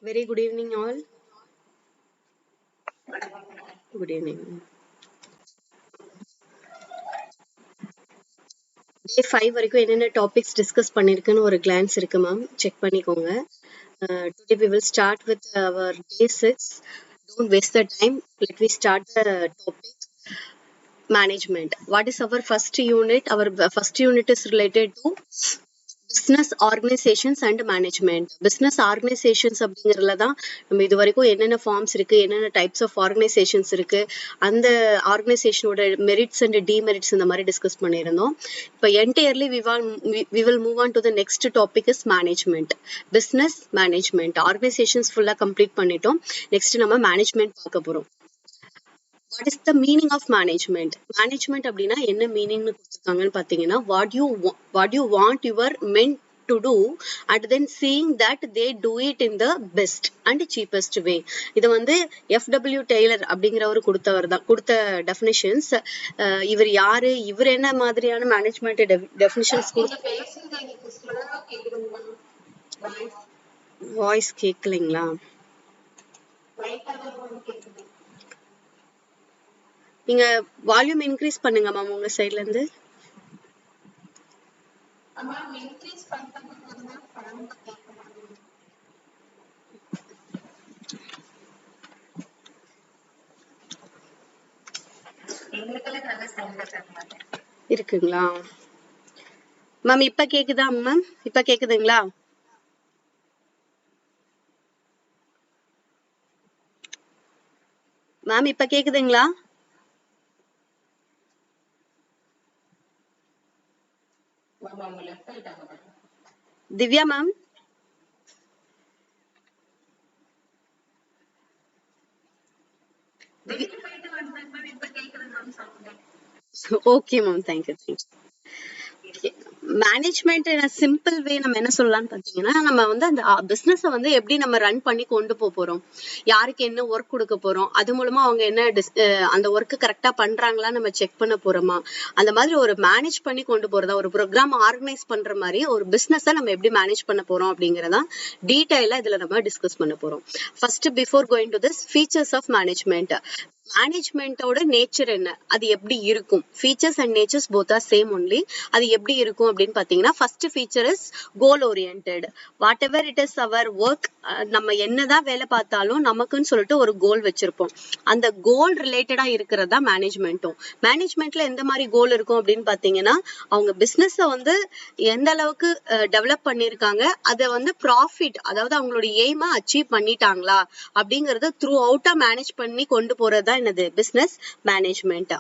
Very good evening, all. Good evening. Day 5 வரைக்கும் என்னென்ன topics discuss பண்ணிருக்குன்னு ஒரு glance இருக்கு மேம், செக் பண்ணிக்கோங்க. Today we will start with our day 6. Don't waste the time. Let me start the topic. Management. What is our first unit? Our first unit is related to business organizations and management. Business organizations அப்படிங்கறதுல தான் நம்ம இது வரைக்கும் என்னென்ன forms இருக்கு, என்னென்ன types of organisations இருக்கு, அந்த ஆர்கனைசேஷனோட மெரிட்ஸ் அண்ட் டிமெரிட்ஸ் இந்த மாதிரி டிஸ்கஸ் பண்ணியிருந்தோம். இப்போ entirely we will move on to the next topic is management. Business management. Organisations ஃபுல்லா கம்ப்ளீட் பண்ணிட்டோம். நெக்ஸ்ட் நம்ம மேனேஜ்மெண்ட் பார்க்க போறோம். What is the meaning of management? Management அப்படின்னா என்ன மீனிங்னு கொடுத்துருக்காங்கன்னு பார்த்தீங்கன்னா what you want your men to do and then seeing that they do it in the best and cheapest way. இது வந்து FW டெய்லர் அப்படிங்கிறவர் கொடுத்த டெஃபினிஷன்ஸ். இவர் யாரு, இவர் என்ன மாதிரியான மேனேஜ்மெண்ட் டெஃபினிஷன்ஸ் வாய்ஸ் கேட்கலைங்களா? நீங்க வால்யூம் இன்க்ரீஸ் பண்ணுங்க மேம் உங்க சைட்ல இருந்து. இருக்குங்களா மேம்? இப்ப கேக்குதா மேம்? இப்ப கேக்குதுங்களா? மேம் இப்ப கேக்குதுங்களா? Divya ma'am, okay ma'am, thank you. Management இன் சிம்பிள் வே நம்ம என்ன சொல்லலாம்னு பாத்தீங்கன்னா, நம்ம வந்து அந்த பிசினஸ வந்து எப்படி நம்ம ரன் பண்ணி கொண்டு போறோம், யாருக்கு என்ன ஒர்க் கொடுக்க போறோம், அது மூலமா அவங்க என்ன அந்த ஒர்க் கரெக்டா பண்றாங்களா நம்ம செக் பண்ண போறோமா, அந்த மாதிரி ஒரு மேனேஜ் பண்ணி கொண்டு போறதா, ஒரு ப்ரோக்ராம் ஆர்கனைஸ் பண்ற மாதிரி ஒரு பிசினஸ நம்ம எப்படி மேனேஜ் பண்ண போறோம் அப்படிங்கறதா டீடைலா இதுல நம்ம டிஸ்கஸ் பண்ண போறோம். First before going to this features of management. மேனேஜ்மெண்டோட நேச்சர் என்ன, அது எப்படி இருக்கும்? Features and natures both are same only. அது எப்படி இருக்கும் அப்படின்னு பாத்தீங்கன்னா, first feature is goal oriented. Whatever it is our work, நம்ம என்னதான் வேலை பார்த்தாலும் நமக்குன்னு சொல்லிட்டு ஒரு கோல் வச்சிருப்போம். அந்த கோல் ரிலேட்டடா இருக்கிறதா மேனேஜ்மெண்ட்டும். மேனேஜ்மெண்ட்ல எந்த மாதிரி கோல் இருக்கும் அப்படின்னு பாத்தீங்கன்னா, அவங்க பிசினஸ வந்து எந்த அளவுக்கு டெவலப் பண்ணிருக்காங்க, அதை வந்து ப்ராஃபிட், அதாவது அவங்களோட எய்மை அச்சீவ் பண்ணிட்டாங்களா அப்படிங்கறத த்ரூ அவுட்டா மேனேஜ் பண்ணி கொண்டு போறதா என்னது பிசினஸ் மேனேஜ்மெண்ட்.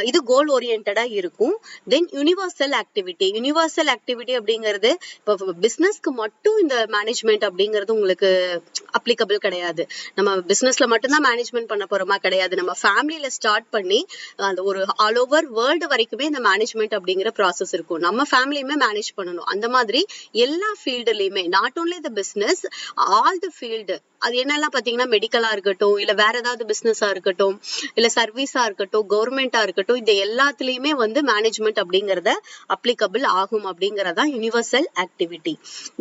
இது கோல் ஓரியன்டா இருக்கும். தென் யூனிவர்சல் ஆக்டிவிட்டி. யூனிவர்சல் ஆக்டிவிட்டி அப்படிங்கிறது இப்போ பிசினஸ்க்கு மட்டும் இந்த மேனேஜ்மெண்ட் அப்படிங்கிறது உங்களுக்கு அப்ளிகபிள் கிடையாது. நம்ம பிசினஸ்ல மட்டும்தான் மேனேஜ்மெண்ட் பண்ண போறோமா? கிடையாது. நம்ம ஃபேமிலியில ஸ்டார்ட் பண்ணி அந்த ஒரு ஆல் ஓவர் வேர்ல்டு வரைக்குமே இந்த மேனேஜ்மெண்ட் அப்படிங்கிற ப்ராசஸ் இருக்கும். நம்ம ஃபேமிலியுமே மேனேஜ் பண்ணணும். அந்த மாதிரி எல்லா ஃபீல்டுலயுமே, not only the business, all the field. அது என்னெல்லாம் பாத்தீங்கன்னா, மெடிக்கலா இருக்கட்டும், இல்ல வேற ஏதாவது பிசினஸா இருக்கட்டும், இல்ல சர்வீஸா இருக்கட்டும், கவர்மெண்டா இருக்கட்டும், இது எல்லாத்துலயுமே வந்து மேனேஜ்மெண்ட் அப்படிங்கறத அப்ளிகபிள் ஆகும் அப்படிங்கறதா யூனிவர்சல் ஆக்டிவிட்டி.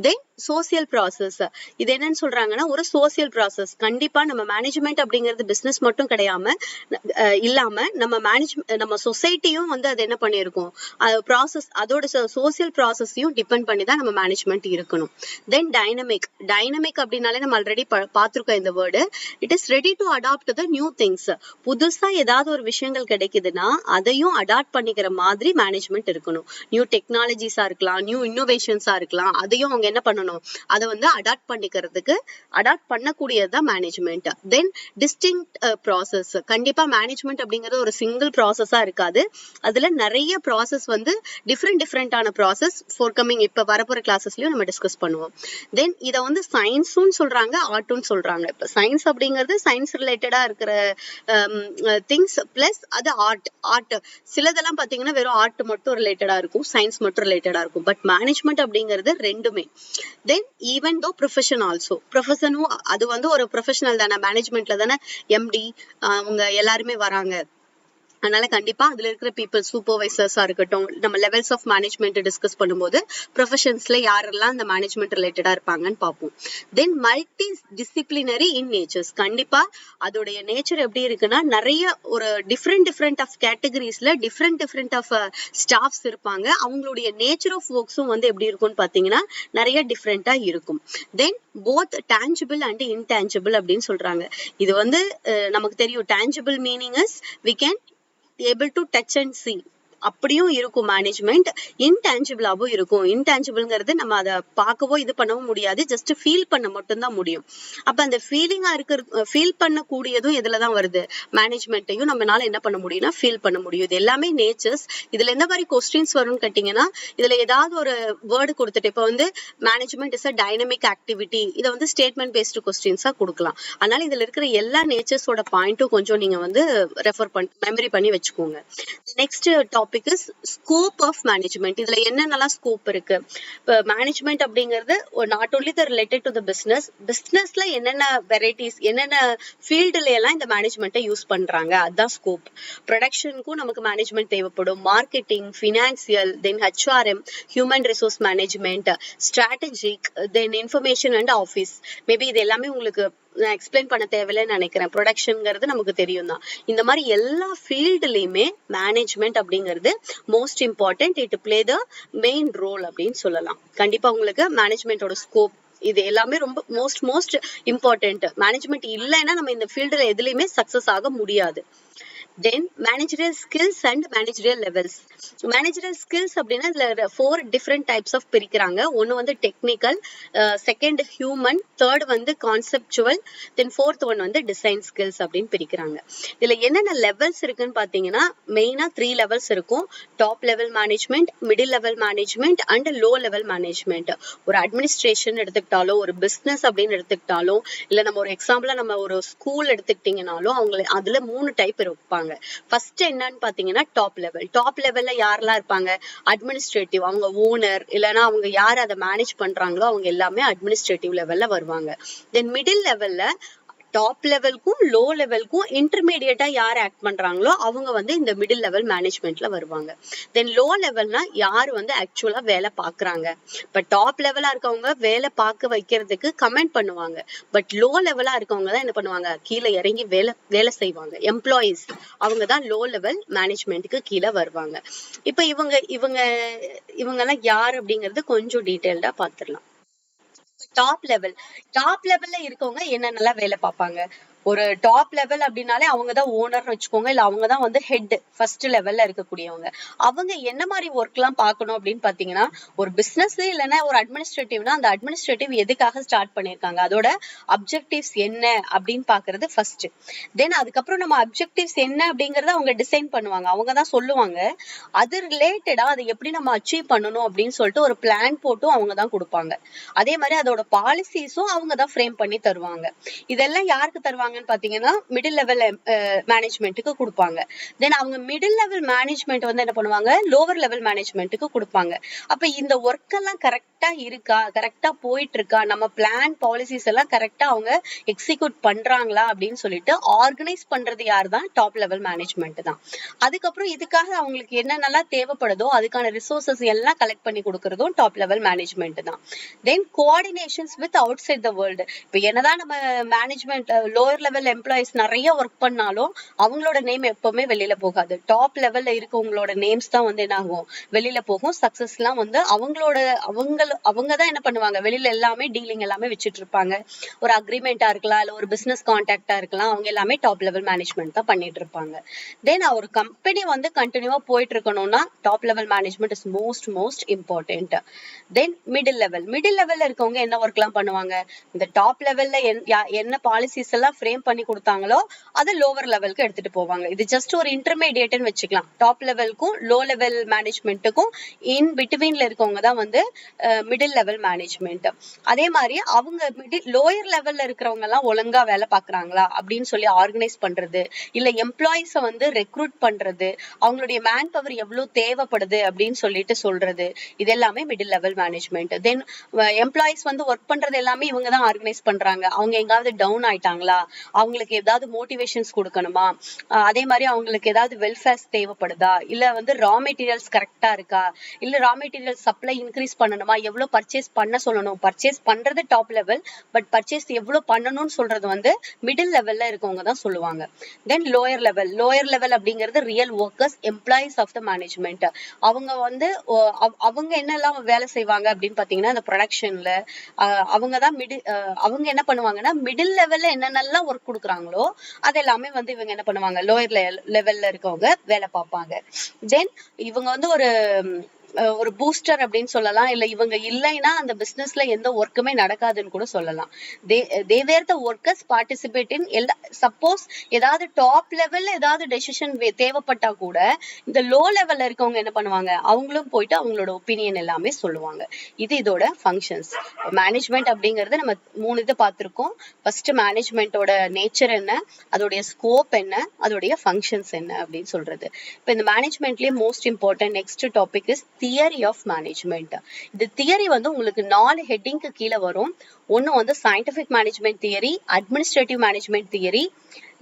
தென் சோசியல் ப்ராசஸ். இது என்னன்னு சொல்றாங்கன்னா, ஒரு சோசியல் ப்ராசஸ். கண்டிப்பா நம்ம மேனேஜ்மெண்ட் அப்படிங்கிறது பிசினஸ் மட்டும் இல்லாம நம்ம சொசைட்டியும் வந்து அது என்ன பண்ணிருக்கோம், ப்ராசஸ், அதோட சோசியல் ப்ராசஸையும் டிபெண்ட் பண்ணி தான் நம்ம மேனேஜ்மெண்ட் இருக்கணும். தென் டைனமிக். டைனமிக் அப்படின்னாலே நம்ம ஆல்ரெடி பார்த்திருக்கோம் இந்த word. It is ready to adapt the new things. புதுசா ஏதாவது ஒரு விஷயங்கள் கிடைக்குதுன்னா அதையும் அடாப்ட் பண்ணிக்கிற மாதிரி மேனேஜ்மெண்ட் இருக்கணும். நியூ டெக்னாலஜிஸா இருக்கலாம், நியூ இன்னோவேஷன்ஸா இருக்கலாம், அதையும் அவங்க என்ன பண்ணணும், அதை வந்து அடாப்ட் பண்ணக்கூடியதுதான் மேனேஜ்மெண்ட். தென் டிஸ்டிங்க்ட் ப்ராசஸ். கண்டிப்பா மேனேஜ்மெண்ட் அப்படிங்கிறது ஒரு சிங்கிள் ப்ராசஸா இருக்காது. அதுல நிறைய ப்ராசஸ் வந்து டிஃப்ரெண்டான ப்ராசஸ் ஃபோர்கமிங் இப்ப வரப்போற கிளாஸஸ்லயும் நம்ம டிஸ்கஸ் பண்ணுவோம். தென் இதை வந்து சயின்ஸும் சொல்றாங்க, ஆர்ட்டும் சொல்றாங்க. இப்ப சயின்ஸ் அப்படிங்கிறது சயின்ஸ் ரிலேட்டடா இருக்கிற திங்ஸ் பிளஸ் அது ஆர்ட். சிலதெல்லாம் பாத்தீங்கன்னா வெறும் ஆர்ட் மட்டும் ரிலேட்டடா இருக்கும், சயின்ஸ் மட்டும் ரிலேட்டடா இருக்கும். பட் மேனேஜ்மெண்ட் அப்படிங்கிறது ரெண்டுமே. Then even though profession also. ப்ரொஃபஷனும் அது வந்து ஒரு ப்ரொஃபஷனல் தானே, மேனேஜ்மெண்ட்ல தானே MD அவங்க எல்லாருமே வராங்க. அதனால கண்டிப்பா அதுல இருக்கிற பீப்புள் சூப்பர்வைசர்ஸா இருக்கட்டும், நம்ம லெவல்ஸ் ஆஃப் மேனேஜ்மெண்ட் டிஸ்கஸ் பண்ணும்போது ப்ரொஃபஷன்ஸ்ல யாரெல்லாம் இந்த மேனேஜ்மெண்ட் ரிலேட்டடா இருப்பாங்கன்னு பார்ப்போம். Then multidisciplinary in natures. கண்டிப்பா அதோடைய நேச்சர் எப்படி இருக்குன்னா, நிறைய ஒரு டிஃப்ரெண்ட் ஆஃப் கேட்டகரிஸ்ல டிஃப்ரெண்ட் ஆஃப் ஸ்டாஃப்ஸ் இருப்பாங்க. அவங்களுடைய நேச்சர் ஆஃப் ஒர்க்ஸும் வந்து எப்படி இருக்கும்னு பாத்தீங்கன்னா நிறைய டிஃப்ரெண்டா இருக்கும். தென் போத் டேஞ்சிபிள் அண்ட் இன்டேஞ்சிபிள் அப்படின்னு சொல்றாங்க. இது வந்து நமக்கு தெரியும். Tangible meaning is we can able to touch and see. அப்படியும் இருக்கும் மேனேஜ்மெண்ட். இன்டான்ஜிபிளாவும் இருக்கும். இன்டான்ஜிபிள்ங்கிறது நம்ம அதை பார்க்கவோ இது பண்ணவும் முடியாது, ஜஸ்ட் ஃபீல் பண்ண மட்டும்தான் முடியும். அப்ப அந்த ஃபீலிங்கா இருக்கிற ஃபீல் பண்ணக்கூடியதும் இதுலதான் வருது. மேனேஜ்மெண்ட்டையும் நம்மளால என்ன பண்ண முடியும்னா ஃபீல் பண்ண முடியும். இது எல்லாமே நேச்சர்ஸ். இதுல எந்த மாதிரி கொஸ்டின்ஸ் வரும்னு கேட்டீங்கன்னா, இதுல ஏதாவது ஒரு வேர்டு கொடுத்துட்டு, இப்ப வந்து management is a dynamic activity, இதை வந்து ஸ்டேட்மெண்ட் பேஸ்டு கொஸ்டின்ஸா கொடுக்கலாம். அதனால இதுல இருக்கிற எல்லா நேச்சர்ஸோட பாயிண்ட்டும் கொஞ்சம் நீங்க வந்து ரெஃபர் பண்ணி மெமரி பண்ணி வச்சுக்கோங்க. Next topic is scope of management. இதுல என்னென்னலாம் ஸ்கோப் இருக்கு? இப்போ மேனேஜ்மெண்ட் அப்படிங்கிறது not only the related to the பிசினஸ்ல என்னென்ன வெரைட்டிஸ், என்னென்ன ஃபீல்டுல எல்லாம் இந்த மேனேஜ்மெண்ட்டை யூஸ் பண்றாங்க, அதுதான் ஸ்கோப். ப்ரொடக்ஷனுக்கும் நமக்கு மேனேஜ்மெண்ட் தேவைப்படும். Marketing, financial, then HRM, human resource management, strategic, then information and office. Maybe இது எல்லாமே உங்களுக்கு நான் எக்ஸ்பிளைன் பண்ண தேவையில்லைன்னு நினைக்கிறேன். ப்ரொடக்ஷன்ங்கிறது நமக்கு தெரியும் தான். இந்த மாதிரி எல்லா ஃபீல்டுலயுமே மேனேஜ்மெண்ட் அப்படிங்கிறது most important. It play the main role அப்படின்னு சொல்லலாம். கண்டிப்பா உங்களுக்கு மேனேஜ்மெண்டோட ஸ்கோப் இது எல்லாமே ரொம்ப மோஸ்ட் இம்பார்ட்டன்ட். மேனேஜ்மெண்ட் இல்லைன்னா நம்ம இந்த ஃபீல்டுல எதுலையுமே சக்சஸ் ஆக முடியாது. Then managerial skills and managerial levels. Managerial skills அப்படின்னா இதுல 4 டிஃப்ரெண்ட் டைப்ஸ் ஆஃப் பிரிக்கிறாங்க. ஒன்னு வந்து டெக்னிக்கல், செகண்ட் ஹியூமன், தேர்ட் வந்து கான்செப்சுவல், தென் ஃபோர்த் ஒன் வந்து டிசைன் ஸ்கில்ஸ் அப்படின்னு பிரிக்கிறாங்க. இதுல என்னென்ன லெவல்ஸ் இருக்குன்னு பாத்தீங்கன்னா மெயினா 3 லெவல்ஸ் இருக்கும். Top level management, middle level management and low level management. ஒரு அட்மினிஸ்ட்ரேஷன் எடுத்துக்கிட்டாலோ, ஒரு பிசினஸ் அப்படின்னு எடுத்துக்கிட்டாலும், இல்ல நம்ம ஒரு எக்ஸாம்பிளா நம்ம ஒரு ஸ்கூல் எடுத்துக்கிட்டீங்கன்னாலும் அவங்க அதுல 3 டைப் இருப்பாங்க. ஃபர்ஸ்ட் என்னன்னு பாத்தீங்கன்னா டாப் லெவல்ல யாரெல்லாம் இருப்பாங்க? அட்மினிஸ்ட்ரேட்டிவ், அவங்க ஓனர் இல்லைன்னா அவங்க யார் அதை மேனேஜ் பண்றாங்களோ அவங்க எல்லாமே அட்மினிஸ்ட்ரேட்டிவ் லெவல்ல வருவாங்க. தென் மிடில் லெவல்ல டாப் லெவலுக்கும் லோ லெவலுக்கும் இன்டர்மீடியட்டா யார் ஆக்ட் பண்றாங்களோ அவங்க வந்து இந்த மிடில் லெவல் மேனேஜ்மெண்ட்ல வருவாங்க. தென் லோ லெவல்னா யார் வந்து ஆக்சுவலா வேலை பாக்குறாங்க. இப்ப டாப் லெவலா இருக்கவங்க வேலை பார்க்க வைக்கிறதுக்கு கமெண்ட் பண்ணுவாங்க. பட் லோ லெவலா இருக்கவங்க தான் என்ன பண்ணுவாங்க? கீழே இறங்கி வேலை செய்வாங்க. எம்ப்ளாயிஸ் அவங்க தான் லோ லெவல் மேனேஜ்மெண்ட்டுக்கு கீழே வருவாங்க. இப்ப இவங்க எல்லாம் யார் அப்படிங்கறது கொஞ்சம் டீடைல்டா பாத்துடலாம். டாப் லெவல்ல இருக்கவங்க என்னென்னலாம் வேலை பார்ப்பாங்க? ஒரு டாப் லெவல் அப்படின்னாலே அவங்கதான் ஓனர்னு வச்சுக்கோங்க, இல்ல அவங்கதான் வந்து ஹெட், ஃபர்ஸ்ட் லெவல்ல இருக்கக்கூடியவங்க. அவங்க என்ன மாதிரி ஒர்க் எல்லாம் பார்க்கணும் அப்படின்னு பாத்தீங்கன்னா, ஒரு பிசினஸ் இல்லைன்னா ஒரு அட்மினிஸ்ட்ரேட்டிவ்னா அந்த அட்மினிஸ்ட்ரேட்டிவ் எதுக்காக ஸ்டார்ட் பண்ணிருக்காங்க, அதோட அப்ஜெக்டிவ்ஸ் என்ன அப்படின்னு பாக்குறது ஃபர்ஸ்ட். தென் அதுக்கப்புறம் நம்ம அப்ஜெக்டிவ்ஸ் என்ன அப்படிங்கறத அவங்க டிசைன் பண்ணுவாங்க, அவங்கதான் சொல்லுவாங்க. அது ரிலேட்டடா அதை எப்படி நம்ம அச்சீவ் பண்ணணும் அப்படின்னு சொல்லிட்டு ஒரு பிளான் போட்டும் அவங்கதான் கொடுப்பாங்க. அதே மாதிரி அதோட பாலிசிஸும் அவங்கதான் ஃப்ரேம் பண்ணி தருவாங்க. இதெல்லாம் யாருக்கு தருவாங்க பாத்தீங்கன்னா மிடில் லெவல் மேனேஜ்மெண்ட்டுக்கு கொடுப்பாங்க. தென் அவங்க மிடில் லெவல் மேனேஜ்மெண்ட் வந்து என்ன பண்ணுவாங்க? லோவர் லெவல் மேனேஜ்மெண்ட்டுக்கு கொடுப்பாங்க. அப்ப இந்த ஒர்க் எல்லாம் கரெக்டா இருக்கா, கரெக்டா போயிட்டு இருக்கா, நம்ம பிளான் பாலிசிஸ் எல்லாம் கரெக்டா அவங்க எக்ஸிக்யூட் பண்றாங்களா அப்படின்னு சொல்லிட்டு ஆர்கனைஸ் பண்றது யார் தான்? டாப் லெவல் மேனேஜ்மெண்ட் தான். அதுக்கப்புறம் இதுக்காக அவங்களுக்கு என்னென்னலாம் தேவைப்படுதோ அதுக்கான ரிசோர்சஸ் எல்லாம் கலெக்ட் பண்ணி கொடுக்கறதும் டாப் லெவல் மேனேஜ்மெண்ட் தான். Then coordinations with outside the world. இப்ப என்னதான் நம்ம மேனேஜ்மெண்ட் லோயர் லெவல் எம்ப்ளாயிஸ் நிறைய ஒர்க் பண்ணாலும் அவங்களோட நேம் எப்பவுமே வெளியில போகாது. டாப் லெவல்ல இருக்கவங்களோட நேம்ஸ் தான் வந்து என்ன ஆகும்? வெளியில போகும். சக்சஸ் எல்லாம் வந்து அவங்கதான் என்ன பண்ணுவாங்க? வெளியில எல்லாமே டீலிங் எல்லாமே வச்சுட்டு இருப்பாங்க. ஒரு அக்ரிமெண்டா இருக்கலாம், இல்ல ஒரு பிசினஸ் கான்டாக்டா இருக்கலாம், அவங்க எல்லாமே டாப் லெவல் மேனேஜ்மெண்ட் தான் பண்ணிட்டு இருப்பாங்க. தென் ஒரு கம்பெனி வந்து கண்டினியூவா போயிட்டு இருக்கணும்னா top level management is most important. Then middle லெவல்ல இருக்கவங்க என்ன ஒர்க் எல்லாம் பண்ணுவாங்க? இந்த டாப் லெவல்ல என்ன பாலிசிஸ் எல்லாம் ஃப்ரேம் பண்ணி கொடுத்தாங்களோ அதை லோவர் லெவலுக்கு எடுத்துட்டு போவாங்க. இது ஜஸ்ட் ஒரு இன்டர்மீடியட்னு வச்சுக்கலாம். டாப் லெவலுக்கும் லோ லெவல் மேனேஜ்மெண்ட்டுக்கும் இன் பிட்வீன்ல இருக்கவங்க தான் வந்து மிடில் லெவல் மேனேஜ்மெண்ட். அதே மாதிரி அவங்க லோயர் லெவல்ல இருக்கிறவங்க எல்லாம் ஒழுங்கா வேலை பாக்குறாங்களா அப்படின்னு சொல்லி ஆர்கனைஸ் பண்றது, இல்ல எம்ப்ளாயிஸ வந்து ரெக்ரூட் பண்றது, அவங்களுடைய மேன் பவர் எவ்வளவு தேவைப்படுது அப்படின்னு சொல்லிட்டு சொல்றது, இது எல்லாமே மிடில் லெவல் மேனேஜ்மெண்ட். தென் எம்ப்ளாயிஸ் வந்து ஒர்க் பண்றது எல்லாமே இவங்க தான் ஆர்கனைஸ் பண்றாங்க. அவங்க எங்காவது டவுன் ஆயிட்டாங்களா, அவங்களுக்கு ஏதாவது மோட்டிவேஷன்ஸ் கொடுக்கணுமா, அதே மாதிரி அவங்களுக்கு ஏதாவது வெல்ஃபேர்ஸ் தேவைப்படுதா, இல்ல வந்து ரா மெட்டீரியல்ஸ் கரெக்டா இருக்கா, இல்ல ரா மெட்டீரியல் சப்ளை இன்க்ரீஸ் பண்ணணுமா, எவ்வளவு பர்ச்சேஸ் பண்ண சொல்லணும். பர்ச்சேஸ் பண்றது டாப் லெவல், பட் பர்ச்சேஸ் எவ்வளவு பண்ணணும்னு சொல்றது வந்து மிடில் லெவல்ல இருக்கவங்க தான் சொல்லுவாங்க. தென் லோயர் லெவல் அப்படிங்கிறது real workers, employees of the management. அவங்க வந்து அவங்க என்னெல்லாம் வேலை செய்வாங்க அப்படின்னு பாத்தீங்கன்னா, இந்த ப்ரொடக்ஷன்ல அவங்க தான் அவங்க என்ன பண்ணுவாங்கன்னா, மிடில் லெவல்ல என்னென்னலாம் ஒர்க் கொடுக்குறாங்களோ அது எல்லாமே வந்து இவங்க என்ன பண்ணுவாங்க, லோயர் லெவல்ல இருக்கவங்க வேலை பார்ப்பாங்க. தென் இவங்க வந்து ஒரு பூஸ்டர் அப்படின்னு சொல்லலாம். இல்ல இவங்க இல்லைன்னா அந்த பிசினஸ்ல எந்த ஒர்க்குமே நடக்காதுன்னு கூட சொல்லலாம். they were the workers participate in எல்லா, சப்போஸ் ஏதாவது டாப் லெவல்ல ஏதாவது டெசிஷன் தேவைப்பட்டா கூட இந்த லோ லெவல்ல இருக்கவங்க என்ன பண்ணுவாங்க, அவங்களும் போயிட்டு அவங்களோட ஒப்பீனியன் எல்லாமே சொல்லுவாங்க. இது இதோட ஃபங்க்ஷன்ஸ். மேனேஜ்மெண்ட் அப்படிங்கறது நம்ம 3 இது பார்த்திருக்கோம். ஃபர்ஸ்ட் மேனேஜ்மெண்டோட நேச்சர் என்ன, அதோடைய ஸ்கோப் என்ன, அதோடைய ஃபங்க்ஷன்ஸ் என்ன அப்படின்னு சொல்றது. இப்போ இந்த மேனேஜ்மெண்ட்லயே most important next topic is theory of management. இந்த தியரி வந்து உங்களுக்கு 4 ஹெட்டிங்க்கு கீழே வரும். ஒன்னு வந்து scientific management theory, administrative management theory,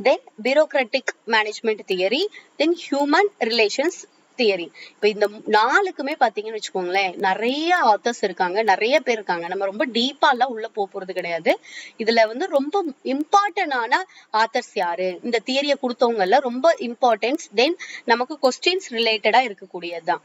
then bureaucratic management theory, then human relations theory. இப்ப இந்த 4க்குமே பாத்தீங்கன்னு வச்சுக்கோங்களேன், நிறைய ஆத்தர்ஸ் இருக்காங்க, நிறைய பேர் இருக்காங்க. நம்ம ரொம்ப டீப்பா எல்லாம் உள்ள போறது கிடையாது. இதுல வந்து ரொம்ப இம்பார்ட்டன்டான ஆத்தர்ஸ் யாரு, இந்த தியரியை கொடுத்தவங்கல ரொம்ப இம்பார்ட்டன்ஸ், தென் நமக்கு கொஸ்டின்ஸ் ரிலேட்டடா இருக்கக்கூடியதுதான்.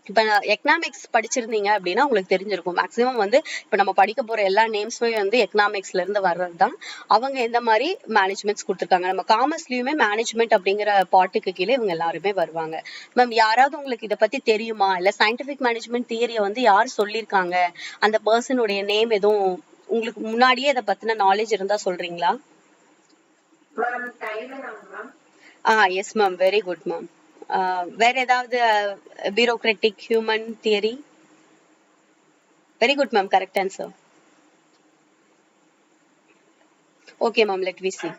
இப்ப எக்கனாமிக்ஸ் படிச்சிருந்தீங்க அப்படின்னா உங்களுக்கு தெரிஞ்சிருக்கும். மேக்சிமம் வந்து இப்ப நம்ம படிக்க போற எல்லா நேம்ஸுமே வந்து எக்கனாமிக்ஸ்ல இருந்து வர்றதுதான். அவங்க எந்த மாதிரி மேனேஜ்மெண்ட்ஸ் கொடுத்துருக்காங்க. நம்ம காமர்ஸ்லயுமே மேனேஜ்மெண்ட் அப்படிங்கிற பாட்டுக்கு கீழே இவங்க எல்லாருமே வருவாங்க. மேம் யாராவது உங்களுக்கு இதை பத்தி தெரியுமா, இல்ல சயின்டிபிக் மேனேஜ்மெண்ட் தியரியை வந்து யார் சொல்லியிருக்காங்க, அந்த பர்சனுடைய நேம் எதுவும் உங்களுக்கு முன்னாடியே இதை பத்தின நாலேஜ் இருந்தா சொல்றீங்களா? Yes ma'am, very good ma'am. வேற ஏதாவது bureaucratic human theory? Very good ma'am, correct answer. Okay ma'am, let we see.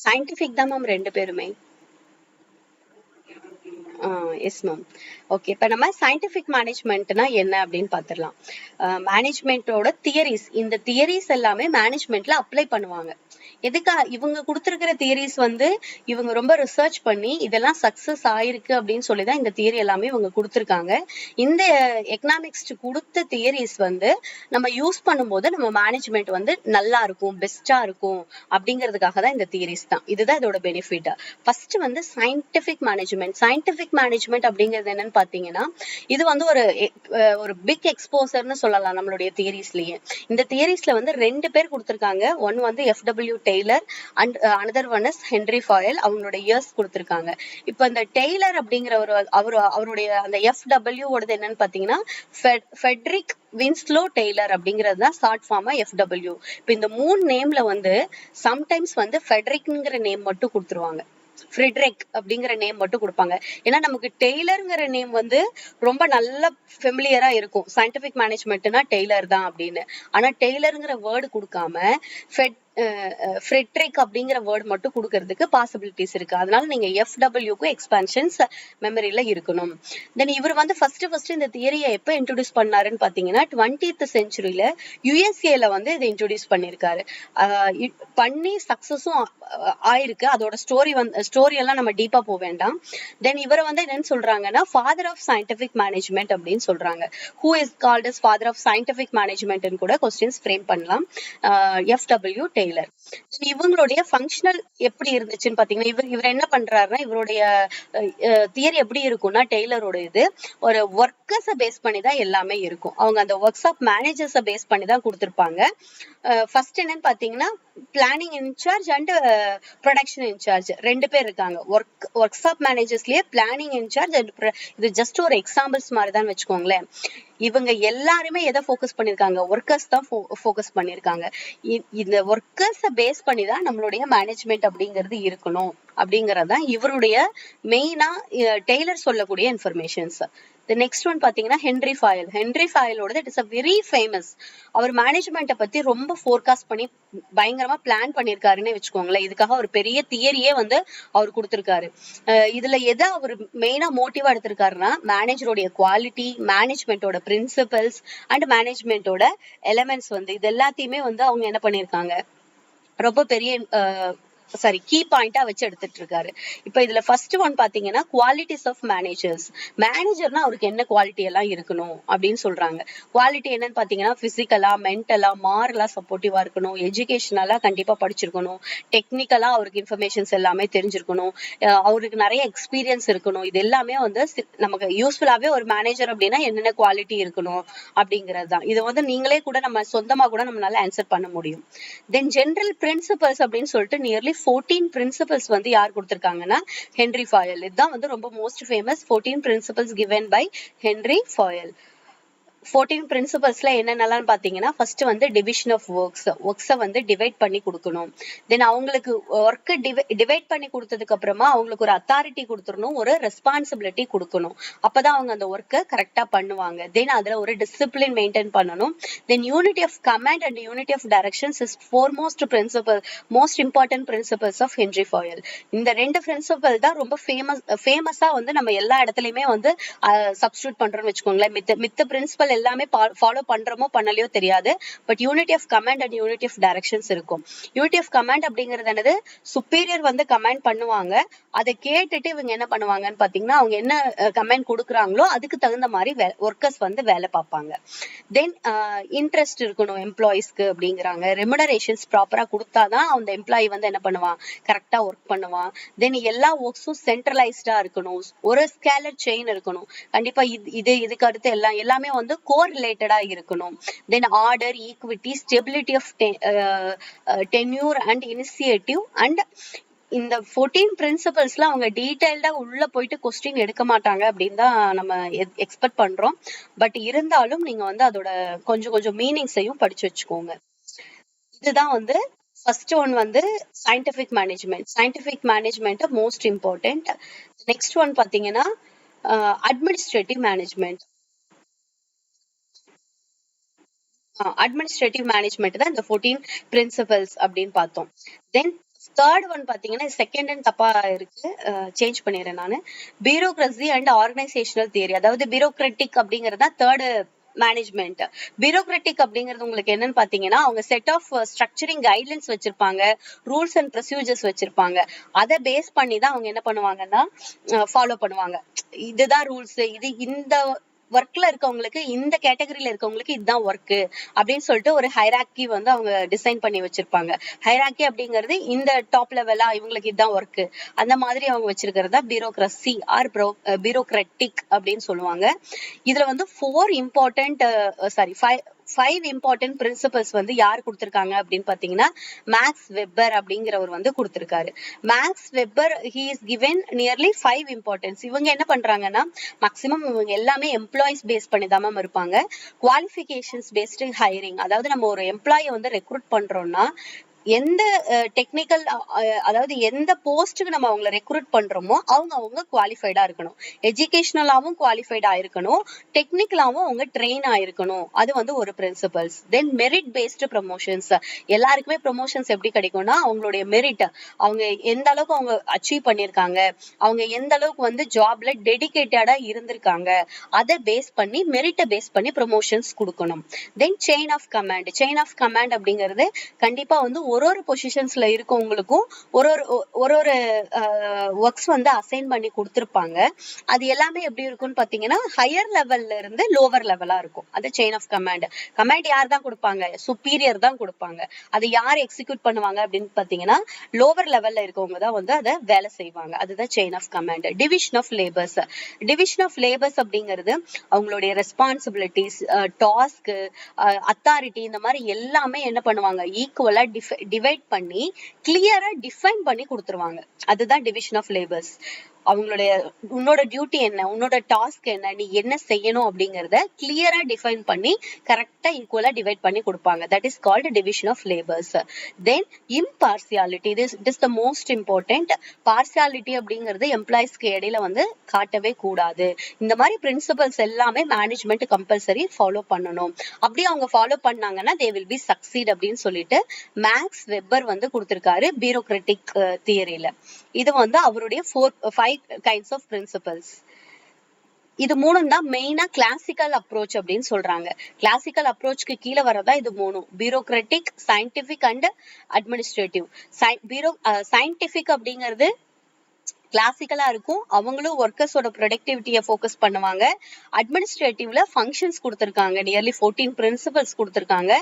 Scientific தான் மேம் 2 பேருமே. Yes ma'am. ஓகே, இப்ப நம்ம சயின்டிபிக் மேனேஜ்மெண்ட்னா என்ன அப்படின்னு பாத்துடலாம். மேனேஜ்மெண்டோட தியரிஸ், இந்த தியரிஸ் எல்லாமே மேனேஜ்மெண்ட்ல அப்ளை பண்ணுவாங்க. எதுக்கா இவங்க கொடுத்திருக்கிற தியரிஸ் வந்து இவங்க ரொம்ப ரிசர்ச் பண்ணி இதெல்லாம் சக்சஸ் ஆயிருக்கு அப்படின்னு சொல்லிதான் இந்த தியரி எல்லாமே இவங்க கொடுத்திருக்காங்க. இந்த எக்கனாமிக்ஸ் கொடுத்த தியரிஸ் வந்து நம்ம யூஸ் பண்ணும்போது நம்ம மேனேஜ்மெண்ட் வந்து நல்லா இருக்கும், பெஸ்டா இருக்கும் அப்படிங்கிறதுக்காக தான் இந்த தியரிஸ் தான். இதுதான் இதோட பெனிஃபிட். ஃபர்ஸ்ட் வந்து சயின்டிபிக் மேனேஜ்மெண்ட் அப்படிங்கிறது என்னன்னு பாத்தீங்கன்னா, இது வந்து ஒரு பிக் எக்ஸ்போசர்னு சொல்லலாம் நம்மளுடைய தியரிஸ்லயே. இந்த தியரிஸ்ல வந்து 2 பேர் கொடுத்திருக்காங்க. ஒன் வந்து FW Taylor and another one is Henri Fayol. அவங்களோட இயர்ஸ் கொடுத்திருக்காங்க. இப்ப இந்த டெய்லர் அப்படிங்கிற அவருடைய அந்த FW ஓடது என்னன்னு பாத்தீங்கன்னா, ஃபெட்ரிக் வின்ஸ்லோ டெய்லர் அப்படிங்கிறது தான் ஷார்ட் ஃபார்மா FW. இப்ப இந்த 3 நேம்ல வந்து சம்டைம்ஸ் வந்து ஃபெட்ரிக்ங்கிற நேம் மட்டும் கொடுத்துருவாங்க, ஃப்ரெட்ரிக் அப்படிங்கிற நேம் மட்டும் கொடுப்பாங்க. ஏன்னா நமக்கு டெய்லருங்கிற நேம் வந்து ரொம்ப நல்ல ஃபெமிலியரா இருக்கும், சயின்டிபிக் மேனேஜ்மெண்ட்னா டெய்லர் தான் அப்படின்னு. ஆனா டெய்லருங்கிற வேர்டு கொடுக்காம ஃப்ரெட்ரிக் அப்படிங்கிற வேர்டு மட்டும் கொடுக்கறதுக்கு பாசிபிலிட்டிஸ் இருக்கு. அதனால நீங்க FWக்கு எக்ஸ்பான்ஷன்ஸ் மெமரியில இருக்கணும். தென் இவர் வந்து ஃபர்ஸ்ட் இந்த தியரியை எப்ப இன்ட்ரோடியூஸ் பண்ணாருன்னு பாத்தீங்கன்னா 20th செஞ்சுரியில USA வந்து இதை இன்ட்ரோடியூஸ் பண்ணிருக்காரு. பண்ணி சக்சஸும் ஆயிருக்கு. அதோட ஸ்டோரி எல்லாம் நம்ம டீப்பா போக வேண்டாம். தென் இவரை வந்து என்னன்னு சொல்றாங்கன்னா ஃபாதர் ஆஃப் சயின்டிபிக் மேனேஜ்மெண்ட் அப்படின்னு சொல்றாங்க. Who is called as father of scientific management கூட கொஸ்டின்ஸ் ஃப்ரேம் பண்ணலாம். FW Taylor. இவங்களுடைய ஃபங்க்ஷனல் எப்படி இருந்துச்சுன்னு பாத்தீங்கன்னா, இவர் என்ன பண்றாருன்னா, இவருடைய தியரி எப்படி இருக்கும்னா, டெய்லரோட இது ஒரு ஒர்க்கர்ஸை பேஸ் பண்ணி தான் எல்லாமே இருக்கும். அவங்க அந்த ஒர்க்ஸ் ஆஃப் மேனேஜர்ஸை பேஸ் பண்ணி தான் கொடுத்திருப்பாங்க. ஃபர்ஸ்ட் என்னன்னு பாத்தீங்கன்னா, planning incharge and production incharge 2 பேர் இருக்காங்க. ஒர்க்ஸ் ஆஃப் மேனேஜர்ஸ்லயே பிளானிங் இன்சார்ஜ் அண்ட் இது ஜஸ்ட் ஒரு எக்ஸாம்பிள்ஸ் மாதிரி தான் வச்சுக்கோங்களேன். இவங்க எல்லாருமே எதை ஃபோக்கஸ் பண்ணிருக்காங்க, ஒர்க்கர்ஸ் தான் ஃபோக்கஸ் பண்ணிருக்காங்க. இந்த ஒர்க் ஒர்க்கர்ஸ பேஸ் பண்ணி தான் நம்மளுடைய மேனேஜ்மெண்ட் அப்படிங்கிறது இருக்கணும் அப்படிங்கறதுதான் இவருடைய மெயினா டெய்லர் சொல்லக்கூடிய இன்ஃபர்மேஷன்ஸ். The next one பாத்தீங்கன்னா ஹென்ரி ஃபாயல். ஹென்ரி ஃபாயலோட it is a very famous. அவர் மேனேஜ்மெண்ட்டை பத்தி ரொம்ப ஃபோர்காஸ்ட் பண்ணி பயங்கரமா பிளான் பண்ணிருக்காருன்னு வச்சுக்கோங்களேன். இதுக்காக ஒரு பெரிய தியரியே வந்து அவர் கொடுத்திருக்காரு. இதுல எதை அவர் மெயினா மோட்டிவா எடுத்திருக்காருன்னா மேனேஜருடைய குவாலிட்டி, மேனேஜ்மெண்டோட பிரின்சிபல்ஸ் அண்ட் மேனேஜ்மெண்டோட எலிமெண்ட்ஸ் வந்து இது எல்லாத்தையுமே வந்து அவங்க என்ன பண்ணிருக்காங்க, ரொம்ப பெரிய கீ பாயிண்டா வச்சு எடுத்துட்டு இருக்காரு. இப்ப இதுல ஃபர்ஸ்ட் ஒன் பாத்தீங்கன்னா குவாலிட்டிஸ் ஆஃப் மேனேஜர்ஸ். மேனேஜர்னா அவருக்கு என்ன குவாலிட்டி எல்லாம் இருக்கணும் அப்படின்னு சொல்றாங்க. குவாலிட்டி என்னன்னு பாத்தீங்கன்னா பிசிக்கலா, மென்டலா, மாரலா சப்போர்ட்டிவா இருக்கணும், எஜுகேஷனலா கண்டிப்பா படிச்சிருக்கணும், டெக்னிக்கலா அவருக்கு இன்ஃபர்மேஷன்ஸ் எல்லாமே தெரிஞ்சிருக்கணும், அவருக்கு நிறைய எக்ஸ்பீரியன்ஸ் இருக்கணும். இது எல்லாமே வந்து நமக்கு யூஸ்ஃபுல்லாவே ஒரு மேனேஜர் அப்படின்னா என்னென்ன குவாலிட்டி இருக்கணும் அப்படிங்கிறது தான். இது வந்து நீங்களே கூட நம்ம சொந்தமா கூட நம்மளால ஆன்சர் பண்ண முடியும். தென் ஜெனரல் பிரின்சிபல்ஸ் அப்படின்னு சொல்லிட்டு நியர்லி 14 பிரின்சிபல்ஸ் வந்து யார் கொடுத்திருக்காங்கன்னா ஹென்ரி ஃபாயல். இதுதான் வந்து ரொம்ப most famous 14 principles given by Henri Fayol. 14 பிரின்சிபல்ஸ்ல என்னென்னலாம் பாத்தீங்கன்னா ஃபர்ஸ்ட் வந்து டிவிஷன் ஆஃப் ஒர்க்ஸை வந்து டிவைட் பண்ணி கொடுக்கணும். தென் அவங்களுக்கு ஒர்க்கு டிவைட் பண்ணி கொடுத்ததுக்கு அப்புறமா அவங்களுக்கு ஒரு அத்தாரிட்டி கொடுத்துடணும், ஒரு ரெஸ்பான்சிபிலிட்டி கொடுக்கணும். அப்பதான் அவங்க அந்த ஒர்க்கை கரெக்டா பண்ணுவாங்க. தென் அதுல ஒரு டிசிப்ளின் மெயின்டைன் பண்ணணும். Then unity of command and unity of directions is foremost principle, most important principles of Henri Fayol. இந்த ரெண்டு பிரின்சிபல் தான் ரொம்ப ஃபேமஸா வந்து நம்ம எல்லா இடத்துலயுமே வந்து சப்ஸ்டிட்யூட் பண்றோம்னு வச்சுக்கோங்களேன். மித்த பிரின்சிபல் எல்லாமே ஃபாலோ பண்றோமோ பண்ணலையோ தெரியாது, but unity of command and unity of directions இருக்கும். யூனிட்டி ஆஃப் கமாண்ட் அப்படிங்கிறது என்னது, சுப்பீரியர் வந்து கமாண்ட் பண்ணுவாங்க, அதை கேட்டுட்டு இவங்க என்ன பண்ணுவாங்கன்னு பாத்தீங்கன்னா அவங்க என்ன கமாண்ட் கொடுக்குறாங்களோ அதுக்கு தகுந்த மாதிரி ஒர்க்கர்ஸ் வந்து வேலை பார்ப்பாங்க. தென் இன்ட்ரெஸ்ட் இருக்கணும் எம்ப்ளாயிஸ்க்கு அப்படிங்கிறாங்க. ரெமுனரேஷன்ஸ் ப்ராப்பரா கொடுத்தாதான் அந்த எம்ப்ளாயி வந்து என்ன பண்ணுவான், கரெக்டா ஒர்க் பண்ணுவான். தென் எல்லா ஒர்க்ஸும் சென்ட்ரலைஸ்டா இருக்கணும், ஒரு ஸ்கேலர் செயின் இருக்கணும். கண்டிப்பா இதுக்கு அடுத்து எல்லாமே வந்து கோரிலேட்டடா இருக்கணும். Then order, equity, stability of tenure and initiative and இந்த 14 பிரின்சிபல்ஸ்ல அவங்க டீடைல்டா உள்ள போயிட்டு கொஸ்டின் எடுக்க மாட்டாங்க அப்படின்னு தான் நம்ம எக்ஸ்பெக்ட் பண்றோம். பட் இருந்தாலும் நீங்க வந்து அதோட கொஞ்சம் மீனிங்ஸையும் படிச்சு வச்சுக்கோங்க. இதுதான் வந்து ஃபர்ஸ்ட் ஒன் வந்து scientific management. Scientific management most important. Next one பாத்தீங்கன்னா அட்மினிஸ்ட்ரேட்டிவ் மேனேஜ்மெண்ட். அட்மினிஸ்ட்ரேட்டிவ் மேனேஜ்மெண்ட் தான் இந்த 14 பிரின்சிபல்ஸ் அப்படின்னு பார்த்தோம். தென் தேர்ட் ஒன் பாத்தீங்கன்னா செகண்ட் அண்ட் தப்பா இருக்கு, சேஞ்ச் பண்ணிடுறேன் நானு. Bureaucracy and organisational theory. அதாவது பியூரோக்ராட்டிக் அப்படிங்கிறது தான் தேர்ட் மேனேஜ்மெண்ட். பியூரோக்ராட்டிக் அப்படிங்கிறது உங்களுக்கு என்னன்னு பாத்தீங்கன்னா அவங்க செட் ஆஃப் ஸ்ட்ரக்சரிங் கைட்லைன்ஸ் வச்சிருப்பாங்க, ரூல்ஸ் அண்ட் ப்ரொசீஜர்ஸ் வச்சிருப்பாங்க. அதை பேஸ் பண்ணி தான் அவங்க என்ன பண்ணுவாங்கன்னா ஃபாலோ பண்ணுவாங்க. இதுதான் ரூல்ஸ், இது இந்த ஒர்க்ல இருக்கவங்களுக்கு, இந்த கேட்டகரியில இருக்கவங்களுக்கு இதுதான் ஒர்க் அப்படின்னு சொல்லிட்டு ஒரு ஹைராக்கி வந்து அவங்க டிசைன் பண்ணி வச்சிருப்பாங்க. ஹைராக்கி அப்படிங்கிறது இந்த டாப் லெவலா இவங்களுக்கு இதுதான் ஒர்க், அந்த மாதிரி அவங்க வச்சிருக்கிறதா பியூரோக்ரசி ஆர் பியூரோக்ராட்டிக் அப்படின்னு சொல்லுவாங்க. இதுல வந்து 5 இம்பார்ட்டன்ட் பிரின்சிபல்ஸ் வந்து யார் கொடுத்திருக்காங்க அப்படின்னு பாத்தீங்கன்னா மேக்ஸ் வெப்பர் அப்படிங்கிறவர் வந்து கொடுத்திருக்காரு. Max Weber he is given nearly 5 importance. இவங்க என்ன பண்றாங்கன்னா மேக்சிமம் இவங்க எல்லாமே எம்ப்ளாயிஸ் பேஸ் பண்ணி தான் இருப்பாங்க. Qualifications based hiring. அதாவது நம்ம ஒரு எம்ப்ளாயை வந்து ரெக்ரூட் பண்றோம்னா எந்த டெக்னிக்கல், அதாவது எந்த போஸ்ட்டுக்கு நம்ம அவங்களை ரெக்ரூட் பண்றோமோ அவங்க குவாலிஃபைடா இருக்கணும், எஜுகேஷனலாவும் குவாலிஃபைடா இருக்கணும், டெக்னிக்கலாவும் அவங்க ட்ரெயின் ஆயிருக்கணும். அது வந்து ஒரு பிரின்சிபல்ஸ். தென் மெரிட் பேஸ்டு ப்ரமோஷன்ஸ். எல்லாருக்குமே ப்ரமோஷன்ஸ் எப்படி கிடைக்கும்னா அவங்களுடைய மெரிட், அவங்க எந்த அளவுக்கு அவங்க அச்சீவ் பண்ணிருக்காங்க, அவங்க எந்த அளவுக்கு வந்து ஜாப்ல டெடிகேட்டடா இருந்திருக்காங்க, அதை பேஸ் பண்ணி மெரிட்டை பேஸ் பண்ணி ப்ரமோஷன்ஸ் கொடுக்கணும். Then chain of command. Chain of command அப்படிங்கிறது கண்டிப்பா வந்து ஒரு பொசிஷன்ஸ்ல இருக்கவங்களுக்கும் ஒரு ஒர்க்ஸ் வந்து அசைன் பண்ணி கொடுத்திருப்பாங்க. அது எல்லாமே எப்படி இருக்கும்னு பாத்தீங்கன்னா ஹையர் லெவல்ல இருந்து லோவர் லெவலா இருக்கும். அது செயின் ஆஃப் கமாண்ட். கமாண்ட் யார் தான் கொடுப்பாங்க, சுப்பீரியர் தான் கொடுப்பாங்க. அது யார் எக்ஸிக்யூட் பண்ணுவாங்க அப்படின்னு பாத்தீங்கன்னா லோவர் லெவல்ல இருக்கவங்க தான் வந்து அதை வேலை செய்வாங்க. அதுதான் chain of command. Division of labours. Division of labours அப்படிங்கிறது அவங்களுடைய ரெஸ்பான்சிபிலிட்டிஸ், டாஸ்க், அத்தாரிட்டி, இந்த மாதிரி எல்லாமே என்ன பண்ணுவாங்க ஈக்குவலா டிவைட் பண்ணி கிளியரா டிஃபைன் பண்ணி கொடுத்துருவாங்க. அதுதான் டிவிஷன் ஆஃப் லேபர்ஸ். அவங்களுடைய உன்னோட டியூட்டி என்ன, உன்னோட டாஸ்க் என்ன, நீ என்ன செய்யணும் அப்படிங்கறத கிளியரா டிஃபைன் பண்ணி கரெக்டா ஈக்குவலா டிவைட் பண்ணி கொடுப்பாங்க. That is called division of labours. Then impartiality, it is the most important. Partiality அப்படிங்கிறது எம்ப்ளாயிஸ்க்கு இடையில வந்து காட்டவே கூடாது. இந்த மாதிரி பிரின்சிபல்ஸ் எல்லாமே மேனேஜ்மெண்ட் கம்பல்சரி ஃபாலோ பண்ணணும். அப்படி அவங்க ஃபாலோ பண்ணாங்கன்னா தே வில் பி சக்சீட் அப்படின்னு சொல்லிட்டு மேக்ஸ் வெப்பர் வந்து கொடுத்திருக்காரு பியூரோக்ராட்டிக் தியரியில. இது வந்து அவருடைய 5 கைண்ட்ஸ் ஆஃப் பிரின்சிபல்ஸ். இது மூணும் தான் மெயினா கிளாசிக்கல் அப்ரோச் அப்படின்னு சொல்றாங்க. கிளாசிக்கல் அப்ரோச்க்கு கீழே வரதா இது மூணும், bureaucratic, scientific and administrative. Scientific அப்படிங்கிறது கிளாசிக்கலா இருக்கும், அவங்களும் ஒர்க்கர்ஸோட ப்ரொடக்டிவிட்டியை ஃபோக்கஸ் பண்ணுவாங்க. அட்மினிஸ்ட்ரேட்டிவ்ல ஃபங்க்ஷன்ஸ் கொடுத்திருக்காங்க, நியர்லி 14 பிரின்சிபல்ஸ் கொடுத்திருக்காங்க.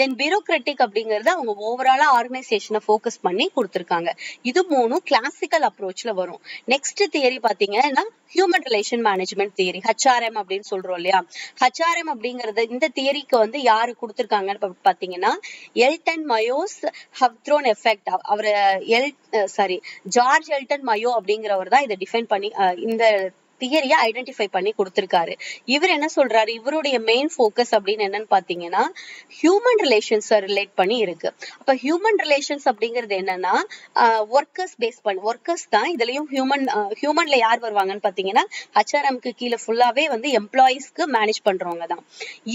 தென் பியூரோக்ராட்டிக் அப்படிங்கிறது அவங்க ஓவராலா ஆர்கனைசேஷனை ஃபோக்கஸ் பண்ணி கொடுத்திருக்காங்க. இது மூணும் கிளாசிக்கல் அப்ரோச்ல வரும். நெக்ஸ்ட் தியரி பாத்தீங்கன்னா human relation management theory, HRM அப்படின்னு சொல்றோம் இல்லையா. HRM அப்படிங்கறது இந்த தியரிக்கு வந்து யாரு கொடுத்திருக்காங்கன்னு பாத்தீங்கன்னா எல்டன் மயோஸ் ஹவ்த்ரோன் எஃபெக்ட். அவரு ஜார்ஜ் எல்டன் மயோ அப்படிங்கிறவர் தான் இதை டிஃபைன் பண்ணி இந்த தியரியை ஐடென்டிஃபை பண்ணி கொடுத்திருக்காரு. இவர் என்ன சொல்றாரு, இவருடைய மெயின் ஃபோக்கஸ் அப்படின்னு என்னன்னு பாத்தீங்கன்னா ஹியூமன் ரிலேஷன்ஸ் ரிலேட் பண்ணி இருக்கு. அப்ப ஹியூமன் ரிலேஷன்ஸ் அப்படிங்கிறது என்னன்னா ஒர்க்கர்ஸ் பேஸ் பண்ணி, ஒர்க்கர்ஸ் தான் இதுலயும் ஹியூமன்ல யார் வருவாங்கன்னு பாத்தீங்கன்னா HRMக்கு கீழே ஃபுல்லாவே வந்து எம்ப்ளாயிஸ்க்கு மேனேஜ் பண்றவங்க தான்.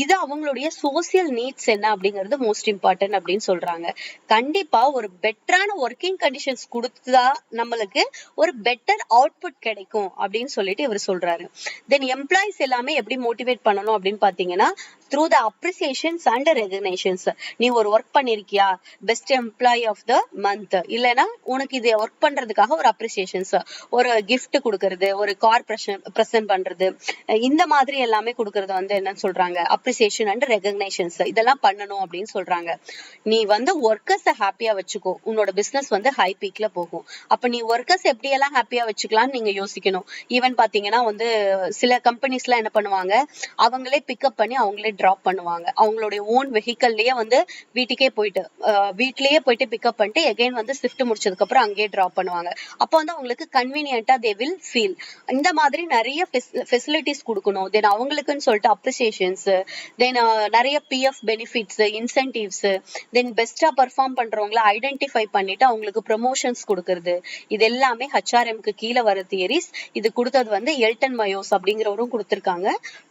இது அவங்களுடைய சோசியல் நீட்ஸ் என்ன அப்படிங்கிறது மோஸ்ட் இம்பார்ட்டன்ட் அப்படின்னு சொல்றாங்க. கண்டிப்பா ஒரு பெட்டரான ஒர்க்கிங் கண்டிஷன்ஸ் கொடுத்தா நம்மளுக்கு ஒரு பெட்டர் அவுட்புட் கிடைக்கும் அப்படின்னு சொல்லிட்டு இவர் சொல்றாரு. தென் எம்ப்ளாயிஸ் எல்லாமே எப்படி மோட்டிவேட் பண்ணணும் அப்படின்னு பாத்தீங்கன்னா through the appreciations and recognitions. நீ ஒரு ஒர்க் பண்ணிருக்கியா, best employee of the month, இல்லைன்னா உனக்கு இது ஒர்க் பண்றதுக்காக ஒரு அப்ரிசியேஷன்ஸ், ஒரு கிஃப்ட் கொடுக்கறது, ஒரு கார் பிரசன்ட் பண்றது, இந்த மாதிரி எல்லாமே கொடுக்கறது வந்து என்னன்னு சொல்றாங்க அப்ரிசியேஷன் அண்ட் ரெகக்னேஷன்ஸ். இதெல்லாம் பண்ணணும் அப்படின்னு சொல்றாங்க. நீ வந்து ஒர்க்கர்ஸை ஹாப்பியா வச்சுக்கோ, உன்னோட பிசினஸ் வந்து ஹை பீக்ல போகும். அப்ப நீ ஒர்க்கர்ஸ் எப்படி எல்லாம் ஹாப்பியா வச்சுக்கலாம்னு நீங்க யோசிக்கணும். ஈவன் பாத்தீங்கன்னா வந்து சில கம்பெனிஸ்ல என்ன பண்ணுவாங்க, அவங்களே பிக்கப் பண்ணி அவங்களே டிராப் பண்ணுவாங்க. அவங்களுடைய ஓன் வெஹிக்கல்லயே வந்து வீட்டுலயே போயிட்டு பிக்கப் பண்ணிட்டு எகைன் வந்து ஷிஃப்ட் முடிச்சதுக்கு அப்புறம் அங்கேயே டிராப் பண்ணுவாங்க. அப்ப வந்து அவங்களுக்கு கன்வீனியன்ட்டா தே வில் ஃபீல். இந்த மாதிரி நிறைய ஃபெசிலிட்டிஸ் கொடுக்கணும். தென் அவங்களுக்குன்னு சொல்லிட்டு அப்ரிசியேஷன்ஸ், தென் நிறைய PF பெனிஃபிட்ஸ், இன்சென்டிவ்ஸ், தென் பெஸ்டா பெர்ஃபார்ம் பண்றவங்களை ஐடென்டிஃபை பண்ணிட்டு அவங்களுக்கு ப்ரமோஷன்ஸ் கொடுக்கறது, இது எல்லாமே HRMக்கு கீழே வர தியரிஸ். இது கொடுத்தது வந்து எல்டன் மயோஸ் அப்படிங்கிறவரும் கொடுத்திருக்காங்க.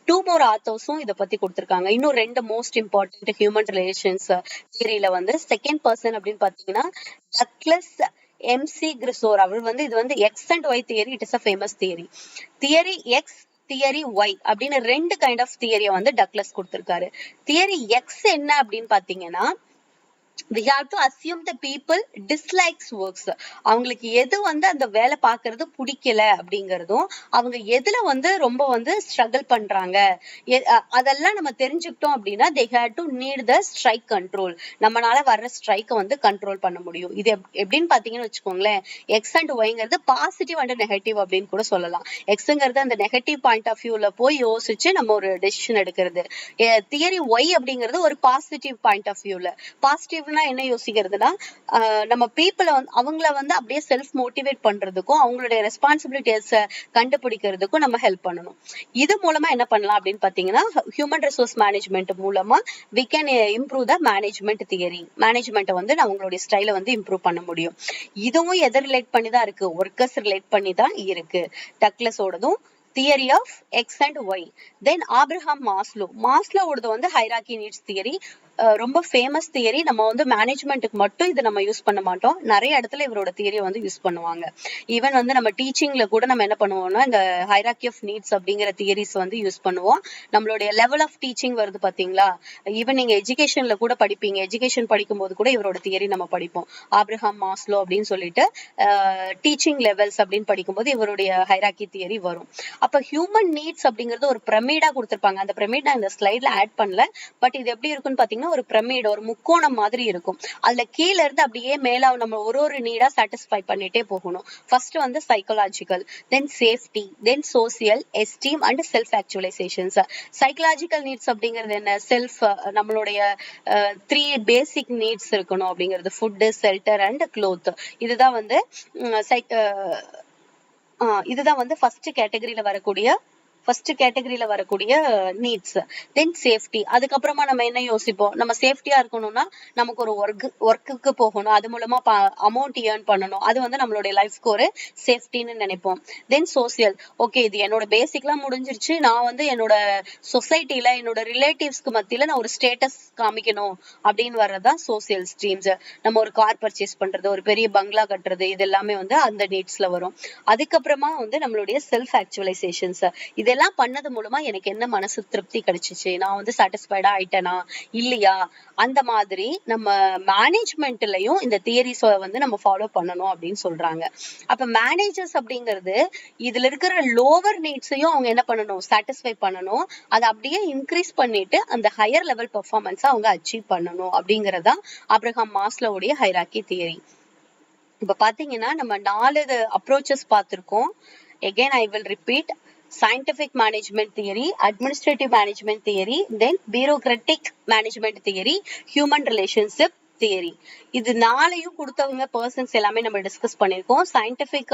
2 more ஆத்தர்ஸும் இதை பத்தி கொடுத்திருக்காங்க. இன்னும் 2 மோஸ்ட் இம்பார்ட்டன்ட் ஹியூமன் ரிலேஷன்ஸ் தியரியில வந்து செகண்ட் பர்சன் அப்படின்னு பாத்தீங்கன்னா டக்ளஸ் MC கிரிசோர். அவர் வந்து இது வந்து X and Y theory, it is a famous theory. Theory X, theory Y அப்படின்னு 2 கைண்ட் ஆஃப் தியரியை வந்து டக்ளஸ் கொடுத்திருக்காரு. தியரி எக்ஸ் என்ன அப்படின்னு பாத்தீங்கன்னா we have to assume the people dislikes works. அவங்களுக்கு எது வந்து அந்த வேலை பாக்குறது பிடிக்கல அப்படிங்கறதும், அவங்க எதுல வந்து ரொம்ப வந்து ஸ்ட்ரகிள் பண்றாங்க அதெல்லாம் நம்ம தெரிஞ்சுக்கிட்டோம் அப்படின்னா they had to need the strike control. நம்மளால வர்ற ஸ்ட்ரைக்கை வந்து கண்ட்ரோல் பண்ண முடியும். இது எப்படின்னு பாத்தீங்கன்னு வச்சுக்கோங்களேன், எக்ஸ் அண்ட் ஒய்ங்கிறது பாசிட்டிவ் அண்ட் நெகட்டிவ் அப்படின்னு கூட சொல்லலாம். எக்ஸ்ங்கிறது அந்த நெகட்டிவ் பாயிண்ட் ஆஃப் வியூல போய் யோசிச்சு நம்ம ஒரு டெசிஷன் எடுக்கிறது. தியரி ஒய் அப்படிங்கிறது ஒரு பாசிட்டிவ் பாயிண்ட் ஆஃப் வியூல. பாசிட்டிவ் என்ன யோசிக்கிறதுனா நம்ம பீப்புளை அவங்கள வந்து அப்படியே செல்ஃப் மோட்டிவேட் பண்றதுக்கும் அவங்களுடைய ரெஸ்பான்சிபிலிட்டிஸ் கண்டுபிடிக்கிறதுக்கும் நம்ம ஹெல்ப் பண்ணணும். இது மூலமா என்ன பண்ணலாம் அப்படின்னு பாத்தீங்கன்னா ஹியூமன் ரிசோர்ஸ் மேனேஜ்மெண்ட் மூலமா we can improve the management theory. மேனேஜ்மெண்ட்டை வந்து அவங்களுடைய ஸ்டைலை வந்து இம்ப்ரூவ் பண்ண முடியும். இதுவும் எதை ரிலேட் பண்ணி தான் இருக்கு, ஒர்க்கர்ஸ் ரிலேட் பண்ணி தான் இருக்கு. டக்ளஸோடதும் theory of X and Y. Then Abraham மாஸ்லோவோடது வந்து ஹைரார்கி நீட்ஸ் தியரி, ரொம்ப ஃபேமஸ் தியரி. நம்ம வந்து மேனேஜ்மெண்ட்டுக்கு மட்டும் இதை நம்ம யூஸ் பண்ண மாட்டோம், நிறைய இடத்துல இவரோட தியரியை வந்து யூஸ் பண்ணுவாங்க. ஈவன் வந்து நம்ம டீச்சிங்ல கூட நம்ம என்ன பண்ணுவோம்னா இந்த ஹைரார்கி ஆஃப் நீட்ஸ் அப்படிங்கிற தியரிஸ் வந்து யூஸ் பண்ணுவோம். நம்மளுடைய லெவல் ஆஃப் டீச்சிங் வருது பாத்தீங்களா, ஈவன் நீங்க எஜுகேஷன்ல கூட படிப்பீங்க, எஜுகேஷன் படிக்கும் போது கூட இவரோட தியரி நம்ம படிப்போம். ஆப்ரஹாம் மாஸ்லோ அப்படின்னு சொல்லிட்டு டீச்சிங் லெவல்ஸ் அப்படின்னு படிக்கும்போது இவருடைய ஹைரார்கி தியரி வரும். அப்ப ஹியூமன் நீட்ஸ் அப்படிங்கிறது ஒரு பிரமிடா கொடுத்திருப்பாங்க. அந்த பிரமிட் நான் இந்த ஸ்லைட்ல ஆட் பண்ணல, பட் இது எப்படி இருக்குன்னு பாத்தீங்கன்னா ஒரு பிரமிட், ஒரு முக்கோணம் மாதிரி இருக்கும். அதுல கீழ இருந்து அப்படியே மேல நம்ம ஒரு நீடா சாட்டிஸ்ஃபை பண்ணிட்டே போகணும். ஃபர்ஸ்ட் வந்து psychological, then safety, then social, esteem and self actualizations. Psychological needs அப்படிங்கிறது என்ன, செல்ஃப், நம்மளுடைய 3 பேசிக் நீட்ஸ் இருக்கணும் அப்படிங்கிறது, ஃபுட், ஷெல்டர் அண்ட் க்ளோத். இதுதான் வந்து இதுதான் வந்து ஃபர்ஸ்ட் கேட்டகரியில வரக்கூடிய நீட்ஸ். தென் சேஃப்டி. அதுக்கப்புறமா நம்ம என்ன யோசிப்போம், நம்ம சேஃப்டியா இருக்கணும்னா நமக்கு ஒரு ஒர்க்குக்கு போகணும், அது மூலமா அமௌண்ட் ஏர்ன் பண்ணணும், அது வந்து நம்மளுடைய லைஃப்க்கு ஒரு சேஃப்டின்னு நினைப்போம். தென் சோசியல். ஓகே, இது என்னோட பேசிக்லாம் முடிஞ்சிருச்சு, நான் வந்து என்னோட சொசைட்டில என்னோட ரிலேட்டிவ்ஸ்க்கு மத்தியில நான் ஒரு ஸ்டேட்டஸ் காமிக்கணும் அப்படின்னு வர்றதுதான் சோசியல் ஸ்ட்ரீம்ஸ். நம்ம ஒரு கார் பர்ச்சேஸ் பண்றது, ஒரு பெரிய பங்களா கட்டுறது, இது எல்லாமே வந்து அந்த நீட்ஸ்ல வரும். அதுக்கப்புறமா வந்து நம்மளுடைய செல்ஃப் ஆக்சுவலைசேஷன்ஸ். இதெல்லாம் பண்ணது மூலமா எனக்கு என்ன மனசு திருப்தி கிடைச்சிச்சு, நான் வந்து சாட்டிஸ்ஃபைடா ஆயிட்டேனா இல்லையா, அந்த மாதிரி நம்ம மேனேஜ்மெண்ட்லயும் இந்த தியரிஸ் வந்து நம்ம ஃபாலோ பண்ணணும் அப்படின்னு சொல்றாங்க. அப்ப மேனேஜர்ஸ் அப்படிங்கிறது இதுல இருக்கிற லோவர் நீட்ஸையும் அவங்க என்ன பண்ணணும், சாட்டிஸ்ஃபை பண்ணணும், அதை அப்படியே இன்க்ரீஸ் பண்ணிட்டு அந்த ஹையர் லெவல் பெர்ஃபார்மன்ஸை அவங்க அச்சீவ் பண்ணணும் அப்படிங்கறதா ஆப்ரஹாம் மாஸ்லோவுடைய ஹைரார்கி தியரி. இப்ப பாத்தீங்கன்னா நம்ம 4 அப்ரோச்சஸ் பார்த்திருக்கோம். again I will repeat: scientific management theory, administrative management theory, then bureaucratic management theory, human relationship theory. இது 4ஐயும் கொடுத்தவங்க பர்சன்ஸ் எல்லாமே நம்ம டிஸ்கஸ் பண்ணிருக்கோம். சயின்டிபிக்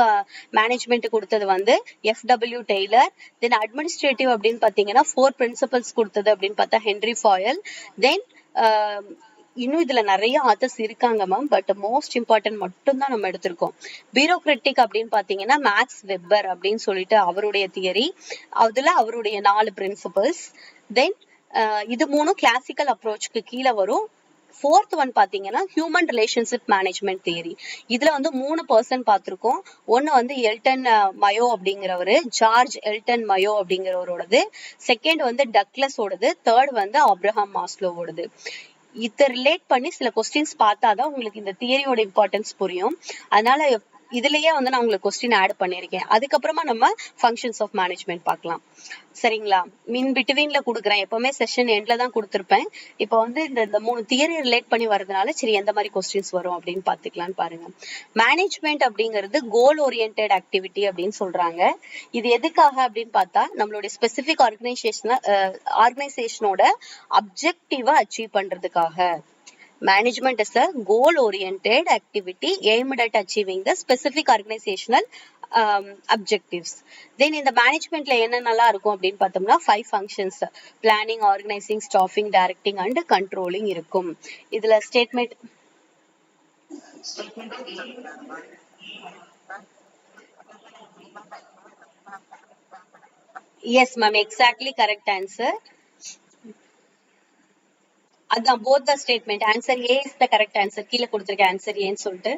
மேனேஜ்மெண்ட் கொடுத்தது வந்து FW டெய்லர். தென் அட்மினிஸ்ட்ரேட்டிவ் அப்படின்னு பாத்தீங்கன்னா 4 பிரின்சிபல்ஸ் கொடுத்தது அப்படின்னு பார்த்தா ஹென்ரி ஃபாயல். தென் இன்னும் இதுல நிறைய ஆத்தர்ஸ் இருக்காங்க மேம், பட் மோஸ்ட் இம்பார்ட்டன்ட் மட்டும் தான் நம்ம எடுத்திருக்கோம். பியூரோக்ராட்டிக் அப்படின்னு பாத்தீங்கன்னா மேக்ஸ் வெப்பர் அப்படின்னு சொல்லிட்டு அவருடைய தியரி, அதுல அவருடைய 4 பிரின்சிபல்ஸ். தென் இது 3 கிளாசிக்கல் அப்ரோச்சுக்கு கீழே வரும். 4th ஒன் பாத்தீங்கன்னா ஹியூமன் ரிலேஷன்ஷிப் மேனேஜ்மெண்ட் தியரி. இதுல வந்து 3 பர்சன் பார்த்திருக்கோம். ஒன்னு வந்து எல்டன் மயோ அப்படிங்கிறவரு, ஜார்ஜ் எல்டன் மயோ அப்படிங்கிறவரோடது. செகண்ட் வந்து டக்ளஸோடது. தேர்ட் வந்து ஆப்ரஹாம் மாஸ்லோவோடது. இத ரிலேட் பண்ணி சில கொஸ்டின்ஸ் பார்த்தாதான் உங்களுக்கு இந்த தியரியோட இம்பார்ட்டன்ஸ் புரியும். அதனால இதுலயே வந்து நான் உங்களுக்கு கொஸ்டின் ஆட் பண்ணிருக்கேன். அதுக்கப்புறமா நம்ம ஃபங்க்ஷன்ஸ் ஆஃப் மேனேஜ்மெண்ட் பார்க்கலாம். சரிங்களா? பிட்வீன்ல கொடுக்குறேன், எப்பவுமே செஷன் எண்ட்ல தான் கொடுத்துருப்பேன். இப்போ வந்து இந்த 3 தியரி ரிலேட் பண்ணி வரதுனால சரி எந்த மாதிரி கொஸ்டின்ஸ் வரும் அப்படின்னு பாத்துக்கலாம்னு பாருங்க. மேனேஜ்மெண்ட் அப்படிங்கிறது கோல் ஓரியன்டட் ஆக்டிவிட்டி அப்படின்னு சொல்றாங்க. இது எதுக்காக அப்படின்னு பார்த்தா நம்மளுடைய ஸ்பெசிபிக் ஆர்கனைசேஷனோட அப்ஜெக்டிவா அச்சீவ் பண்றதுக்காக. Management is a goal-oriented activity aimed at achieving the specific organizational objectives. Then in the management la என்னென்னலாம் இருக்கும் அப்படின்னு பார்த்தோம்னா 5 functions: planning, organizing, staffing, directing and controlling இருக்கும். இதுல statement yes ma'am, exactly correct answer. அதான் both the statement. Answer A is the correct answer. கீழே கொடுத்திருக்க answer A ன்னு சொல்லிட்டு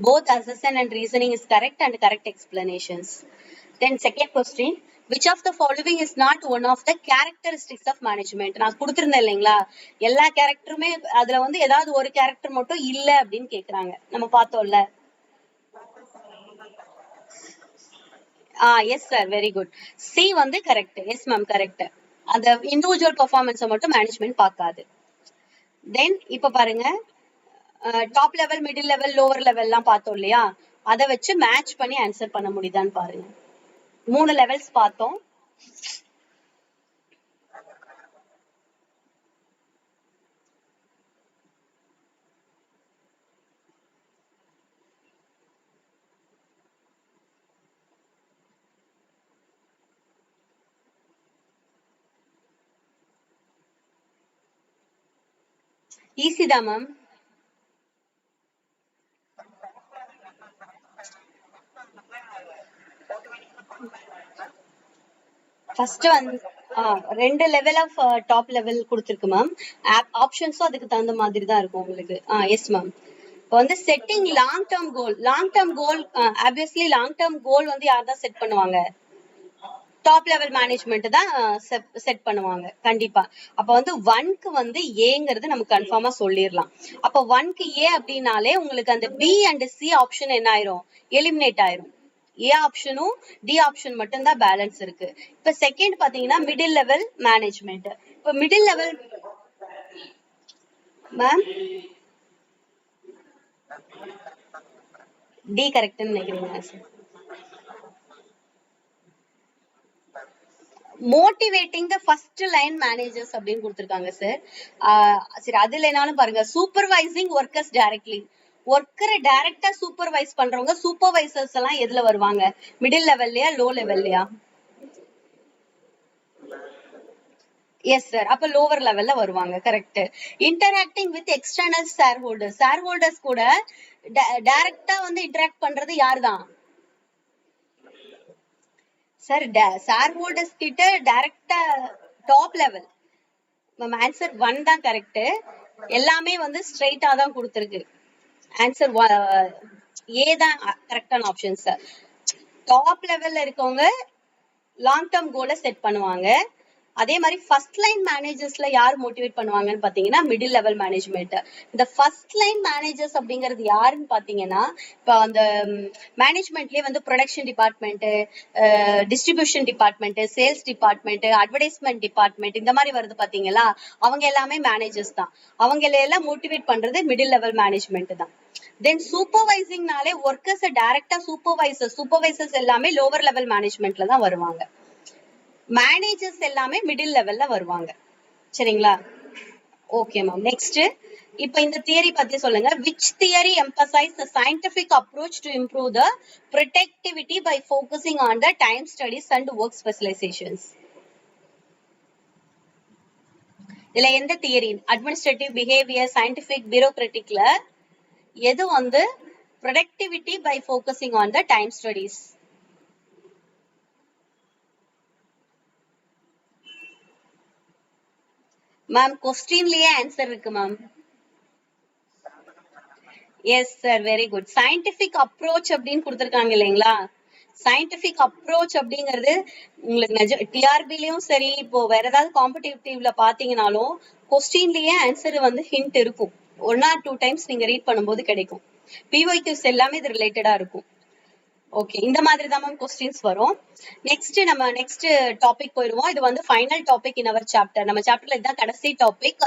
both assertion and reasoning is correct and correct explanations. Then second question: which of the following is not one of the characteristics of management? நான் கொடுத்திருந்தேன் இல்லைங்களா, எல்லா கேரக்டருமே அதுல வந்து ஏதாவது ஒரு கேரக்டர் மட்டும் இல்ல அப்படின்னு கேக்குறாங்க. நம்ம பார்த்தோம்ல. S sir, very good. C வந்து கரெக்ட். S ma'am, correct. அந்த இண்டிவிஜுவல் பெர்ஃபார்மன்ஸை மட்டும் மேனேஜ்மெண்ட் பார்க்காது. தென் இப்ப பாருங்க, top level, middle level, lower level எல்லாம் பார்த்தோம் இல்லையா, அதை வச்சு மேட்ச் பண்ணி ஆன்சர் பண்ண முடியுதான்னு பாருங்க. 3 லெவல்ஸ் பார்த்தோம். ஈஸி தான் மேம். ஃபர்ஸ்ட் வந்து 2 லெவல் ஆஃப் டாப் லெவல் கொடுத்துருக்கு மேம். ஆப்ஷன்ஸும் அதுக்கு தகுந்த மாதிரி தான் இருக்கும் உங்களுக்கு. Yes ma'am. இப்போ வந்து setting long term goal, obviously long term goal வந்து யார் தான் செட் பண்ணுவாங்க? டாப் லெவல் மேனேஜ்மெண்ட் தான் செட் பண்ணுவாங்க கண்டிப்பா. அப்ப வந்து 1க்கு வந்து ஏங்கிறது நம்ம கன்ஃபார்மா சொல்லிடலாம். அப்ப 1க்கு ஏ அப்படின்னாலே உங்களுக்கு அந்த பி அண்ட் சி ஆப்ஷன் என்ன ஆயிரும், எலிமினேட் ஆயிரும். ஏ ஆப்ஷனும் டி ஆப்ஷன் மட்டும் தான் பேலன்ஸ் இருக்கு. இப்ப செகண்ட் பாத்தீங்கன்னா மிடில் லெவல் மேனேஜ்மெண்ட். இப்ப மிடில் லெவல் மேம் டி கரெக்ட்னு நினைக்கிறீங்க? Motivating the first line managers அப்படின்னு கொடுத்திருக்காங்க சார். சரி, அது இல்லைனாலும் பாருங்க, சூப்பர்வைசிங் ஒர்க்கர்ஸ் டைரக்ட்லி. ஒர்க்கரை டைரக்டா சூப்பர்வைஸ் பண்றவங்க சூப்பர்வைசர்ஸ் எல்லாம் எதுல வருவாங்க? மிடில் லெவல்லயா, லோ லெவல்லயா? Yes sir. அப்ப லோவர் லெவல்ல வருவாங்க. Correct. Interacting with external share holders. Share holders கூட டைரக்டா வந்து இன்டராக்ட் பண்றது யார்தான்? சார் ஷேர் ஹோல்டர்ஸ் கிட்ட டைரக்டா டாப் லெவல். மேம் ஆன்சர் 1 தான் கரெக்ட். எல்லாமே வந்து ஸ்ட்ரைட்டா தான் கொடுத்திருக்கு. ஆன்சர் ஏ தான் கரெக்டான ஆப்ஷன் சார். டாப் லெவல்ல இருக்கவங்க லாங் டேர்ம் கோலை செட் பண்ணுவாங்க. அதே மாதிரி ஃபர்ஸ்ட் லைன் மேனேஜர்ஸ்ல யார் மோட்டிவேட் பண்ணுவாங்கன்னு பாத்தீங்கன்னா மிடில் லெவல் மேனேஜ்மெண்ட். இந்த ஃபர்ஸ்ட் லைன் மேனேஜர்ஸ் அப்படிங்கிறது யாருன்னு பாத்தீங்கன்னா, இப்போ அந்த மேனேஜ்மெண்ட்லயே வந்து production department, distribution department, sales department, advertisement department, இந்த மாதிரி வருது பாத்தீங்களா, அவங்க எல்லாமே மேனேஜர்ஸ் தான். அவங்க எல்லாம் மோட்டிவேட் பண்றது மிடில் லெவல் மேனேஜ்மெண்ட் தான். தென் சூப்பர்வைசிங்னாலே ஒர்க்கர்ஸ் டைரக்டா சூப்பர்வைசர்ஸ் எல்லாமே லோவர் லெவல் மேனேஜ்மெண்ட்ல தான் வருவாங்க. மேனேஜர்ஸ் எல்லாமே மிடில் லெவல்ல வருவாங்க. சரிங்களா? Okay ma'am. நெக்ஸ்ட், இப்போ இந்த தியரி பத்தி சொல்லுங்க. which theory emphasize the scientific approach to improve the productivity by focusing on the time studies and work specializations? இதுல எந்த தியரி? அட்மினிஸ்ட்ரேட்டிவ், பிஹேவியர், சயின்டிபிக், பியூரோக்ராட்டிக்ல எது வந்து productivity by focusing on the time studies? Ma'am கொஸ்டின்லயே answer இருக்கு ma'am. Yes sir, very good. Scientific approach அப்படின்னு கொடுத்திருக்காங்க இல்லைங்களா? சயின்டிபிக் அப்ரோச் அப்படிங்கிறது உங்களுக்கு டிஆர்பிலயும் சரி, இப்போ வேற ஏதாவது காம்படிட்டிவ்ல பாத்தீங்கன்னாலும் கொஸ்டின்லயே ஆன்சர் வந்து ஹிண்ட் இருக்கும். 1 or 2 டைம்ஸ் நீங்க ரீட் பண்ணும்போது கிடைக்கும். பிஒய்க்யூஸ் எல்லாமே இது ரிலேட்டடா இருக்கும். ஓகே, இந்த மாதிரி தான் மேம் கொஸ்டின்ஸ் வரும். நெக்ஸ்ட் நம்ம நெக்ஸ்ட் டாபிக் போயிடுவோம். இது வந்து final topic in our chapter. நம்ம சாப்டர்ல இதுதான் கடைசி டாபிக்.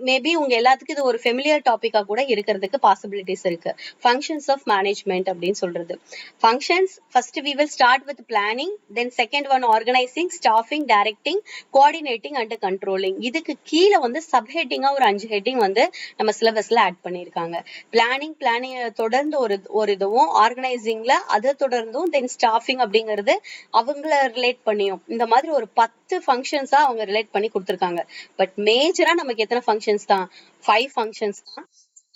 மேபி உங்க எல்லாத்துக்கும் இது ஒரு ஃபெமிலியர் டாபிக்கா கூட இருக்கிறதுக்கு பாசிபிலிட்டிஸ் இருக்கு. ஃபங்க்ஷன்ஸ் ஆஃப் மேனேஜ்மெண்ட் அப்படின்னு சொல்றது. Functions first we will start with planning, then second one organizing, staffing, directing, coordinating and controlling. இதுக்கு கீழ வந்து சப் ஹெட்டிங்கா ஒரு 5 ஹெட்டிங் வந்து நம்ம சிலபஸ்ல ஆட் பண்ணிருக்காங்க. பிளானிங் தொடர்ந்து ஒரு இதுவும், ஆர்கனைசிங்ல அதை தொடர்ந்தும், தென் ஸ்டாஃபிங் அப்படிங்கிறது அவங்கள ரிலேட் பண்ணியும், இந்த மாதிரி ஒரு 10 ஃபங்க்ஷன்ஸா அவங்க ரிலேட் பண்ணி கொடுத்திருக்காங்க. பட் மேஜரா நமக்கு எத்தனை ஃபங்க்ஷன்ஸ் தான்? 5 ஃபங்க்ஷன்ஸ் தான்.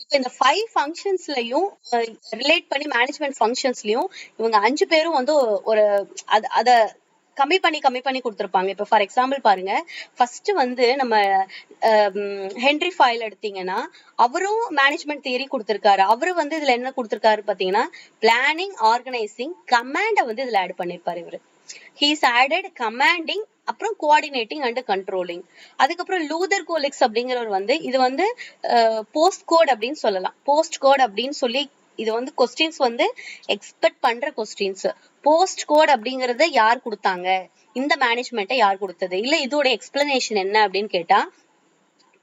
இப்ப இந்த 5 ஃபங்க்ஷன்ஸ்லயும் ரிலேட் பண்ணி மேனேஜ்மெண்ட் ஃபங்க்ஷன்ஸ்லயும் இவங்க 5 பேரும் வந்து ஒரு அத கம்மி பண்ணி கொடுத்திருப்பாங்க. இப்ப ஃபார் எக்ஸாம்பிள் பாருங்க, ஃபர்ஸ்ட் வந்து நம்ம ஹென்ரி ஃபைல் எடுத்தீங்கன்னா அவரும் மேனேஜ்மெண்ட் தியரி கொடுத்திருக்காரு. அவரு வந்து இதுல என்ன கொடுத்திருக்காரு பாத்தீங்கன்னா, பிளானிங், ஆர்கனைசிங், கமாண்ட வந்து இதுல ஆட் பண்ணிருப்பாரு இவரு. He's added commanding, அப்புறம் coordinating and controlling. அதுக்கப்புறம் லூதர் கோலிக்ஸ் அப்படிங்கிறவர் வந்து இது வந்து போஸ்ட் கோட் அப்படின்னு சொல்லலாம். போஸ்ட் கோட் அப்படின்னு சொல்லி இது வந்து கொஸ்டின்ஸ் வந்து எக்ஸ்பெக்ட் பண்ற கொஸ்டின்ஸ். போஸ்ட் கோட் அப்படிங்கறத யார் கொடுத்தாங்க, இந்த மேனேஜ்மெண்ட்டை யார் கொடுத்தது, இல்ல இதோட எக்ஸ்பிளனேஷன் என்ன அப்படின்னு கேட்டா,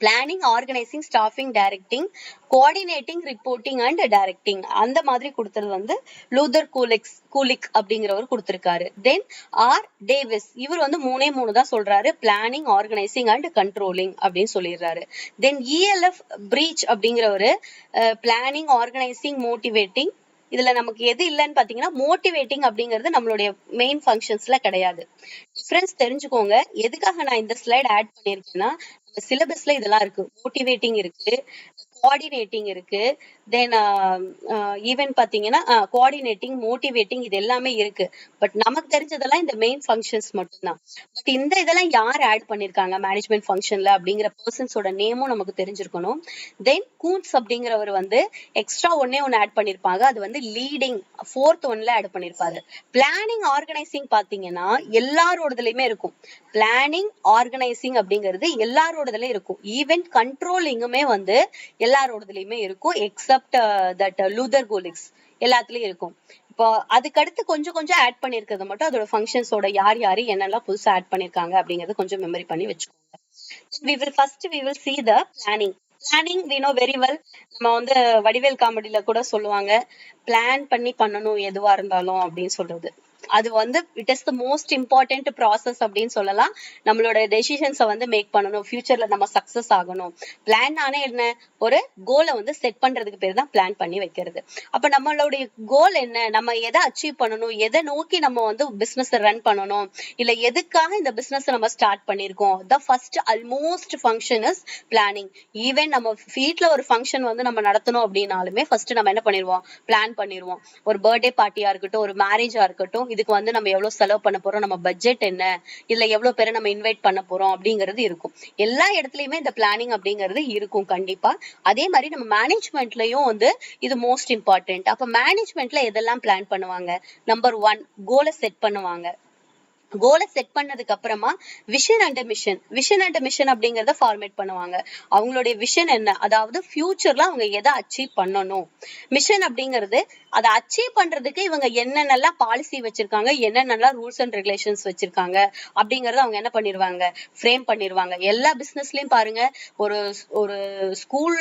planning, organising, staffing, directing, coordinating, reporting and directing, அந்த மாதிரி கொடுத்தது வந்து லூதர் கூலிக் அப்படிங்கிறவர் கொடுத்திருக்காரு. தென் ஆர் டேவிஸ், இவர் வந்து 3 தான் சொல்றாரு, பிளானிங், ஆர்கனைசிங் அண்ட் கண்ட்ரோலிங் அப்படின்னு சொல்லிடுறாரு. தென் இஎல்எஃப் பிரீச் அப்படிங்கிறவரு பிளானிங், ஆர்கனைசிங், மோட்டிவேட்டிங், இதுல நமக்கு எது இல்லைன்னு பாத்தீங்கன்னா மோட்டிவேட்டிங் அப்படிங்கிறது நம்மளுடைய மெயின் ஃபங்க்ஷன்ஸ்ல கிடையாது. டிஃபரன்ஸ் தெரிஞ்சுக்கோங்க. எதுக்காக நான் இந்த ஸ்லைட் ஆட் பண்ணிருக்கேன்னா, நம்ம சிலபஸ்ல இதெல்லாம் இருக்கு. மோட்டிவேட்டிங் இருக்கு, கோஆர்டினேட்டிங் இருக்கு, தென் ஈவன் பாத்தீங்கன்னா கோஆர்டினேட்டிங், மோட்டிவேட்டிங், இது எல்லாமே இருக்கு. பட் நமக்கு தெரிஞ்சதெல்லாம் இந்த மெயின் ஃபங்க்ஷன்ஸ் மட்டும்தான். பட் இந்த இதெல்லாம் யார் ஆட் பண்ணிருக்காங்க மேனேஜ்மெண்ட் ஃபங்க்ஷன்ல அப்படிங்கிற பர்சன்ஸோட நேமும் நமக்கு தெரிஞ்சிருக்கணும். தென் கூன்ஸ் அப்படிங்கிறவர் வந்து எக்ஸ்ட்ரா ஒன்னு ஆட் பண்ணிருப்பாங்க. அது வந்து லீடிங் 4th ஒன்ல ஆட் பண்ணிருப்பாரு. பிளானிங், ஆர்கனைசிங் பாத்தீங்கன்னா எல்லாரோடதுலயுமே இருக்கும். பிளானிங், ஆர்கனைசிங் அப்படிங்கிறது எல்லாரோடதுலயும் இருக்கும். ஈவன் கண்ட்ரோலிங்குமே வந்து எல்லாரோடதுலயுமே இருக்கும். எக்ஸப்ட் தட் லூதர் கோலிக்ஸ் எல்லாத்துலயும் இருக்கும். இப்போ அதுக்கடுத்து கொஞ்சம் ஆட் பண்ணிருக்கிறது மட்டும் அதோட ஃபங்க்ஷன்ஸோட யாரு என்னெல்லாம் புதுசா ஆட் பண்ணிருக்காங்க அப்படிங்கறது கொஞ்சம் மெமரி பண்ணி வச்சுக்கோங்க. we will see the planning we know very well. நம்ம வந்து வடிவேல் காமெடியில கூட சொல்லுவாங்க, பிளான் பண்ணி பண்ணணும் எதுவா இருந்தாலும் அப்படின்னு சொல்றது. அது வந்து it is the most important process அப்படின்னு சொல்லலாம். நம்மளோட டெசிஷன்ஸை வந்து மேக் பண்ணணும், ஃபியூச்சர்ல நம்ம சக்சஸ் ஆகணும். பிளான் ஆனே என்ன, ஒரு கோலை வந்து செட் பண்றதுக்கு பேர் தான் பிளான் பண்ணி வைக்கிறது. அப்ப நம்மளுடைய கோல் என்ன, நம்ம எதை அச்சீவ் பண்ணணும், எதை நோக்கி நம்ம வந்து பிசினஸ் ரன் பண்ணணும், இல்ல எதுக்காக இந்த பிசினஸ் நம்ம ஸ்டார்ட் பண்ணிருக்கோம். The first almost function is planning. Even நம்ம வீட்ல ஒரு ஃபங்க்ஷன் வந்து நம்ம நடத்தணும் அப்படின்னாலுமே ஃபர்ஸ்ட் நம்ம என்ன பண்ணிடுவோம், பிளான் பண்ணிடுவோம். ஒரு பர்த்டே பார்ட்டியா இருக்கட்டும், ஒரு மேரேஜா இருக்கட்டும், இதுக்கு வந்து நம்ம எவ்வளவு செலவு பண்ண போறோம், நம்ம பட்ஜெட் என்ன, இல்ல எவ்வளவு பேரை நம்ம இன்வைட் பண்ண போறோம் அப்படிங்கிறது இருக்கும். எல்லா இடத்துலயுமே இந்த பிளானிங் அப்படிங்கிறது இருக்கும் கண்டிப்பா. அதே மாதிரி நம்ம மேனேஜ்மெண்ட்லயும் வந்து இது மோஸ்ட் இம்பார்ட்டன்ட். அப்ப மேனேஜ்மெண்ட்ல எதெல்லாம் பிளான் பண்ணுவாங்க, நம்பர் 1 கோலை செட் பண்ணுவாங்க. கோலை செட் பண்ணதுக்கு அப்புறமா விஷன் அண்ட் மிஷன் அப்படிங்கறத ஃபார்மேட் பண்ணுவாங்க. அவங்களுடைய விஷன் என்ன, அதாவது ஃபியூச்சர்ல அவங்க எதை அச்சீவ் பண்ணணும். மிஷன் அப்படிங்கிறது அதை அச்சீவ் பண்றதுக்கு இவங்க என்னென்னலாம் பாலிசி வச்சிருக்காங்க, என்னென்னலாம் ரூல்ஸ் அண்ட் ரெகுலேஷன்ஸ் வச்சிருக்காங்க அப்படிங்கறத அவங்க என்ன பண்ணிருவாங்க, ஃப்ரேம் பண்ணிருவாங்க. எல்லா பிசினஸ்லயும் பாருங்க, ஒரு ஒரு ஸ்கூல்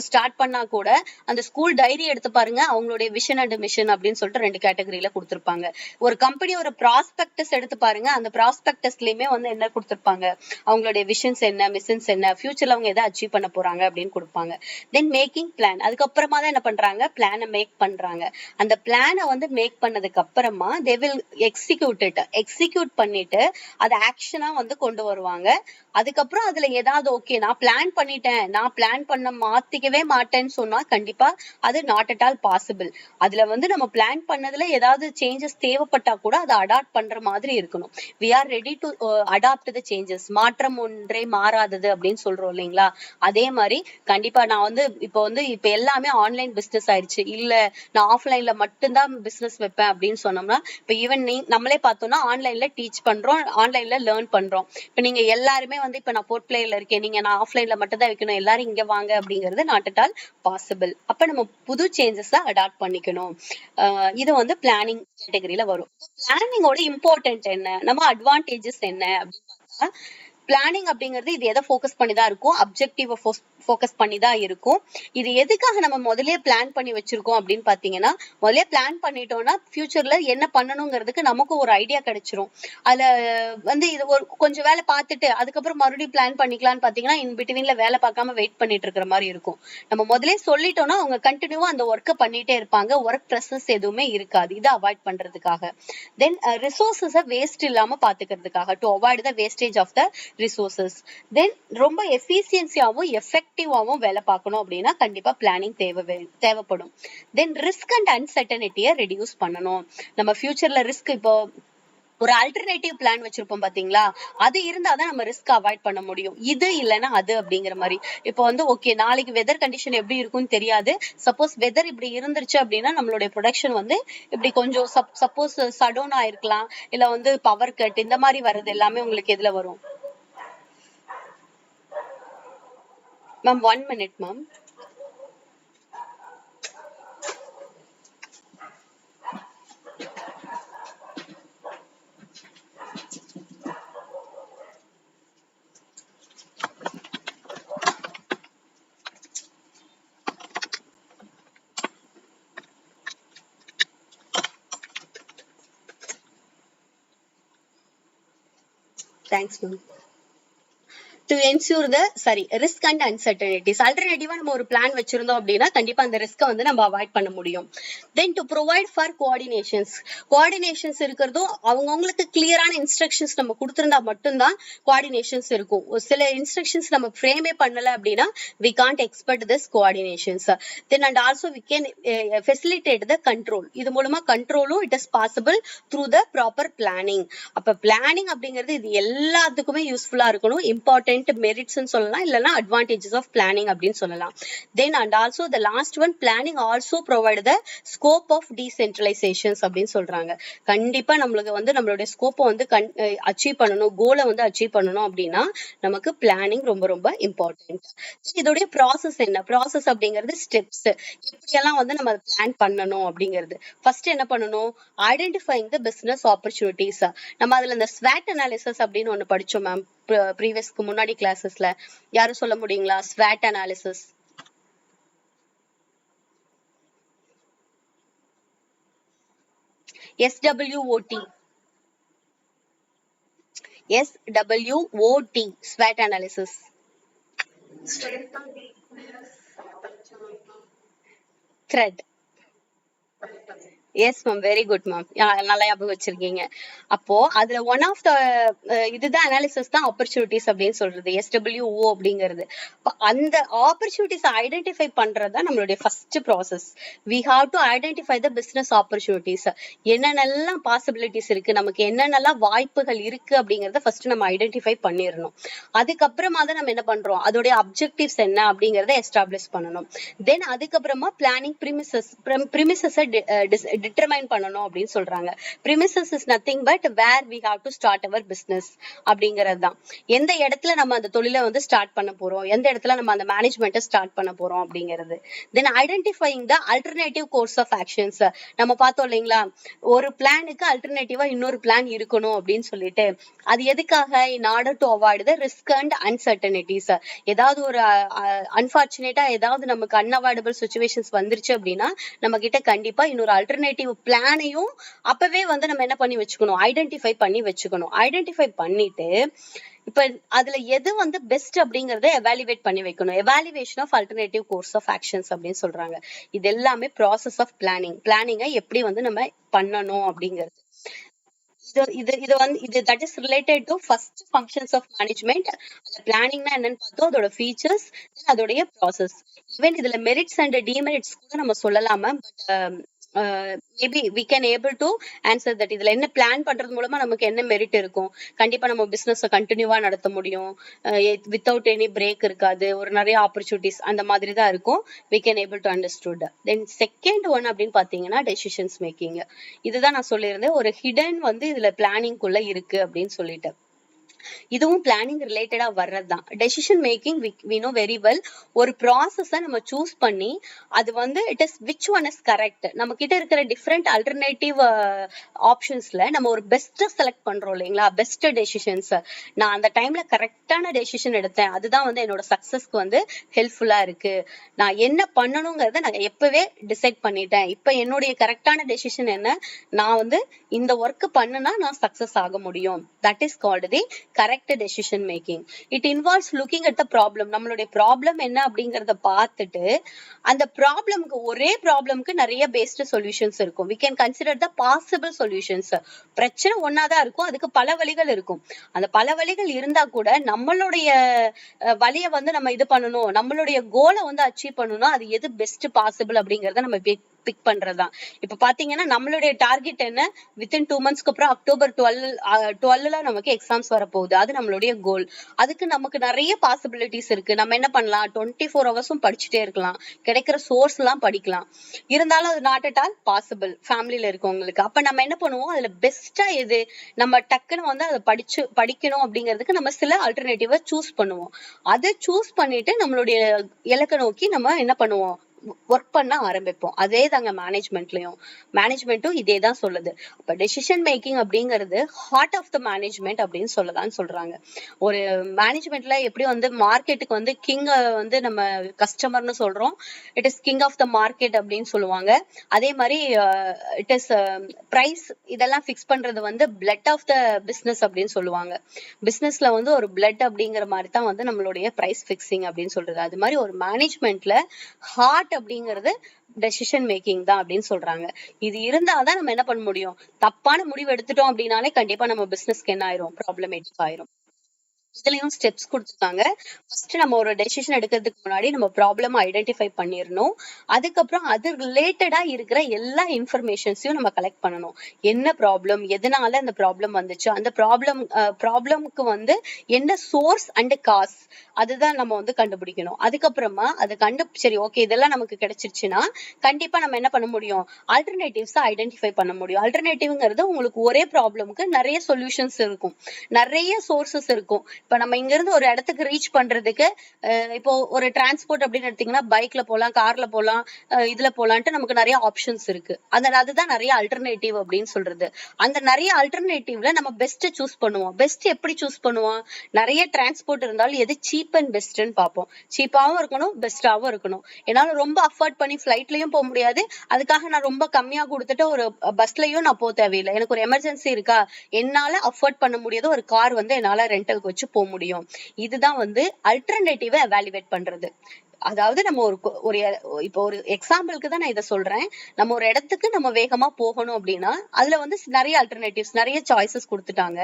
ஸ்டார்ட் பண்ணா கூட அந்த ஸ்கூல் டைரி எடுத்து பாருங்க, அவங்களுடைய விஷன் அண்ட் மிஷன் அப்படின்னு சொல்லிட்டு 2 கேட்டகரியில கொடுத்திருப்பாங்க. ஒரு கம்பெனி ஒரு ப்ராஸ்பெக்டஸ் எடுத்து பாருங்க, அந்த ப்ராஸ்பெக்டஸ்லயுமே வந்து என்ன கொடுத்திருப்பாங்க, அவங்களுடைய விஷன்ஸ் என்ன, மிஷன்ஸ் என்ன, ஃபியூச்சர்ல அவங்க எதை அச்சீவ் பண்ண போறாங்க அப்படின்னு கொடுப்பாங்க. தென் மேக்கிங் பிளான், அதுக்கப்புறமா தான் என்ன பண்றாங்க, பிளானை மேக் பண்றாங்க. அந்த பிளானை வந்து மேக் பண்ணதுக்கு அப்புறமா தே வில் எக்ஸிக்யூட் பண்ணிட்டு அதை ஆக்ஷனா வந்து கொண்டு வருவாங்க. அதுக்கப்புறம் அதுல ஏதாவது ஓகே நான் பிளான் பண்ணிட்டேன், நான் பிளான் பண்ண மாத்திக்கவே மாட்டேன்னு சொன்னா கண்டிப்பா அது நாட் அட் ஆல் பாசிபிள். அதுல வந்து நம்ம பிளான் பண்ணதுல ஏதாவது சேஞ்சஸ் தேவைப்பட்டா கூட அதை அடாப்ட் பண்ற மாதிரி இருக்கணும். we are ready to adopt the changes. மாற்றம் ஒன்றே மாறாதது அப்படின்னு சொல்றோம் இல்லைங்களா, அதே மாதிரி கண்டிப்பா நான் வந்து இப்ப எல்லாமே ஆன்லைன் பிசினஸ் ஆயிடுச்சு, இல்ல நான் ஆஃப்லைன்ல மட்டும்தான் பிசினஸ் வைப்பேன் அப்படின்னு சொன்னோம்னா, இப்ப ஈவன் நம்மளே பார்த்தோம்னா ஆன்லைன்ல டீச் பண்றோம், ஆன்லைன்ல லேர்ன் பண்றோம். இப்ப நீங்க எல்லாருமே வந்து இப்ப நான் போர்ட் பிளேயர்ல இருக்கேன், நீங்க நான் ஆஃப்லைன்ல மட்டும் தான் வைக்கணும், எல்லாரும் இங்க வாங்க அப்படிங்கிறது நாட் அட் ஆல் பாசிபிள். அப்ப நம்ம புது சேஞ்சஸ் அடாப்ட் பண்ணிக்கணும். இது வந்து பிளானிங் கேட்டகரியில வரும். பிளானிங்கோட இம்பார்ட்டன்ட் என்ன, நம்ம அட்வான்டேஜஸ் என்ன அப்படின்னு பார்த்தா, பிளானிங் அப்படிங்கிறது இது எதை ஃபோக்கஸ் பண்ணி தான் இருக்கும், அப்ஜெக்டிவ ஃபோக்கஸ் பண்ணி தான் இருக்கும். இது எதுக்காக நம்ம முதல்லயே பிளான் பண்ணி வச்சிருக்கோம் அப்படின்னு பாத்தீங்கன்னா, முதல்லயே பிளான் பண்ணிட்டோம்னா ஃபியூச்சர்ல என்ன பண்ணணுங்கிறதுக்கு நமக்கு ஒரு ஐடியா கிடைச்சிரும். அதுல வந்து இது ஒரு கொஞ்சம் வேலை பார்த்துட்டு அதுக்கப்புறம் மறுபடியும் பிளான் பண்ணிக்கலாம்னு பாத்தீங்கன்னா இன் பிட்வீன்ல வேலை பார்க்காம வெயிட் பண்ணிட்டு இருக்கிற மாதிரி இருக்கும். நம்ம முதல்லயே சொல்லிட்டோம்னா அவங்க கண்டினியூவா அந்த ஒர்க்கை பண்ணிட்டே இருப்பாங்க, ஒர்க் ப்ரெஷர்ஸ் எதுவுமே இருக்காது. இதை அவாய்ட் பண்றதுக்காக. தென் ரிசோர்சஸ வேஸ்ட் இல்லாம பாத்துக்கிறதுக்காக, to avoid the wastage of the resources. Then ரொம்ப எஃபிஷியன்சியாவும் எஃபெக்டிவாவும் வேலை பார்க்கணும் அப்படின்னா கண்டிப்பா பிளானிங் தேவைப்படும். தென் ரிஸ்க் அண்ட் அன்சர்டனிட்டியை ரெடியூஸ் பண்ணணும். நம்ம ஃபியூச்சர்ல ரிஸ்க், இப்போ ஒரு ஆல்டர்னேட்டிவ் பிளான் வச்சிருப்போம் பாத்தீங்களா, அது இருந்தாதான் நம்ம ரிஸ்க் அவாய்ட் பண்ண முடியும். இது இல்லைன்னா அது அப்படிங்கிற மாதிரி. இப்போ வந்து ஓகே நாளைக்கு வெதர் கண்டிஷன் எப்படி இருக்கும்னு தெரியாது, சப்போஸ் வெதர் இப்படி இருந்துருச்சு அப்படின்னா நம்மளுடைய ப்ரொடக்ஷன் வந்து இப்படி கொஞ்சம் சப்போஸ் சடவுன் ஆயிருக்கலாம், இல்ல வந்து பவர் கட், இந்த மாதிரி வர்றது எல்லாமே உங்களுக்கு எதுல வரும் ma'am? 1 minute ma'am. Thanks ma'am. to ensure the risk and uncertainties. ஆல்டர்னேட்டிவா நம்ம ஒரு பிளான் வச்சிருந்தோம் அப்படின்னா கண்டிப்பா அந்த ரிஸ்கை வந்து நம்ம அவாய்ட் பண்ண முடியும். Then to provide for coordinations இருக்கிறதும் அவங்கவுங்களுக்கு கிளியரான இன்ஸ்ட்ரக்ஷன்ஸ் நம்ம கொடுத்திருந்தா மட்டும்தான் கோஆர்டினேஷன்ஸ் இருக்கும். சில இன்ஸ்ட்ரக்ஷன்ஸ் நம்ம ஃப்ரேமே பண்ணல அப்படின்னா we can't expect this coordinations. Then and also we can facilitate the control. இது மூலமா கண்ட்ரோலும் it is possible through the proper planning. அப்ப பிளானிங் அப்படிங்கிறது இது எல்லாத்துக்குமே யூஸ்ஃபுல்லா இருக்கணும். இம்பார்ட்டன்ட் மெரிட்ஸ் சொல்லலாம், இல்லைன்னா அட்வான்டேஜஸ் ஆஃப் பிளானிங் அப்படின்னு சொல்லலாம். Then and also the last one, planning also provide the scope of decentralisations அப்படின்னு சொல்றாங்க. கண்டிப்பா நம்மளுக்கு வந்து நம்மளுடைய ஸ்கோப்பை வந்து அச்சீவ் பண்ணணும், கோலை வந்து அச்சீவ் பண்ணணும் அப்படின்னா நமக்கு பிளானிங் ரொம்ப ரொம்ப இம்பார்ட்டன்ட். இதோடைய ப்ராசஸ் என்ன, ப்ராசஸ் அப்படிங்கிறது ஸ்டெப்ஸ், எப்படியெல்லாம் வந்து நம்ம பிளான் பண்ணணும் அப்படிங்கிறது. ஃபர்ஸ்ட் என்ன பண்ணணும், ஐடென்டிஃபைங் த பிசினஸ் ஆப்பர்ச்சுனிட்டிஸ். நம்ம அதுல இந்த ஸ்வாட் அனாலிசிஸ் அப்படின்னு ஒண்ணு படிச்சோம் மேம் ப்ரீவியஸ்க்கு முன்னாடி கிளாஸஸ்ல. யாரும் சொல்ல முடியுங்களா ஸ்வாட் analysis? SWOT. SWOT, SWOT analysis. Thread. Yes ma'am, very good ma'am, நல்லா ஞாபகம் வச்சிருக்கீங்க. அப்போ அதுல ஒன் ஆஃப் த இதுதான் அனாலிசிஸ் தான் ஆப்பர்ச்சுனிட்டிஸ் அப்படின்னு சொல்றது, SWO அப்படிங்கிறது. அந்த ஆப்பர்ச்சுனிட்டிஸ் ஐடென்டிஃபை பண்றதுதான் நம்மளுடைய first process. We have to identify the business opportunities. என்னென்னலாம் பாசிபிலிட்டிஸ் இருக்கு, நமக்கு என்னென்னலாம் வாய்ப்புகள் இருக்கு அப்படிங்கறத ஃபர்ஸ்ட் நம்ம ஐடென்டிஃபை பண்ணிடணும். அதுக்கப்புறமா தான் நம்ம என்ன பண்றோம், அதோடைய அப்ஜெக்டிவ்ஸ் என்ன அப்படிங்கறத எஸ்டாப்ளிஷ் பண்ணணும். தென் அதுக்கப்புறமா பிளானிங் ப்ரிமிசஸ் டிட்டர்மைன் பண்ணணும் அப்படின்னு சொல்றாங்க. premises is nothing but where we have to start our business அப்படிங்கிறது தான். எந்த இடத்துல நம்ம அந்த தொழிலை வந்து ஸ்டார்ட் பண்ண போறோம், எந்த இடத்துல நம்ம அந்த மேனேஜ்மெண்ட்டை ஸ்டார்ட் பண்ண போறோம் அப்படிங்கிறது. Then identifying the alternative course of actions. நம்ம பார்த்தோம் இல்லைங்களா, ஒரு பிளானுக்கு அல்டர்னேட்டிவா இன்னொரு பிளான் இருக்கணும் அப்படின்னு சொல்லிட்டு. அது எதுக்காக, இன் order to avoid the risk and uncertainties. ஏதாவது ஒரு அன்பார்ச்சுனேட்டா ஏதாவது நமக்கு அன்அவாய்டபிள் சுச்சுவேஷன்ஸ் வந்துருச்சு அப்படின்னா நம்ம கிட்ட கண்டிப்பா இன்னொரு அல்டர்னேட்டிவ் பிளானையும் அப்பவே வந்து நம்ம என்ன பண்ணி வச்சுக்கணும், ஐடென்டிஃபை பண்ணி வச்சுக்கணும். ஐடென்டிஃபை பண்ணிட்டு இப்ப அதுல எது வந்து பெஸ்ட் அப்படிங்கறத எவாலுவேட் பண்ணி வைக்கணும். Evaluation of alternative course of actions அப்படின்னு சொல்றாங்க. இது எல்லாமே ப்ராசஸ் ஆஃப் பிளானிங்கை எப்படி வந்து நம்ம பண்ணணும் அப்படிங்கிறது. இது that is related to first functions of management. அந்த பிளானிங்னா என்னன்னு பார்த்தோம், அதோட ஃபீச்சர்ஸ், அதோடைய ப்ராசஸ். ஈவன் இதுல மெரிட்ஸ் அண்ட் டிமெரிட்ஸ் கூட நம்ம சொல்லலாமா, but maybe we can able to answer that. இதுல என்ன பிளான் பண்றது மூலமா நமக்கு என்ன மெரிட் இருக்கும், கண்டிப்பா நம்ம பிசினஸ் கண்டினியூவா நடத்த முடியும், வித்தவுட் எனி பிரேக் இருக்காது, ஒரு நிறைய ஆப்பர்ச்சுனிட்டிஸ் அந்த மாதிரி தான் இருக்கும். We can able to understood. Then second one அப்படின்னு பாத்தீங்கன்னா டெசிஷன்ஸ் மேக்கிங். இதுதான் நான் சொல்லியிருந்தேன், ஒரு ஹிடன் வந்து இதுல பிளானிங் குள்ள இருக்கு அப்படின்னு சொல்லிட்டு. இதுவும் பிளானிங் ரிலேட்டடா வர்றதுதான். Decision making we know very well. ஒரு ப்ராசஸ நம்ம சூஸ் பண்ணி அது வந்து it is which one is correct. நம்ம கிட்ட இருக்கிற டிஃப்ரெண்ட் அல்டர்னேட்டிவ் ஆப்ஷன்ஸ்ல நம்ம ஒரு பெஸ்ட் செலக்ட் பண்றோம் இல்லைங்களா, பெஸ்ட் டெசிஷன்ஸ். நான் அந்த டைம்ல கரெக்டான டெசிஷன் எடுத்தேன், அதுதான் வந்து என்னோட சக்சஸ்க்கு வந்து ஹெல்ப்ஃபுல்லா இருக்கு. நான் என்ன பண்ணணுங்கிறத நான் எப்பவே டிசைட் பண்ணிட்டேன். இப்ப என்னுடைய கரெக்டான டெசிஷன் என்ன, நான் வந்து இந்த ஒர்க் பண்ணுனா நான் சக்சஸ் ஆக முடியும். That is called the correct decision making. It involves looking at the problem. நம்மளுடைய ப்ராப்ளம் என்ன அப்படிங்கறத பார்த்துட்டு அந்த ப்ராப்ளம்க்கு, ஒரே ப்ராப்ளம்க்கு நிறைய பெஸ்ட் சொல்யூஷன்ஸ் இருக்கும். we can consider the possible solutions. பிரச்சனை ஒன்னாதான் இருக்கும், அதுக்கு பல வழிகள் இருக்கும். அந்த பல வழிகள் இருந்தா கூட நம்மளுடைய வழியை வந்து நம்ம இது பண்ணணும், நம்மளுடைய கோலை வந்து அச்சீவ் பண்ணணும், அது எது பெஸ்ட் பாசிபிள் அப்படிங்கறத நம்ம பிக் பண்றதுதான். இப்ப பாத்தீங்கன்னா நம்மளுடைய டார்கெட் என்ன, வித்தின் 2 monthsக்கு அப்புறம் அக்டோபர் 12 நமக்கு எக்ஸாம்ஸ் வரப்போகுது, அது நம்மளுடைய கோல். அதுக்கு நமக்கு நிறைய பாசிபிலிட்டிஸ் இருக்கு. நம்ம என்ன பண்ணலாம், 24 hours படிச்சுட்டே இருக்கலாம், கிடைக்கிற சோர்ஸ் எல்லாம் படிக்கலாம். இருந்தாலும் அது நாட் அட் ஆல் பாசிபிள் ஃபேமிலியில இருக்கவங்களுக்கு. அப்ப நம்ம என்ன பண்ணுவோம், அதுல பெஸ்டா எது நம்ம டக்குன்னு வந்து அதை படிக்கணும் அப்படிங்கிறதுக்கு நம்ம சில ஆல்டர்னேட்டிவா சூஸ் பண்ணுவோம். அதை சூஸ் பண்ணிட்டு நம்மளுடைய இலக்கை நோக்கி நம்ம என்ன பண்ணுவோம், ஒர்க் பண்ண ஆரம்பிப்போம். அதே தாங்க மேனேஜ்மெண்ட்டும் இதே தான் சொல்லுது. அப்ப டெசிஷன் மேக்கிங் அப்படிங்கிறது ஹார்ட் ஆஃப் த மேனேஜ்மெண்ட் அப்படின்னு சொல்லலாம்னு சொல்றாங்க. ஒரு மேனேஜ்மெண்ட்ல எப்படி வந்து மார்க்கெட்டுக்கு வந்து கிங் வந்து நம்ம கஸ்டமர்னு சொல்றோம், it is king of the market அப்படின்னு சொல்லுவாங்க. அதே மாதிரி இட் இஸ் பிரைஸ், இதெல்லாம் பிக்ஸ் பண்றது வந்து பிளட் ஆஃப் த பிசினஸ் அப்படின்னு சொல்லுவாங்க. பிசினஸ்ல வந்து ஒரு பிளட் அப்படிங்கிற மாதிரி தான் வந்து நம்மளுடைய பிரைஸ் பிக்சிங் அப்படின்னு சொல்றது. அது மாதிரி ஒரு மேனேஜ்மெண்ட்ல ஹார்ட் அப்படிங்கிறது டெசிஷன் மேக்கிங் தான் அப்படின்னு சொல்றாங்க. இது இருந்தாதான் நம்ம என்ன பண்ண முடியும், தப்பான முடிவு எடுத்துட்டோம் அப்படின்னாலே கண்டிப்பா நம்ம பிசினஸ்க்கு என்ன ஆயிரும், ப்ராப்ளமேட்டிக் ஆயிரும். இதுலயும் ஸ்டெப்ஸ் கொடுத்துருக்காங்க. ஃபர்ஸ்ட் நம்ம ஒரு டெசிஷன் எடுக்கிறதுக்கு முன்னாடி நம்ம ப்ராப்ளம் ஐடென்டிஃபை பண்ணிடணும். அதுக்கப்புறம் அது ரிலேட்டடா இருக்கிற எல்லா இன்ஃபர்மேஷன்ஸையும் நம்ம கலெக்ட் பண்ணணும். என்ன ப்ராப்ளம், எதனால அந்த ப்ராப்ளம் வந்துச்சு, அந்த ப்ராப்ளம்க்கு வந்து என்ன சோர்ஸ் அண்ட் காஸ், அதுதான் நம்ம வந்து கண்டுபிடிக்கணும். அதுக்கப்புறமா அதை சரி ஓகே இதெல்லாம் நமக்கு கிடைச்சிருச்சுன்னா கண்டிப்பா நம்ம என்ன பண்ண முடியும், ஆல்டர்னேட்டிவ்ஸ் ஐடென்டிஃபை பண்ண முடியும். ஆல்டர்னேட்டிவ்ங்கிறது உங்களுக்கு ஒரே ப்ராப்ளம்க்கு நிறைய சொல்யூஷன்ஸ் இருக்கும், நிறைய சோர்சஸ் இருக்கும். இப்ப நம்ம இங்க இருந்து ஒரு இடத்துக்கு ரீச் பண்றதுக்கு இப்போ ஒரு டிரான்ஸ்போர்ட் அப்படின்னு எடுத்தீங்கன்னா பைக்ல போலாம், கார்ல போலாம், இதுல போலான்ட்டு நமக்கு நிறைய ஆப்ஷன்ஸ் இருக்கு. அதுதான் நிறைய அல்டர்னேட்டிவ் அப்படின்னு சொல்றது. அந்த நிறைய அல்டர்னேட்டிவ்ல நம்ம பெஸ்ட் சூஸ் பண்ணுவோம். பெஸ்ட் எப்படி சூஸ் பண்ணுவோம்? நிறைய டிரான்ஸ்போர்ட் இருந்தாலும் எது சீப் அண்ட் பெஸ்ட்னு பார்ப்போம். சீப்பாவும் இருக்கணும், பெஸ்டாவும் இருக்கணும். என்னால ரொம்ப அஃபோர்ட் பண்ணி ஃபிளைட்லயும் போக முடியாது, அதுக்காக நான் ரொம்ப கம்மியா கொடுத்துட்டு ஒரு பஸ்லயும் நான் போக தேவையில்லை. எனக்கு ஒரு எமர்ஜென்சி இருக்கா, என்னால அஃபோர்ட் பண்ண முடியாத ஒரு கார் வந்து என்னால ரெண்டலுக்கு வச்சு போக முடியும். இதுதான் வந்து அல்டர்னேட்டிவை எவாலுவேட் பண்றது. அதாவது நம்ம ஒரு இப்போ ஒரு எக்ஸாம்பிளுக்கு தான் நான் இதை சொல்றேன். நம்ம ஒரு இடத்துக்கு நம்ம வேகமா போகணும் அப்படின்னா அதுல வந்து நிறைய அல்டர்னேட்டிவ்ஸ், நிறைய சாய்ஸஸ் கொடுத்துட்டாங்க.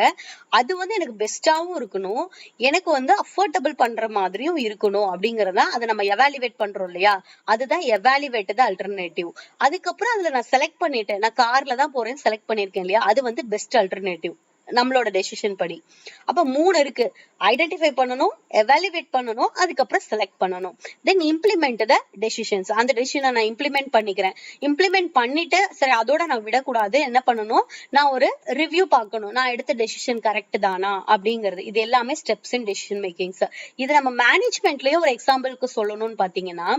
அது வந்து எனக்கு பெஸ்டாவும் இருக்கணும், எனக்கு வந்து அஃபோர்டபிள் பண்ற மாதிரியும் இருக்கணும் அப்படிங்கறத அதை நம்ம எவாலுவேட் பண்றோம் இல்லையா, அதுதான் எவாலுவேட் த அல்டர்னேட்டிவ். அதுக்கப்புறம் அதுல நான் செலக்ட் பண்ணிட்டேன், நான் கார்ல தான் போறேன்னு செலக்ட் பண்ணிருக்கேன் இல்லையா, அது வந்து பெஸ்ட் அல்டர்னேட்டிவ் நம்மளோட டெசிஷன் படி. அப்ப 3 இருக்கு. ஐடென்டிஃபை பண்ணணும், எவாலுவேட் பண்ணணும், அதுக்கப்புறம் செலக்ட் பண்ணணும். தென் இம்ப்ளிமெண்ட் த டெசிஷன்ஸ். அந்த டெசிஷனை நான் இம்ப்ளிமெண்ட் பண்ணிக்கிறேன். இம்ப்ளிமெண்ட் பண்ணிட்டு சரி அதோட நான் விடக்கூடாது, என்ன பண்ணணும், நான் ஒரு ரிவ்யூ பார்க்கணும், நான் எடுத்த டெசிஷன் கரெக்ட் தானா அப்படிங்கிறது. இது எல்லாமே ஸ்டெப்ஸ் இன் டெசிஷன் மேக்கிங்ஸ். இது நம்ம மேனேஜ்மெண்ட்லயே ஒரு எக்ஸாம்பிளுக்கு சொல்லணும்னு பாத்தீங்கன்னா,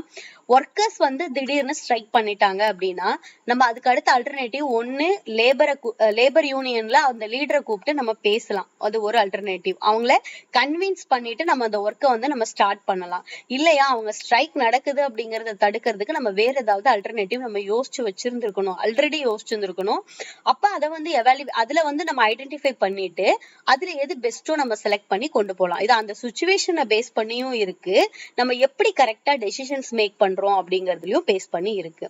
ஒர்க்கர்ஸ் வந்து திடீர்னு ஸ்ட்ரைக் பண்ணிட்டாங்க அப்படின்னா நம்ம அதுக்கு அடுத்த அல்டர்னேட்டிவ் ஒன்னு லேபர் யூனியன்ல அந்த லீடரை கூப்பிட்டு நம்ம பேசலாம். அது ஒரு அல்டர்னேட்டிவ். அவங்கள கன்வின்ஸ் பண்ணிட்டு நம்ம அந்த ஒர்க்கை வந்து நம்ம ஸ்டார்ட் பண்ணலாம். இல்லையா அவங்க ஸ்ட்ரைக் நடக்குது அப்படிங்கறத தடுக்கிறதுக்கு நம்ம வேற ஏதாவது அல்டர்னேட்டிவ் நம்ம யோசிச்சு வச்சிருந்திருக்கணும், ஆல்ரெடி யோசிச்சிருந்திருக்கணும். அப்ப அதை வந்து அதுல வந்து நம்ம ஐடென்டிஃபை பண்ணிட்டு அதுல எது பெஸ்ட்டோ நம்ம செலக்ட் பண்ணி கொண்டு போகலாம். இது அந்த சுச்சுவேஷனை பேஸ் பண்ணியும் இருக்கு, நம்ம எப்படி கரெக்டா டெசிஷன்ஸ் மேக் பண்றோம் அப்படிங்கறதுலயும் பேஸ் பண்ணி இருக்கு.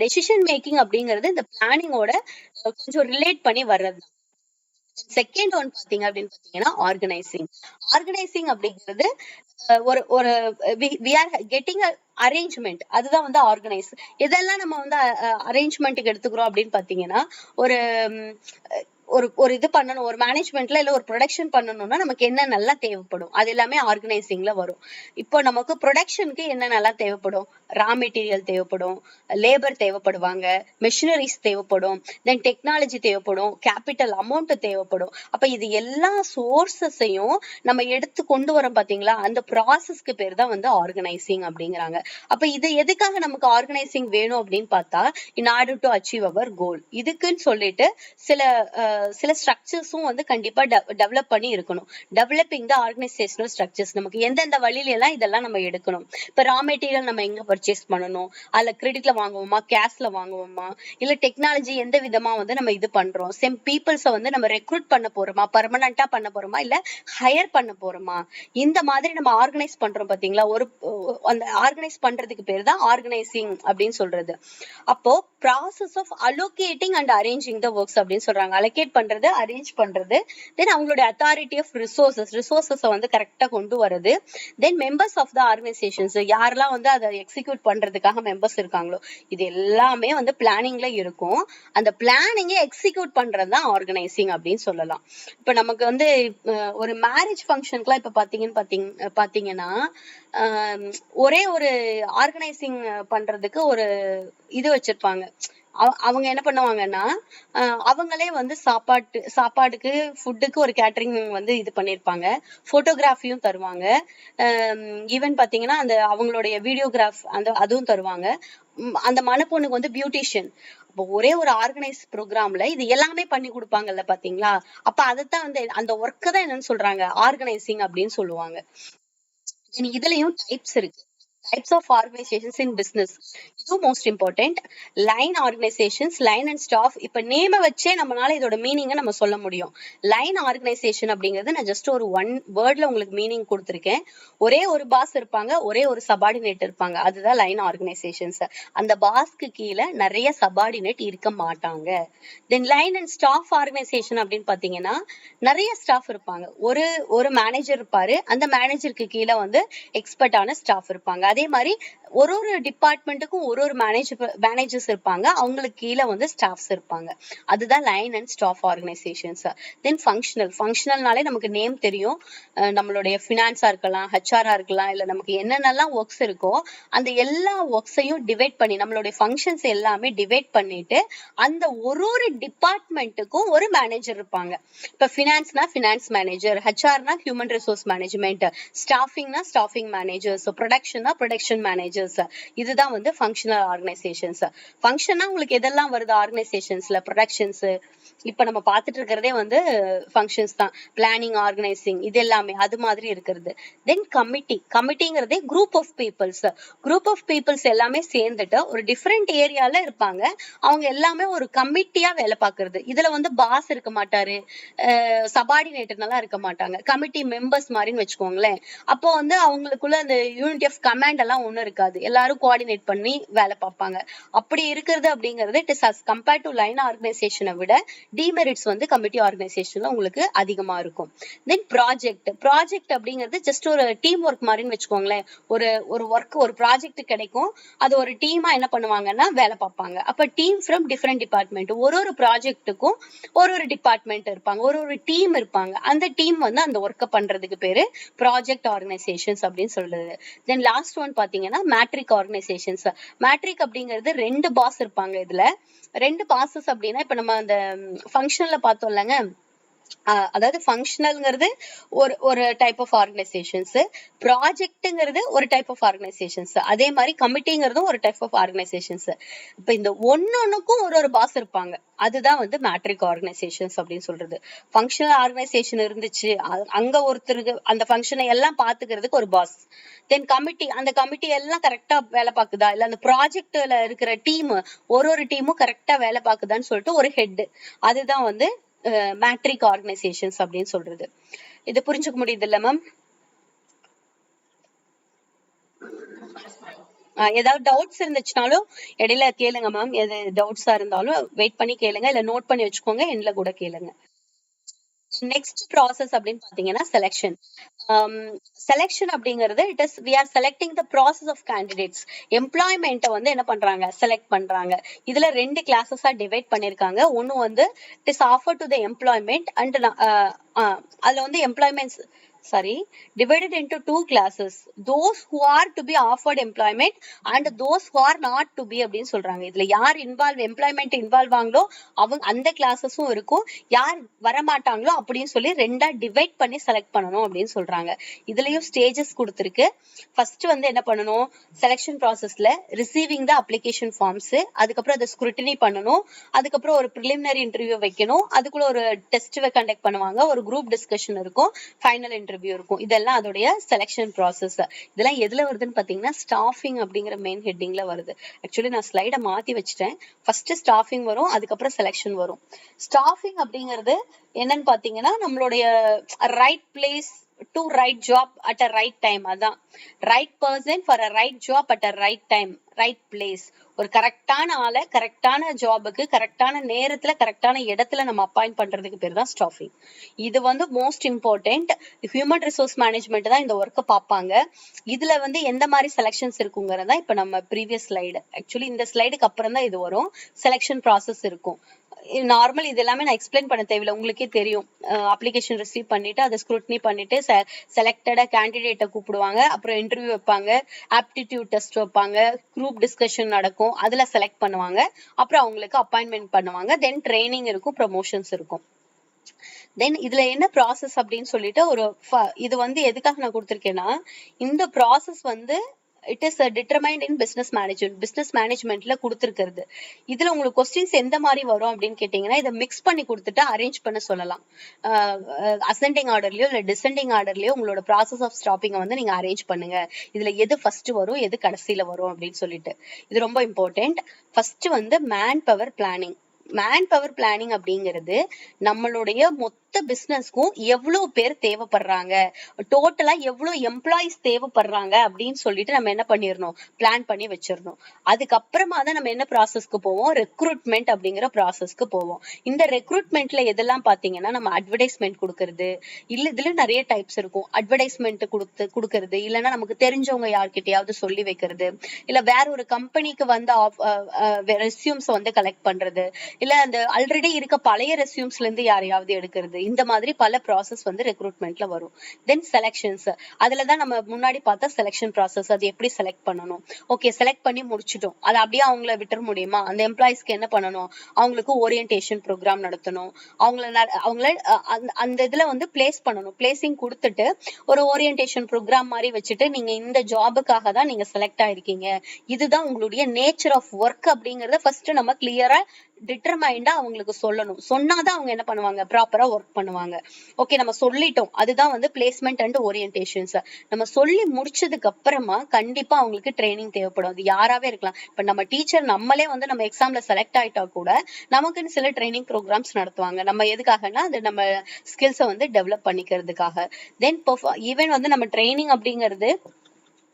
டெசிஷன் மேக்கிங் அப்படிங்கிறது இந்த பிளானிங்கோட கொஞ்சம் ரிலேட் பண்ணி வர்றது. செகண்ட் ஒன் பாத்தீங்க அப்படின்னு பாத்தீங்கன்னா ஆர்கனைசிங். ஆர்கனைசிங் அப்படிங்கிறது ஒரு ஒரு we are getting a arrangement. அதுதான் வந்து ஆர்கனைஸ். இதெல்லாம் நம்ம வந்து அரேஞ்ச்மெண்ட்டுக்கு எடுத்துக்கிறோம் அப்படின்னு பாத்தீங்கன்னா ஒரு ஒரு இது பண்ணணும், ஒரு மேனேஜ்மெண்ட்ல இல்ல ஒரு ப்ரொடக்ஷன் பண்ணணும்னா நமக்கு என்ன நல்லா தேவைப்படும், அது எல்லாமே ஆர்கனைசிங்ல வரும். இப்போ நமக்கு ப்ரொடக்ஷனுக்கு என்ன நல்லா தேவைப்படும், ரா மெட்டீரியல் தேவைப்படும், லேபர் தேவைப்படுவாங்க, மெஷினரிஸ் தேவைப்படும், தென் டெக்னாலஜி தேவைப்படும், கேபிட்டல் அமௌண்ட் தேவைப்படும். அப்ப இது எல்லா சோர்சஸையும் நம்ம எடுத்து கொண்டு வரோம் பாத்தீங்களா, அந்த ப்ராசஸ்க்கு பேர் தான் வந்து ஆர்கனைசிங் அப்படிங்கிறாங்க. அப்ப இது எதுக்காக நமக்கு ஆர்கனைசிங் வேணும் அப்படின்னு பார்த்தா, in order to achieve our goal. இதுக்குன்னு சொல்லிட்டு சில ஸ்ட்ரக்சர்ஸும் வந்து கண்டிப்பா டெவலப் பண்ணி இருக்கணும். Developing the organisational structures. நமக்கு எந்தெந்த வழியில எல்லாம் இதெல்லாம் நம்ம எடுக்கணும். இப்ப ரா மெட்டீரியல் நம்ம எங்க பர்ச்சேஸ் பண்ணணும், அதுல கிரெடிட்ல வாங்குவோமா, கேஷ்ல வாங்குவோமா, இல்ல டெக்னாலஜி எந்த விதமா வந்து நம்ம இது பண்றோம், செம் பீப்புள்ஸ வந்து நம்ம ரெக்ரூட் பண்ண போறோமா, பர்மனண்டா பண்ண போறோமா, இல்ல ஹையர் பண்ண போறோமா, இந்த மாதிரி நம்ம ஆர்கனைஸ் பண்றோம் பாத்தீங்களா. அந்த ஆர்கனைஸ் பண்றதுக்கு பேர் தான் ஆர்கனைசிங் அப்படின்னு சொல்றது. அப்போ process of allocating and arranging the works அப்படின்னு சொல்றாங்க. அலோகேட் பண்றது, அரேஞ்ச் பண்றது, தென் அவங்களுடைய அத்தாரிட்டி ஆஃப் ரிசோர்சஸ் வந்து கரெக்டா கொண்டு வரது, தென் மெம்பர்ஸ் ஆஃப் த ஆர்கனைசேஷன்ஸ், யாரெல்லாம் வந்து அதை எக்ஸிக்யூட் பண்றதுக்காக மெம்பர்ஸ் இருக்காங்களோ, இது எல்லாமே வந்து பிளானிங்ல இருக்கும். அந்த பிளானிங்கை எக்ஸிக்யூட் பண்றதுதான் ஆர்கனைசிங் அப்படின்னு சொல்லலாம். இப்ப நமக்கு வந்து ஒரு மேரேஜ் ஃபங்க்ஷனுக்குலாம் இப்ப பாத்தீங்கன்னா ஒரே ஒரு ஆர்கனைசிங் பண்றதுக்கு ஒரு இது வச்சிருப்பாங்க. அவங்க என்ன பண்ணுவாங்கன்னா அவங்களே வந்து சாப்பாடுக்கு ஃபுட்டுக்கு ஒரு கேட்டரிங் வந்து இது பண்ணிருப்பாங்க, போட்டோகிராஃபியும் தருவாங்க, ஈவன் பாத்தீங்கன்னா அந்த அவங்களுடைய வீடியோகிராஃப் அதுவும் தருவாங்க. அந்த மணப்பொண்ணுக்கு வந்து பியூட்டிஷியன். அப்போ ஒரே ஒரு ஆர்கனைஸ் ப்ரோக்ராம்ல இது எல்லாமே பண்ணி கொடுப்பாங்கல்ல பாத்தீங்களா. அப்ப அதைத்தான் வந்து அந்த ஒர்க்கை தான் என்னன்னு சொல்றாங்க, ஆர்கனைசிங் அப்படின்னு சொல்லுவாங்க. இதுலயும் டைப்ஸ் இருக்கு. Types of organisations in business, இதுவும் most important. Line organisations, line and staff. இப்ப நேம வச்சே நம்மளால இதோட மீனிங்கை நம்ம சொல்ல முடியும். லைன் ஆர்கனைசேஷன் அப்படிங்கிறது நான் ஜஸ்ட் ஒரு ஒன் வேர்ட்ல உங்களுக்கு மீனிங் கொடுத்துருக்கேன். ஒரே ஒரு பாஸ் இருப்பாங்க, ஒரே ஒரு சபார்டினேட் இருப்பாங்க, அதுதான் லைன் ஆர்கனைசேஷன்ஸ். அந்த பாஸ்க்கு கீழே நிறைய சபார்டினேட் இருக்க மாட்டாங்க. தென் லைன் அண்ட் ஸ்டாஃப் ஆர்கனைசேஷன் அப்படின்னு பாத்தீங்கன்னா நிறைய ஸ்டாஃப் இருப்பாங்க. ஒரு மேனேஜர் இருப்பாரு, அந்த மேனேஜருக்கு கீழே வந்து எக்ஸ்பர்ட்டான ஸ்டாஃப் இருப்பாங்க. அதே மாதிரி ஒரு டிபார்ட்மெண்ட்டுக்கும் ஒரு ஒரு மேனேஜர்ஸ் இருப்பாங்க, அவங்களுக்கு கீழே வந்து ஸ்டாஃப்ஸ் இருப்பாங்க. அதுதான் லைன் அண்ட் ஸ்டாஃப் ஆர்கனைசேஷன்ஸ். தென் ஃபங்க்ஷனல்னாலே நமக்கு நேம் தெரியும். நம்மளுடைய ஃபினான்ஸா இருக்கலாம், ஹெச்ஆரா இருக்கலாம், இல்ல நமக்கு என்னென்னலாம் ஒர்க்ஸ் இருக்கோ அந்த எல்லா ஒர்க்ஸையும் டிவைட் பண்ணி நம்மளுடைய ஃபங்க்ஷன்ஸ் எல்லாமே டிவைட் பண்ணிட்டு அந்த ஒரு டிபார்ட்மெண்ட்டுக்கும் ஒரு மேனேஜர் இருப்பாங்க. இப்ப ஃபினான்ஸ்னா ஃபினான்ஸ் மேனேஜர், ஹெச்ஆர்னா ஹியூமன் ரிசோர்ஸ் மேனேஜ்மெண்ட், ஸ்டாஃபிங்னா ஸ்டாஃபிங் மேனேஜர்ஸ், ப்ரொடக்ஷன்னா ப்ரொடக்ஷன் மேனேஜர்ஸ். இதுதான் வந்து ஃபங்க்ஷனல் ஆர்கனைசேஷன்ஸ். ஃபங்க்ஷனா உங்களுக்கு எதெல்லாம் வருது ஆர்கனைசேஷன்ஸ்ல? ப்ரொடக்ஷன்ஸ், இப்ப நம்ம பார்த்துட்டு இருக்கிறதே வந்து ஃபங்க்ஷன்ஸ் தான். பிளானிங், ஆர்கனைசிங், இது எல்லாமே அது மாதிரி இருக்கிறது. தென் கமிட்டிங்கிறதே குரூப் ஆஃப் பீப்புள்ஸ் எல்லாமே சேர்ந்துட்டு ஒரு டிஃப்ரெண்ட் ஏரியால இருப்பாங்க. அவங்க எல்லாமே ஒரு கமிட்டியா வேலை பார்க்கறது. இதுல வந்து பாஸ் இருக்க மாட்டாரு, சபார்டினேட்டர்லாம் இருக்க மாட்டாங்க, கமிட்டி மெம்பர்ஸ் மாதிரின்னு வச்சுக்கோங்களேன். அப்போ வந்து அவங்களுக்குள்ள அந்த யூனிட்டி ஆஃப் கமாண்ட் எல்லாம் ஒண்ணும் இருக்காது, எல்லாரும் கோஆர்டினேட் பண்ணி வேலை பார்ப்பாங்க. அப்படி இருக்கிறது அப்படிங்கிறது it is as compared to line ஆர்கனைசேஷனை விட டிமெரிட்ஸ் வந்து கமிட்டி ஆர்கனைசேஷன்ல உங்களுக்கு அதிகமா இருக்கும். தென் ப்ராஜெக்ட் அப்படிங்கிறது ஜஸ்ட் ஒரு டீம் ஒர்க் மாதிரின்னு வச்சுக்கோங்களேன். ஒரு ஒர்க், ஒரு ப்ராஜெக்ட் கிடைக்கும், அது ஒரு டீமா என்ன பண்ணுவாங்கன்னா வேலை பார்ப்பாங்க. அப்ப டீம் ஃப்ரம் டிஃப்ரெண்ட் டிபார்ட்மெண்ட், ஒரு ப்ராஜெக்ட்டுக்கும் ஒரு டிபார்ட்மெண்ட் இருப்பாங்க, ஒரு டீம் இருப்பாங்க. அந்த டீம் வந்து அந்த ஒர்க்கை பண்றதுக்கு பேரு ப்ராஜெக்ட் ஆர்கனைசேஷன்ஸ் அப்படின்னு சொல்றது. தென் லாஸ்ட் ஒன் பாத்தீங்கன்னா மேட்ரிக் ஆர்கனைசேஷன்ஸ். மேட்ரிக் அப்படிங்கிறது 2 பாஸ் இருப்பாங்க. இதுல 2 பாசஸ் அப்படின்னா இப்ப நம்ம அந்த ஃபங்க்ஷன்ல பார்த்தோம் இல்லைங்க, அதாவது ஃபங்க்ஷனல்ங்கிறது ஒரு டைப் ஆஃப் ஆர்கனைசேஷன்ஸ், ப்ராஜெக்ட்ங்கிறது ஒரு டைப் ஆஃப் ஆர்கனைசேஷன்ஸ், அதே மாதிரி கமிட்டிங்கிறதும் ஒரு டைப் ஆஃப் ஆர்கனைசேஷன்ஸ். இப்ப இந்த ஒன்னொன்னுக்கும் ஒரு பாஸ் இருப்பாங்க. அதுதான் வந்து மேட்ரிக் ஆர்கனைசேஷன்ஸ் அப்படின்னு சொல்றது. ஃபங்க்ஷனல் ஆர்கனைசேஷன் இருந்துச்சு, அங்க ஒருத்தருக்கு அந்த ஃபங்க்ஷனை எல்லாம் பாத்துக்கிறதுக்கு ஒரு பாஸ். தென் கமிட்டி, அந்த கமிட்டி எல்லாம் கரெக்டா வேலை பார்க்குதா, இல்ல அந்த ப்ராஜெக்ட்ல இருக்கிற டீம் ஒரு டீமும் கரெக்டா வேலை பார்க்குதான்னு சொல்லிட்டு ஒரு ஹெட். அதுதான் வந்து மேட்ரிக் ஆர்கனைசேஷன்ஸ் அப்படின்னு சொல்றது. இது புரிஞ்சுக்க முடியுது இல்ல மேம்? ஏதாவது டவுட்ஸ் இருந்துச்சுனாலும் இடையில கேளுங்க மேம். எது டவுட்ஸா இருந்தாலும் வெயிட் பண்ணி கேளுங்க, இல்ல நோட் பண்ணி வச்சுக்கோங்க, எண்ட்ல கூட கேளுங்க. நெக்ஸ்ட் ப்ராசஸ் அப்படின்னு பாத்தீங்கன்னா செலெக்ஷன் அப்படிங்கிறது it is we are selecting the process of candidates. எம்ப்ளாய்மெண்ட்டை வந்து என்ன பண்றாங்க, செலக்ட் பண்றாங்க. இதுல 2 கிளாஸஸா டிவைட் பண்ணிருக்காங்க. ஒன்னு வந்து it is offer to the employment and அதுல வந்து employments divided into 2 classes, those who are to be offered employment and those who are not to be அப்படின்னு சொல்றாங்க. இதுல யார் எம்ப்ளாய்மெண்ட் இன்வால்வ் ஆங்களோ அவங்க அந்த கிளாஸஸும் இருக்கும், யார் வரமாட்டாங்களோ அப்படின்னு சொல்லி 2ஆ டிவைட் பண்ணி செலக்ட் பண்ணணும் அப்படின்னு சொல்றாங்க. இதுலயும் ஸ்டேஜஸ் கொடுத்திருக்கு. ஃபர்ஸ்ட் வந்து என்ன பண்ணணும், செலக்ஷன் ப்ராசஸ்ல ரிசீவிங் த அப்ளிகேஷன் ஃபார்ம்ஸ், அதுக்கப்புறம் அதை ஸ்க்ரூட்டினி பண்ணணும், அதுக்கப்புறம் ஒரு ப்ரிலிமினரி இன்டர்வியூ வைக்கணும், அதுக்குள்ள ஒரு டெஸ்ட் கண்டக்ட் பண்ணுவாங்க, ஒரு குரூப் டிஸ்கஷன் இருக்கும், ஃபைனல் இன்டர்வியூ இருக்கும். இதெல்லாம் அதோடைய செலக்ஷன் ப்ராசஸ். இதெல்லாம் எதுல வருதுன்னு பாத்தீங்கன்னா ஸ்டாஃபிங் அப்படிங்கிற மெயின் ஹெட்டிங்ல வருது. ஆக்சுவலி நான் ஸ்லைட மாத்தி வச்சுட்டேன். ஃபர்ஸ்ட் ஸ்டாஃபிங் வரும், அதுக்கப்புறம் செலக்ஷன் வரும். ஸ்டாஃபிங் அப்படிங்கிறது என்னன்னு பாத்தீங்கன்னா நம்மளுடைய right place to right job at a right time. அதான் right person for a right job at a right time, right place. ஒரு கரெக்டான ஆளை கரெக்டான ஜாபுக்கு கரெக்டான நேரத்துல கரெக்டான இடத்துல நம்ம அப்பாயிண்ட் பண்றதுக்கு பேர் தான் ஸ்டாஃபிங். இது வந்து most important. Human resource management தான் இந்த ஒர்க்கை பார்ப்பாங்க. இதுல வந்து எந்த மாதிரி செலக்ஷன்ஸ் இருக்குங்கிறதா இப்ப நம்ம ப்ரீவியஸ் ஸ்லைடு. ஆக்சுவலி இந்த ஸ்லைடுக்கு அப்புறம் தான் இது வரும். செலக்ஷன் ப்ராசஸ் இருக்கும். நார்மல் இது எல்லாமே நான் எக்ஸ்பிளைன் பண்ண தேவையில்லை, உங்களுக்கே தெரியும். அப்ளிகேஷன் ரிசீவ் பண்ணிட்டு அதை ஸ்க்ரூட்னி பண்ணிட்டு செலக்டடா கேண்டிடேட்டை கூப்பிடுவாங்க, அப்புறம் இன்டர்வியூ வைப்பாங்க, ஆப்டிடியூட் டெஸ்ட் வைப்பாங்க, குரூப் டிஸ்கஷன் நடக்கும், அதுல செலக்ட் பண்ணுவாங்க, அப்புறம் அவங்களுக்கு அப்பாயின்மெண்ட் பண்ணுவாங்க, தென் ட்ரைனிங் இருக்கும், ப்ரமோஷன்ஸ் இருக்கும். தென் இதுல என்ன ப்ராசஸ் அப்படின்னு சொல்லிட்டு இது வந்து எதுக்காக நான் கொடுத்திருக்கேன்னா, இந்த ப்ராசஸ் வந்து it is determined in business மேனேஜ்மெண்ட்ல கொடுத்திருக்கிறது. இதுல உங்களுக்கு கொஸ்டின்ஸ் எந்த மாதிரி வரும் அப்படின்னு கேட்டீங்கன்னா, இதை மிக்ஸ் பண்ணி கொடுத்துட்டு அரேஞ்ச் பண்ண சொல்லலாம். அசெண்டிங் ஆர்டர்லயோ இல்ல டிசெண்டிங் ஆர்டர்லயோ உங்களோட ப்ராசஸ் ஆஃப் ஸ்டாப்பிங்கை வந்து நீங்க அரேஞ்ச் பண்ணுங்க. இதுல எது ஃபர்ஸ்ட் வரும், எது கடைசியில வரும் அப்படின்னு சொல்லிட்டு இது ரொம்ப இம்பார்ட்டன்ட். ஃபர்ஸ்ட் வந்து மேன் பவர் பிளானிங் அப்படிங்கிறது நம்மளுடைய மொத்த மொத்த பிசினஸ்க்கும் எவ்வளவு பேர் தேவைப்படுறாங்க, டோட்டலா எவ்வளவு எம்ப்ளாயிஸ் தேவைப்படுறாங்க அப்படின்னு சொல்லிட்டு நம்ம என்ன பண்ணிடணும், பிளான் பண்ணி வச்சிடணும். அதுக்கப்புறமா தான் நம்ம என்ன ப்ராசஸ்க்கு போவோம், ரெக்ரூட்மெண்ட் அப்படிங்கிற ப்ராசஸ்க்கு போவோம். இந்த ரெக்ரூட்மெண்ட்ல எதெல்லாம் பாத்தீங்கன்னா நம்ம அட்வர்டைஸ்மெண்ட் கொடுக்கறது, இல்ல இதுல நிறைய டைப்ஸ் இருக்கும். அட்வர்டைஸ்மெண்ட் கொடுக்கறது, இல்லைன்னா நமக்கு தெரிஞ்சவங்க யார்கிட்டயாவது சொல்லி வைக்கிறது, இல்ல வேற ஒரு கம்பெனிக்கு வந்து ரெஸ்யூம்ஸ் வந்து கலெக்ட் பண்றது, இல்ல அந்த ஆல்ரெடி இருக்க பழைய ரெஸ்யூம்ஸ்ல இருந்து யாரையாவது எடுக்கிறது. இந்த மாதிரி பல ப்ராசஸ் வந்து ரெக்ரூட்மெண்ட்ல வரும். தென் செலக்ஷன்ஸ், அதுலதான் நம்ம முன்னாடி பார்த்தா செலக்ஷன் ப்ராசஸ், அது எப்படி செலக்ட் பண்ணணும். ஓகே, செலக்ட் பண்ணி முடிச்சிட்டோம், அதை அப்படியே அவங்கள விட்டுற முடியுமா? அந்த எம்ப்ளாயிஸ்க்கு என்ன பண்ணணும், அவங்களுக்கு ஓரியன்டேஷன் ப்ரோக்ராம் நடத்தணும், அவங்கள அந்த இதுல வந்து பிளேஸ் பண்ணணும். பிளேசிங் கொடுத்துட்டு ஒரு ஓரியன்டேஷன் ப்ரோக்ராம் மாதிரி வச்சுட்டு, நீங்க இந்த ஜாபுக்காக தான் நீங்க செலக்ட் ஆயிருக்கீங்க, இதுதான் உங்களுடைய நேச்சர் ஆஃப் ஒர்க் அப்படிங்கறத ஃபர்ஸ்ட் நம்ம கிளியரா டிட்டர்மைண்டா அவங்களுக்கு சொல்லணும். சொன்னாதான் அவங்க என்ன பண்ணுவாங்க, ப்ராப்பரா ஒர்க் பண்ணுவாங்க. ஓகே, நம்ம சொல்லிட்டோம், அதுதான் வந்து பிளேஸ்மெண்ட் அண்ட் ஓரியன்டேஷன்ஸ். நம்ம சொல்லி முடிச்சதுக்கு அப்புறமா கண்டிப்பா அவங்களுக்கு ட்ரைனிங் தேவைப்படும். அது யாராவே இருக்கலாம். இப்ப நம்ம டீச்சர் நம்மளே வந்து நம்ம எக்ஸாம்ல செலக்ட் ஆயிட்டா கூட நமக்குன்னு சில ட்ரைனிங் ப்ரோக்ராம்ஸ் நடத்துவாங்க. நம்ம எதுக்காகனா அது நம்ம ஸ்கில்ஸை வந்து டெவலப் பண்ணிக்கிறதுக்காக. தென் ஈவன் வந்து நம்ம ட்ரைனிங் அப்படிங்கிறது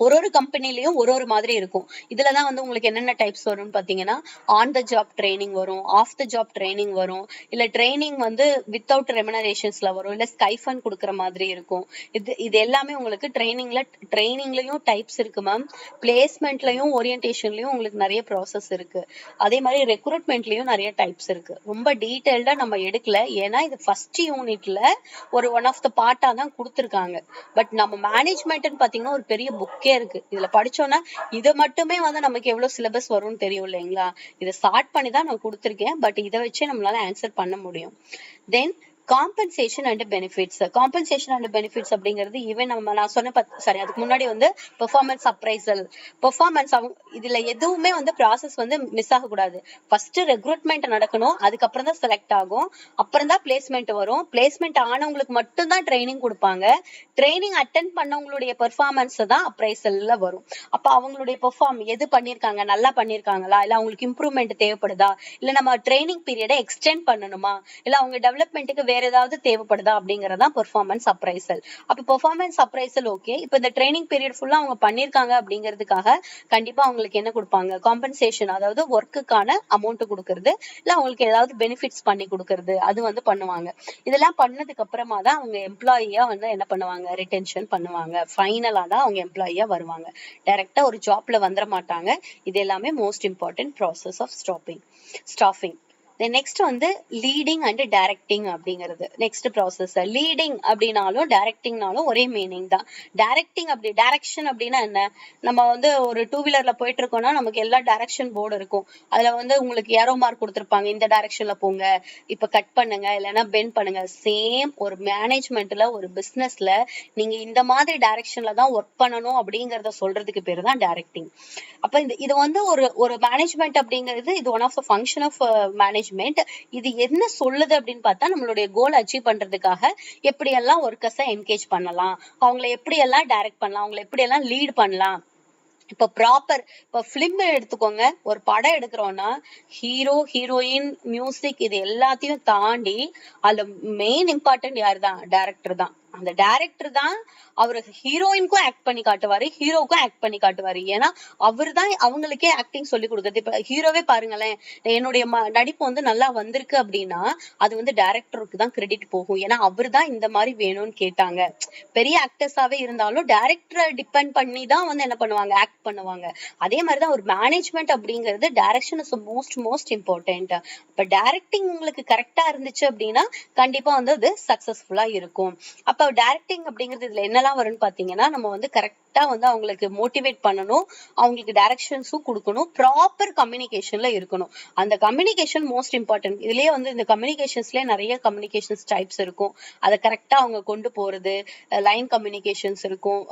ஒரு கம்பெனிலயும் ஒரு மாதிரி இருக்கும். இதுலதான் வந்து உங்களுக்கு என்னென்ன டைப்ஸ் வரும்னு பாத்தீங்கன்னா, ஆன் த ஜாப் ட்ரைனிங் வரும், ஆஃப் த ஜாப் ட்ரைனிங் வரும், இல்ல ட்ரைனிங் வந்து வித்தவுட் ரெமுனரேஷன்ஸ்ல வரும், இல்ல ஸ்கைஃபண்ட் கொடுக்குற மாதிரி இருக்கும். இது எல்லாமே உங்களுக்கு ட்ரைனிங்லயும் டைப்ஸ் இருக்கு மேம். பிளேஸ்மெண்ட்லயும் ஓரியன்டேஷன்லயும் உங்களுக்கு நிறைய ப்ராசஸ் இருக்கு. அதே மாதிரி ரெக்ரூட்மெண்ட்லயும் நிறைய டைப்ஸ் இருக்கு. ரொம்ப டீடைல்டா நம்ம எடுக்கல, ஏன்னா இது ஃபர்ஸ்ட் யூனிட்ல ஒரு ஒன் ஆஃப் த பார்ட்டா தான் கொடுத்துருக்காங்க. பட் நம்ம மேனேஜ்மெண்ட்னு பாத்தீங்கன்னா ஒரு பெரிய புக் இருக்கு. இதுல படிச்சோம்னா இதை மட்டுமே வந்து நமக்கு எவ்வளவு சிலபஸ் வரும்னு தெரியும் இல்லைங்களா. இதை ஸ்டார்ட் பண்ணி தான் நான் கொடுத்திருக்கேன். பட் இதை வச்சே நம்மளால ஆன்சர் பண்ண முடியும். Then compensation and benefits. Compensation and benefits அப்படிங்கிறது ஈவன் நான் சொன்ன சாரி அதுக்கு முன்னாடி வந்து பெர்ஃபார்மன்ஸ் அப்ரைசல், பெர்ஃபார்மன்ஸ் இதுல எதுவுமே வந்து ப்ராசஸ் வந்து மிஸ் ஆகக்கூடாது. ஃபர்ஸ்ட் ரெக்ரூட்மெண்ட் நடக்கணும், அதுக்கப்புறம் தான் செலக்ட் ஆகும், அப்புறம் தான் பிளேஸ்மெண்ட் வரும். பிளேஸ்மெண்ட் ஆனவங்களுக்கு மட்டும் தான் ட்ரைனிங் கொடுப்பாங்க. ட்ரைனிங் அட்டென்ட் பண்ணவங்களுடைய பெர்ஃபார்மன்ஸ் தான் அப்ரைசல்ல வரும். அப்ப அவங்களுடைய பெர்ஃபார்ம் எது பண்ணிருக்காங்க, நல்லா பண்ணிருக்காங்களா, இல்ல அவங்களுக்கு இம்ப்ரூவ்மெண்ட் தேவைப்படுதா, இல்ல நம்ம ட்ரைனிங் பீரியடை எக்ஸ்டெண்ட் பண்ணணுமா, இல்ல அவங்க டெவலப்மெண்ட்டுக்கு வேற ஏதாவது தேவைப்படுதா அப்படிங்கறதா பெர்ஃபார்மன்ஸ் அப்ரைசல். அப்ப பெர்ஃபார்மன்ஸ் அப்ரைசல் ஓகே. இப்ப இந்த ட்ரைனிங் பீரியட் ஃபுல்லா அவங்க பண்ணிருக்காங்க அப்படிங்கிறதுக்காக கண்டிப்பா அவங்களுக்கு என்ன கொடுப்பாங்க, காம்பன்சேஷன், அதாவது ஒர்க்குக்கான அமௌண்ட் கொடுக்கறது, இல்ல அவங்களுக்கு ஏதாவது பெனிஃபிட்ஸ் பண்ணி கொடுக்கறது, அது வந்து பண்ணுவாங்க. இதெல்லாம் பண்ணதுக்கு அப்புறமா தான் அவங்க எம்ப்ளாயியா வந்து என்ன பண்ணுவாங்க, ரிட்டென்ஷன் பண்ணுவாங்க. ஃபைனலா தான் அவங்க எம்ப்ளாயியா வருவாங்க. டைரக்டா ஒரு ஜாப்ல வந்துட மாட்டாங்க. இது எல்லாமே most important process of staffing. Next வந்து லீடிங் அண்ட் டைரக்டிங் அப்படிங்கிறது நெக்ஸ்ட் ப்ராசஸ். லீடிங் அப்படின்னாலும் டைரக்டிங்னாலும் ஒரே மீனிங் தான். டைரக்டிங் அப்படி டைரக்ஷன் அப்படின்னா என்ன, நம்ம வந்து ஒரு டூ வீலர்ல போயிட்டு இருக்கோம்னா நமக்கு எல்லா டைரக்ஷன் போர்டு இருக்கும். அதுல வந்து உங்களுக்கு ஏரோ மார்க் கொடுத்துருப்பாங்க, இந்த டைரக்ஷன்ல போங்க, இப்ப கட் பண்ணுங்க, இல்லைன்னா பெண்ட் பண்ணுங்க. சேம் ஒரு மேனேஜ்மெண்ட்ல ஒரு பிசினஸ்ல நீங்க இந்த மாதிரி டைரக்ஷன்ல தான் ஒர்க் பண்ணணும் அப்படிங்கறத சொல்றதுக்கு பேரு தான் டைரக்டிங். அப்ப இது வந்து ஒரு மேனேஜ்மெண்ட் அப்படிங்கிறது இது one of the function of management. இது என்ன சொல்லுது அப்படின்னு பார்த்தா, நம்மளுடைய கோல் அச்சீவ் பண்றதுக்காக எப்படி எல்லாம் ஒர்க்கர்ஸை என்கேஜ் பண்ணலாம், அவங்களை எப்படி எல்லாம் டைரக்ட் பண்ணலாம், அவங்களை எப்படி எல்லாம் லீட் பண்ணலாம். இப்ப பிலிம் எடுத்துக்கோங்க, ஒரு படம் எடுக்கிறோம்னா ஹீரோ ஹீரோயின் மியூசிக் இது எல்லாத்தையும் தாண்டி அதுல மெயின் இம்பார்ட்டன்ட் யாரு தான், டைரக்டர் தான். அந்த டைரக்டர் தான் அவரு ஹீரோயினுக்கும் ஆக்ட் பண்ணி காட்டுவாரு, ஹீரோவுக்கும் ஆக்ட் பண்ணி காட்டுவாரு. ஏன்னா அவரு தான் அவங்களுக்கே ஆக்டிங் சொல்லி கொடுக்குறது. இப்ப ஹீரோவே பாருங்களேன், என்னுடைய நடிப்பு வந்து நல்லா வந்திருக்கு அப்படின்னா அது வந்து டைரக்டருக்கு தான் கிரெடிட் போகும். ஏன்னா அவரு தான் இந்த மாதிரி வேணும்னு கேட்டாங்க. பெரிய ஆக்டர்ஸாவே இருந்தாலும் டைரக்டரை டிபெண்ட் பண்ணி தான் வந்து என்ன பண்ணுவாங்க, ஆக்ட் பண்ணுவாங்க. அதே மாதிரிதான் ஒரு மேனேஜ்மெண்ட் அப்படிங்கிறது டைரக்ஷன் இஸ் மோஸ்ட் இம்பார்ட்டன்ட். இப்ப டைரக்டிங் உங்களுக்கு கரெக்டா இருந்துச்சு அப்படின்னா கண்டிப்பா வந்து அது சக்சஸ்ஃபுல்லா இருக்கும். அப்ப டைரக்டிங் அப்படிங்கிறது இதுல என்னெல்லாம் வரும்னு பாத்தீங்கன்னா, நம்ம வந்து கரெக்டா வந்து அவங்களுக்கு மோட்டிவேட் பண்ணணும், அவங்களுக்கு டைரக்ஷன்ஸும் கொடுக்கணும், ப்ராப்பர் கம்யூனிகேஷன்ல இருக்கணும். அந்த கம்யூனிகேஷன் மோஸ்ட் இம்பார்ட்டன்ட். இதுலயே வந்து இந்த கம்யூனிகேஷன்ஸ்லயே நிறைய கம்யூனிகேஷன்ஸ் டைப்ஸ் இருக்கும். அதை கரெக்டா அவங்க கொண்டு போறது. லைன் கம்யூனிகேஷன்ஸ் இருக்கும்.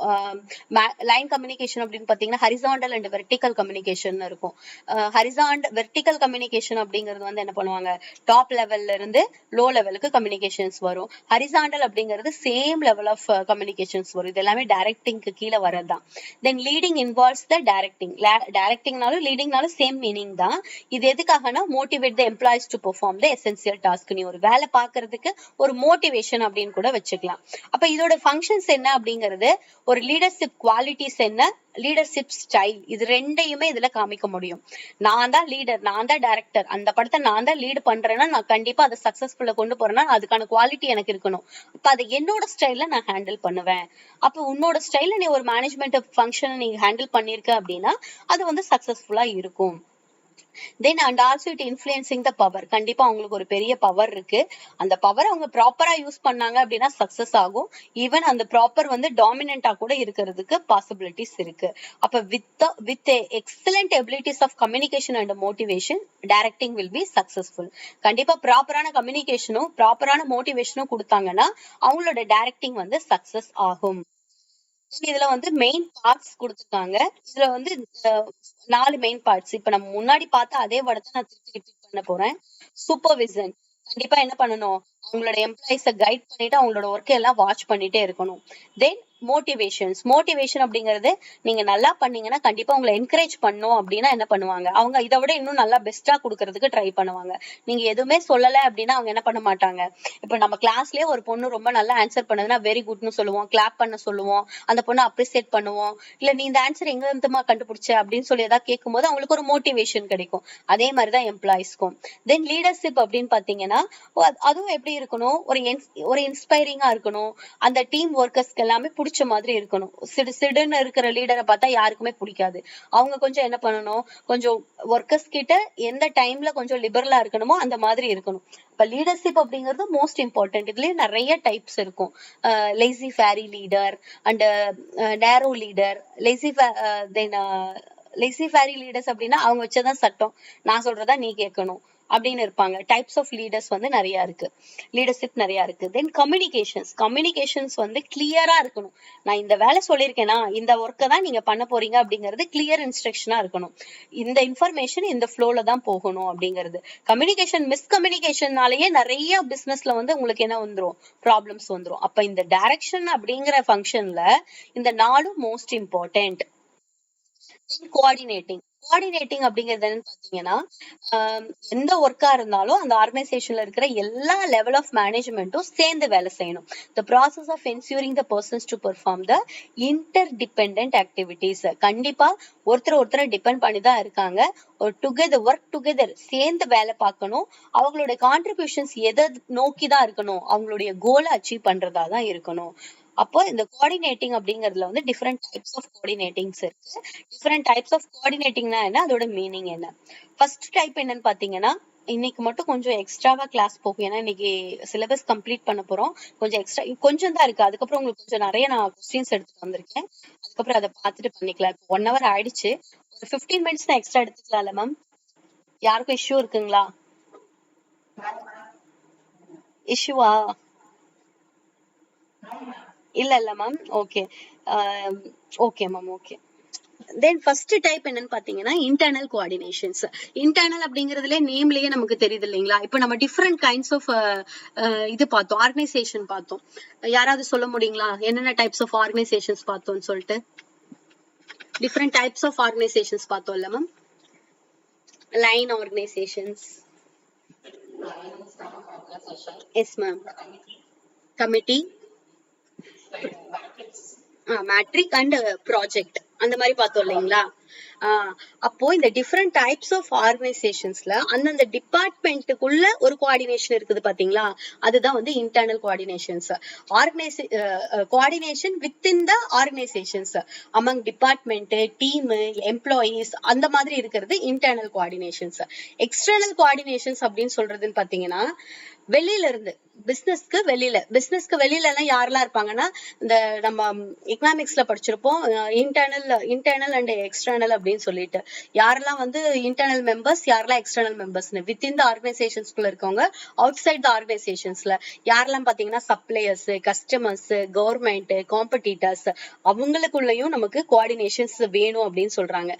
லைன் கம்யூனிகேஷன் அப்படின்னு பாத்தீங்கன்னா ஹரிசாண்டல் அண்ட் வெர்டிகல் கம்யூனிகேஷன் இருக்கும். வெர்டிகல் கம்யூனிகேஷன் அப்படிங்கிறது வந்து என்ன பண்ணுவாங்க, டாப் லெவல்ல இருந்து லோ லெவலுக்கு கம்யூனிகேஷன்ஸ் வரும். ஹரிசாண்டல் அப்படிங்கிறது same same level of communications வரும். இது எல்லாமே டைரக்டிங்க்கு கீழே வரதுதான். Then leading involves the directing. டைரக்டிங்னாலும் லீடிங்னாலும் சேம் மீனிங் தான். இது எதுக்காகனா motivate the employees to perform the essential task. நீ ஒரு வேலை பாக்குறதுக்கு ஒரு மோட்டிவேஷன் அப்படின்னு கூட வச்சுக்கலாம். அப்ப இதோட ஃபங்க்ஷன்ஸ் என்ன அப்படிங்கிறது, ஒரு லீடர்ஷிப் குவாலிட்டிஸ் என்ன, லீடர்ஷிப் ஸ்டைல், இது ரெண்டையுமே இதுல காமிக்க முடியும். நான் தான் லீடர், நான் தான் டைரக்டர், அந்த படத்தை நான் தான் லீட் பண்றேன்னா நான் கண்டிப்பா அதை சக்சஸ்ஃபுல்லா கொண்டு போறேன்னா அதுக்கான குவாலிட்டி எனக்கு இருக்கணும். அப்ப அதை என்னோட ஸ்டைல்ல நான் ஹேண்டில் பண்ணுவேன். அப்ப உன்னோட ஸ்டைல்ல நீ ஒரு மேனேஜ்மெண்ட் ஃபங்க்ஷனை நீங்க ஹேண்டில் பண்ணிருக்க அப்படின்னா அது வந்து சக்சஸ்ஃபுல்லா இருக்கும். தென் and also it influencing the power. கண்டிப்பா அவங்களுக்கு ஒரு பெரிய பவர் இருக்கு. அந்த பவர் அவங்க ப்ராப்பரா யூஸ் பண்ணாங்க அப்படின்னா சக்சஸ் ஆகும். ஈவன் அந்த ப்ராப்பர் வந்து டாமினண்டா கூட இருக்கிறதுக்கு பாசிபிலிட்டிஸ் இருக்கு. அப்ப with excellent abilities of communication and motivation directing will be successful. கண்டிப்பா ப்ராப்பரான கம்யூனிகேஷனும் ப்ராப்பரான மோட்டிவேஷனும் கொடுத்தாங்கன்னா அவங்களோட டைரக்டிங் வந்து சக்சஸ் ஆகும். இதுல வந்து மெயின் பார்ட்ஸ் கொடுத்துருக்காங்க. இதுல வந்து 4 மெயின் பார்ட்ஸ். இப்ப நம்ம முன்னாடி பார்த்த அதே படத்தை நான் திருப்பி ரிப்பீட் பண்ண போறேன். சூப்பர்விஷன். கண்டிப்பா என்ன பண்ணணும், அவங்களோட எம்ப்ளாயிஸ கைட் பண்ணிட்டு அவங்களோட ஒர்க் எல்லாம் வாட்ச் பண்ணிட்டே இருக்கணும். தென் மோட்டிவேஷன்ஸ். மோட்டிவேஷன் அப்படிங்கிறது நீங்க நல்லா பண்ணீங்கன்னா கண்டிப்பா உங்களை என்கரேஜ் பண்ணும் அப்படின்னா என்ன பண்ணுவாங்க, அவங்க இதை விட இன்னும் நல்லா பெஸ்டா கொடுக்கறதுக்கு ட்ரை பண்ணுவாங்க. நீங்க எதுவுமே சொல்லல அப்படின்னா அவங்க என்ன பண்ண மாட்டாங்க. இப்ப நம்ம கிளாஸ்லயே ஒரு பொண்ணு ரொம்ப நல்லா ஆன்சர் பண்ணதுன்னா வெரி குட்னு சொல்லுவோம், கிளாப் பண்ண சொல்லுவோம், அந்த பொண்ணை அப்ரிசியேட் பண்ணுவோம். இல்ல நீ இந்த ஆன்சர் எங்க இருந்துமா கண்டுபிடிச்ச அப்படின்னு சொல்லி ஏதாவது கேட்கும் போது அவங்களுக்கு ஒரு மோட்டிவேஷன் கிடைக்கும். அதே மாதிரிதான் எம்ப்ளாயிஸ்க்கும். தென் லீடர்ஷிப் அப்படின்னு பாத்தீங்கன்னா அதுவும் எப்படி இருக்கணும், ஒரு இன்ஸ்பைரிங்கா இருக்கணும். அந்த டீம் ஒர்க்கர்ஸ்க்கு எல்லாமே பிடிச்ச மாதிரி இருக்கணும். சிடுன்னு இருக்கிற லீடரை பார்த்தா யாருக்குமே பிடிக்காது. அவங்க கொஞ்சம் என்ன பண்ணணும், கொஞ்சம் ஒர்க்கர்ஸ் கிட்ட எந்த டைம்ல கொஞ்சம் லிபரலா இருக்கணுமோ அந்த மாதிரி இருக்கணும். இப்ப லீடர்ஷிப் அப்படிங்கிறது மோஸ்ட் இம்பார்ட்டன்ட். இதுலயே நிறைய டைப்ஸ் இருக்கும். Laissez faire leader and narrow leader. Laissez faire leaders அப்படின்னா அவங்க வச்சதான் சட்டம், நான் சொல்றதா நீ கேட்கணும் அப்படின்னு இருப்பாங்க. டைப்ஸ் ஆஃப் லீடர்ஸ் வந்து நிறைய இருக்கு, லீடர்ஷிப் நிறைய இருக்கு. தென் கம்யூனிகேஷன்ஸ் வந்து கிளியரா இருக்கணும். நான் இந்த வேலை சொல்லியிருக்கேனா, இந்த ஒர்க்கை தான் நீங்க பண்ண போறீங்க அப்படிங்கிறது கிளியர் இன்ஸ்ட்ரக்ஷனா இருக்கணும். இந்த இன்ஃபர்மேஷன் இந்த ஃப்ளோல தான் போகணும் அப்படிங்கிறது. மிஸ்கம்யூனிகேஷன்னாலேயே நிறைய பிசினஸ்ல வந்து உங்களுக்கு என்ன வந்துரும், ப்ராப்ளம்ஸ் வந்துரும். அப்ப இந்த டைரக்ஷன் அப்படிங்கிற ஃபங்க்ஷன்ல இந்த 4 மோஸ்ட் இம்பார்ட்டன்ட். கோஆர்டினேட்டிங் அப்படிங்கிறது என்னன்னு பாத்தீங்கன்னா, எந்த ஒர்க்கா இருந்தாலும் அந்த ஆர்கனைசேஷன்ல இருக்கிற எல்லா லெவல் ஆஃப் மேனேஜ்மெண்ட்டும் சேர்ந்து வேலை செய்யணும். The process of ensuring the persons to perform the interdependent activities. கண்டிப்பா ஒருத்தரை டிபெண்ட் பண்ணி தான் இருக்காங்க. ஒரு ஒர்க் டுகெதர் சேர்ந்து வேலை பார்க்கணும். அவங்களோட கான்ட்ரிபியூஷன்ஸ் எதை நோக்கி தான் இருக்கணும், அவங்களுடைய கோலை அச்சீவ் பண்றதா தான் இருக்கணும். அப்போ இந்த கோஆர்டினேட்டிங் அப்படிங்கிறதுல வந்து டிஃப்ரெண்ட் டைப்ஸ் ஆஃப் கோஆர்டினேட்டிங்ஸ் இருக்கு. டிஃப்ரெண்ட் டைப்ஸ் ஆஃப் கோஆர்டினேட்டிங்னா என்ன, அதோட மீனிங் என்ன. ஃபர்ஸ்ட் டைப் என்னன்னு பாத்தீங்கன்னா, இன்னைக்கு மட்டும் கொஞ்சம் எக்ஸ்ட்ராவா கிளாஸ் போகும். ஏன்னா இன்னைக்கு சிலபஸ் கம்ப்ளீட் பண்ண போறோம். கொஞ்சம் எக்ஸ்ட்ரா கொஞ்சம் தான் இருக்கு. அதுக்கப்புறம் உங்களுக்கு கொஞ்சம் நிறைய நான் கொஸ்டின்ஸ் எடுத்துட்டு வந்திருக்கேன். அதுக்கப்புறம் அதை பார்த்துட்டு பண்ணிக்கலாம். 1 hour ஆயிடுச்சு. ஒரு 15 minutes தான் எக்ஸ்ட்ரா எடுத்துக்கலாம்ல மேம்? யாருக்கும் இஷ்யூ இருக்குங்களா? இஷ்யூவா? இல்ல ma'am. Okay okay ma'am. Okay. தென் ஃபர்ஸ்ட் டைப் என்னன்னு பாத்தீங்கன்னா இன்டர்னல் கோஆர்டினேஷன்ஸ். இன்டர்னல் அப்படிங்கறதுல நேம்லயே நமக்கு தெரியுது இல்லைங்களா. இப்ப நம்ம டிஃப்ரெண்ட் கைண்ட்ஸ் ஆஃப் இது பார்த்தோம், ஆர்கனைசேஷன் பார்த்தோம். யாராவது சொல்ல முடியுங்களா என்னென்ன டைப்ஸ் ஆஃப் ஆர்கனைசேஷன்ஸ் பார்த்தோம்னு சொல்லிட்டு? டிஃப்ரெண்ட் டைப்ஸ் ஆஃப் ஆர்கனைசேஷன்ஸ் பார்த்தோம்ல ma'am. Line organisations. Yes ma'am. Committee, matric and project அந்த மாதிரி பார்த்தோம் இல்லைங்களா. அப்போ இந்த டிஃப்ரெண்ட் டைப்ஸ் ஆஃப் ஆர்கனைசேஷன்ஸ்ல அந்தந்த டிபார்ட்மெண்ட்டுக்குள்ள ஒரு கோஆர்டினேஷன் இருக்குது பாத்தீங்களா, அதுதான் வந்து internal coordinations. Coordination within the organisations among department, team, employees அந்த மாதிரி இருக்கிறது இன்டர்னல் கோஆர்டினேஷன்ஸ். எக்ஸ்டர்னல் கோஆர்டினேஷன்ஸ் அப்படின்னு சொல்றதுன்னு பாத்தீங்கன்னா, வெளியில இருந்து பிசினஸ்க்கு வெளியில எல்லாம் யாரெல்லாம் இருப்பாங்கன்னா, இந்த நம்ம எக்கனாமிக்ஸ்ல படிச்சிருப்போம், இன்டர்னல் அண்ட் எக்ஸ்டர்னல் அப்படின்னு சொல்லிட்டு. யாரெல்லாம் வந்து இன்டர்னல் மெம்பர்ஸ், யாரெல்லாம் எக்ஸ்டர்னல் மெம்பர்ஸ்னு வித்தின் த ஆர்கனைசேஷன்ஸ்குள்ள இருக்கவங்க. அவுட் சைட் த ஆர்கனைசேஷன்ஸ்ல யாரெல்லாம் பாத்தீங்கன்னா சப்ளையர்ஸ், கஸ்டமர்ஸ், கவர்மெண்ட், காம்படிட்டர்ஸ், அவங்களுக்குள்ளயும் நமக்கு கோஆர்டினேஷன்ஸ் வேணும் அப்படின்னு சொல்றாங்க.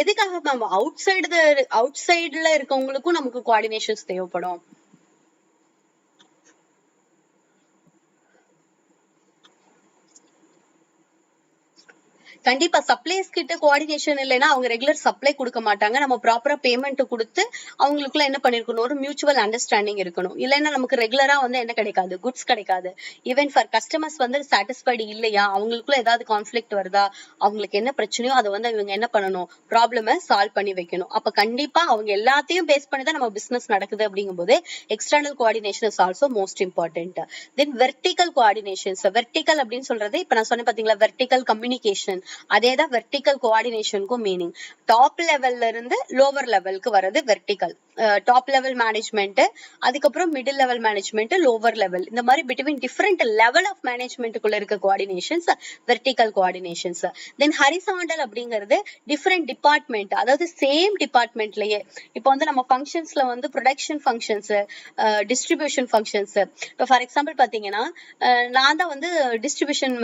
எதுக்காக நம்ம அவுட் சைடுல இருக்கவங்களுக்கும் நமக்கு கோஆர்டினேஷன்ஸ் தேவைப்படும். கண்டிப்பா சப்ளைஸ் கிட்ட கோஆர்டினேஷன் இல்லைன்னா அவங்க ரெகுலர் சப்ளை கொடுக்க மாட்டாங்க. நம்ம ப்ராப்பரா பேமெண்ட் கொடுத்து அவங்களுக்குள்ள என்ன பண்ணிருக்கணும், ஒரு மியூச்சுவல் அண்டர்ஸ்டாண்டிங் இருக்கணும். இல்லைன்னா நமக்கு ரெகுலரா வந்து என்ன கிடைக்காது, குட்ஸ் கிடைக்காது. ஈவன் ஃபார் கஸ்டமர்ஸ் வந்து சாட்டிஸ்ஃபைடு இல்லையா, அவங்களுக்குள்ள ஏதாவது கான்ஃபிளிக்ட் வருதா, அவங்களுக்கு என்ன பிரச்சனையோ அதை வந்து இவங்க என்ன பண்ணணும், ப்ராப்ளமை சால்வ் பண்ணி வைக்கணும். அப்ப கண்டிப்பா அவங்க எல்லாத்தையும் பேஸ் பண்ணி தான் நம்ம பிசினஸ் நடக்குது. அப்படிங்கும் போது external coordination is also most important. Then vertical coordinations. Vertical அப்படின்னு சொல்றது இப்ப நான் சொன்னேன் பாத்தீங்களா, வெர்டிகல் கம்யூனிகேஷன். அதேதான் வெர்டிகல் கோஆர்டினேஷனுக்கும் மீனிங். டாப் லெவல்ல இருந்து லோவர் லெவலுக்கு வர்றது வெர்டிகல். டாப் லெவல் மேனேஜ்மெண்ட், அதுக்கப்புறம் middle level management, lower level, இந்த மாதிரி பிட்வீன் டிஃபரெண்ட் லெவல் ஆஃப் மேனேஜ்மெண்ட்டுக்குள்ள இருக்க கோஆர்டினேஷன்ஸ் வெர்டிகல் கோஆர்டினேஷன்ஸ். தென் ஹரிசாண்டல் அப்படிங்கிறது டிஃபரெண்ட் டிபார்ட்மெண்ட், அதாவது சேம் டிபார்ட்மெண்ட்லயே இப்போ வந்து நம்ம ஃபங்க்ஷன்ஸ்ல வந்து ப்ரொடக்ஷன் ஃபங்க்ஷன்ஸ், டிஸ்ட்ரிபியூஷன் ஃபங்க்ஷன்ஸ். இப்போ ஃபார் எக்ஸாம்பிள் பாத்தீங்கன்னா நான் தான் வந்து டிஸ்ட்ரிபியூஷன்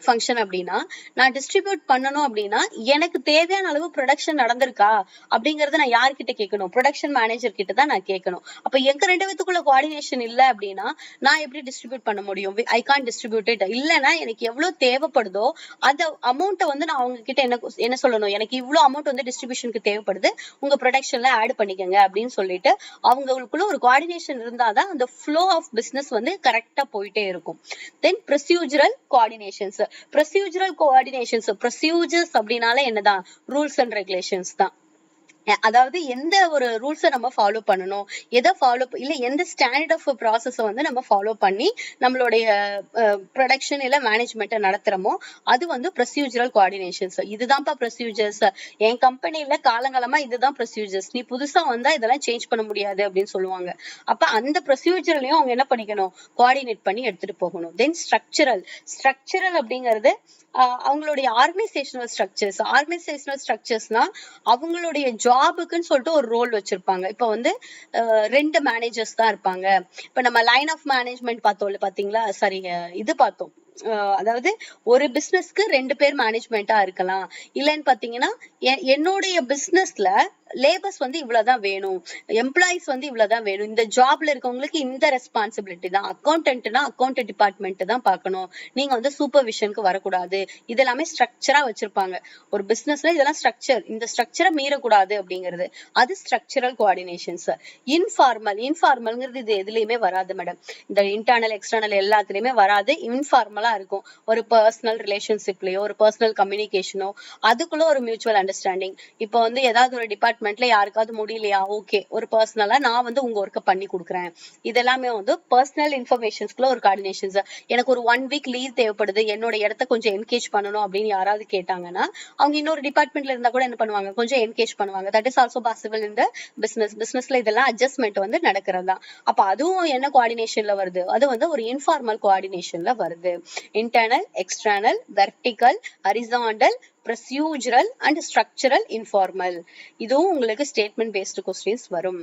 ஃபங்க்ஷன் அப்படின்னா, நான் டிஸ்ட்ரிபியூட் பண்ணணும் அப்படின்னா எனக்கு தேவையான அளவு ப்ரொடக்ஷன் நடந்திருக்கா அப்படிங்கறத நான் யார்கிட்ட கேட்கணும், ப்ரொடக்ஷன் மேனேஜர் கிட்ட தான் நான் கேட்கணும். அப்ப எங்க ரெண்டு பேத்துக்குள்ள கோஆர்டினேஷன் இல்ல அப்படின்னா நான் எப்படி டிஸ்ட்ரிபியூட் பண்ண முடியும்? I can't distribute it. இல்லைன்னா எனக்கு எவ்வளவு தேவைப்படுதோ அந்த அமௌண்ட்டை வந்து நான் அவங்க கிட்ட என்ன சொல்லணும், எனக்கு இவ்வளவு அமௌண்ட் வந்து டிஸ்ட்ரிபியூஷனுக்கு தேவைப்படுது, உங்க ப்ரொடக்ஷன்ல ஆட் பண்ணிக்கங்க அப்படின்னு சொல்லிட்டு அவங்களுக்குள்ள ஒரு கோஆர்டினேஷன் இருந்தாதான் அந்த ஃப்ளோ ஆஃப் பிசினஸ் வந்து கரெக்டா போயிட்டே இருக்கும். தென் ப்ரொசீஜரல் கோஆர்டினேஷன்ஸ். ப்ரொசீஜர்ஸ் அப்படின்னாலே என்னதான், ரூல்ஸ் அண்ட் ரெகுலேஷன்ஸ் தான். அதாவது எந்த ஒரு ரூல்ஸை நம்ம ஃபாலோ பண்ணணும், எதை ஃபாலோ இல்ல எந்த ஸ்டாண்டர்ட் ஆஃப் ப்ராசஸை வந்து நம்ம ஃபாலோ பண்ணி நம்மளுடைய ப்ரொடக்ஷன் இல்ல மேனேஜ்மெண்ட்டை நடத்துறோமோ அது வந்து ப்ரொசீஜரல் கோஆர்டினேஷன்ஸ். இதுதான்ப்பா ப்ரொசீஜர்ஸ், என் கம்பெனில காலங்காலமா இதுதான் ப்ரொசீஜர்ஸ், நீ புதுசா வந்தா இதெல்லாம் சேஞ்ச் பண்ண முடியாது அப்படின்னு சொல்லுவாங்க. அப்ப அந்த ப்ரொசீஜர்லயும் அவங்க என்ன பண்ணிக்கணும், கோஆர்டினேட் பண்ணி எடுத்துட்டு போகணும். தென் ஸ்ட்ரக்சரல் அப்படிங்கிறது அவங்களுடைய ஆர்கனைசேஷனல் ஸ்ட்ரக்சர்ஸ்னா அவங்களுடைய ஜாபுக்குன்னு சொல்லிட்டு ஒரு ரோல் வச்சிருப்பாங்க. இப்ப வந்து 2 மேனேஜர்ஸ் தான் இருப்பாங்க. இப்ப நம்ம லைன் ஆஃப் மேனேஜ்மெண்ட் பார்த்தோம்ல பாத்தீங்களா, சாரி இது பார்த்தோம். அதாவது ஒரு பிசினஸ்க்கு 2 பேர் மேனேஜ்மெண்டா இருக்கலாம். இல்லன்னு பாத்தீங்கன்னா என்னுடைய பிசினஸ்ல லேபர்ஸ் வந்து இவ்வளவுதான் வேணும், எம்ப்ளாயிஸ் வந்து இவ்வளவுதான் வேணும், இந்த ஜாப்ல இருக்கவங்களுக்கு இந்த ரெஸ்பான்சிபிலிட்டி தான், அக்கௌண்டன்ட்னா அக்கௌண்ட் டிபார்ட்மெண்ட் தான் பார்க்கணும், நீங்க வந்து சூப்பர்விஷனுக்கு வரக்கூடாது. இதெல்லாமே ஸ்ட்ரக்சரா வச்சிருப்பாங்க. ஒரு பிசினஸ்ல இதெல்லாம் ஸ்ட்ரக்சர், இந்த ஸ்ட்ரக்சரை மீறக்கூடாது அப்படிங்கிறது அது ஸ்ட்ரக்சரல் கோஆர்டினேஷன்ஸ். இன்ஃபார்மல்ங்கிறது இது எதுலயுமே வராது மேடம். இந்த இன்டர்னல் எக்ஸ்டர்னல் எல்லாத்துலயுமே வராது, இன்ஃபார்மலா இருக்கும். ஒரு பர்சனல் ரிலேஷன்ஷிப்லயோ ஒரு பர்சனல் கம்யூனிகேஷனோ அதுக்குள்ள ஒரு மியூச்சுவல் அண்டர்ஸ்டாண்டிங். இப்போ வந்து ஏதாவது ஒரு டிபார்ட்மெண்ட்ல யாருக்காவது முடியலையா, ஓகே ஒரு பர்சனலா நான் வந்து உங்க ஒர்க்க பண்ணி கொடுக்குறேன். இதெல்லாமே வந்து பர்சனல் இன்ஃபர்மேஷன்ஸ்க்குள்ள ஒரு கோஆர்டினேஷன்ஸ். எனக்கு ஒரு 1 வீக் லீவ் தேவைப்படுது, என்னோட இடத்த கொஞ்சம் என்கேஜ் பண்ணணும் அப்படின்னு யாராவது கேட்டாங்கன்னா அவங்க இன்னொரு டிபார்ட்மெண்ட்ல இருந்தா கூட என்ன பண்ணுவாங்க, கொஞ்சம் என்கேஜ் பண்ணுவாங்க. தட் இஸ் ஆல்சோ பாசிபிள் இந்த பிசினஸ்ல இதெல்லாம் அட்ஜஸ்ட்மெண்ட் வந்து நடக்கிறதா. அப்ப அதுவும் என்ன கோஆர்டினேஷன்ல வருது, அது வந்து ஒரு இன்ஃபார்மல் கோஆர்டினேஷன்ல வருது. Internal, external, vertical, horizontal, procedural and structural, informal. இதுவும் உங்களுக்கு ஸ்டேட்மெண்ட் பேஸ்டு கொஸ்டின்ஸ் வரும்.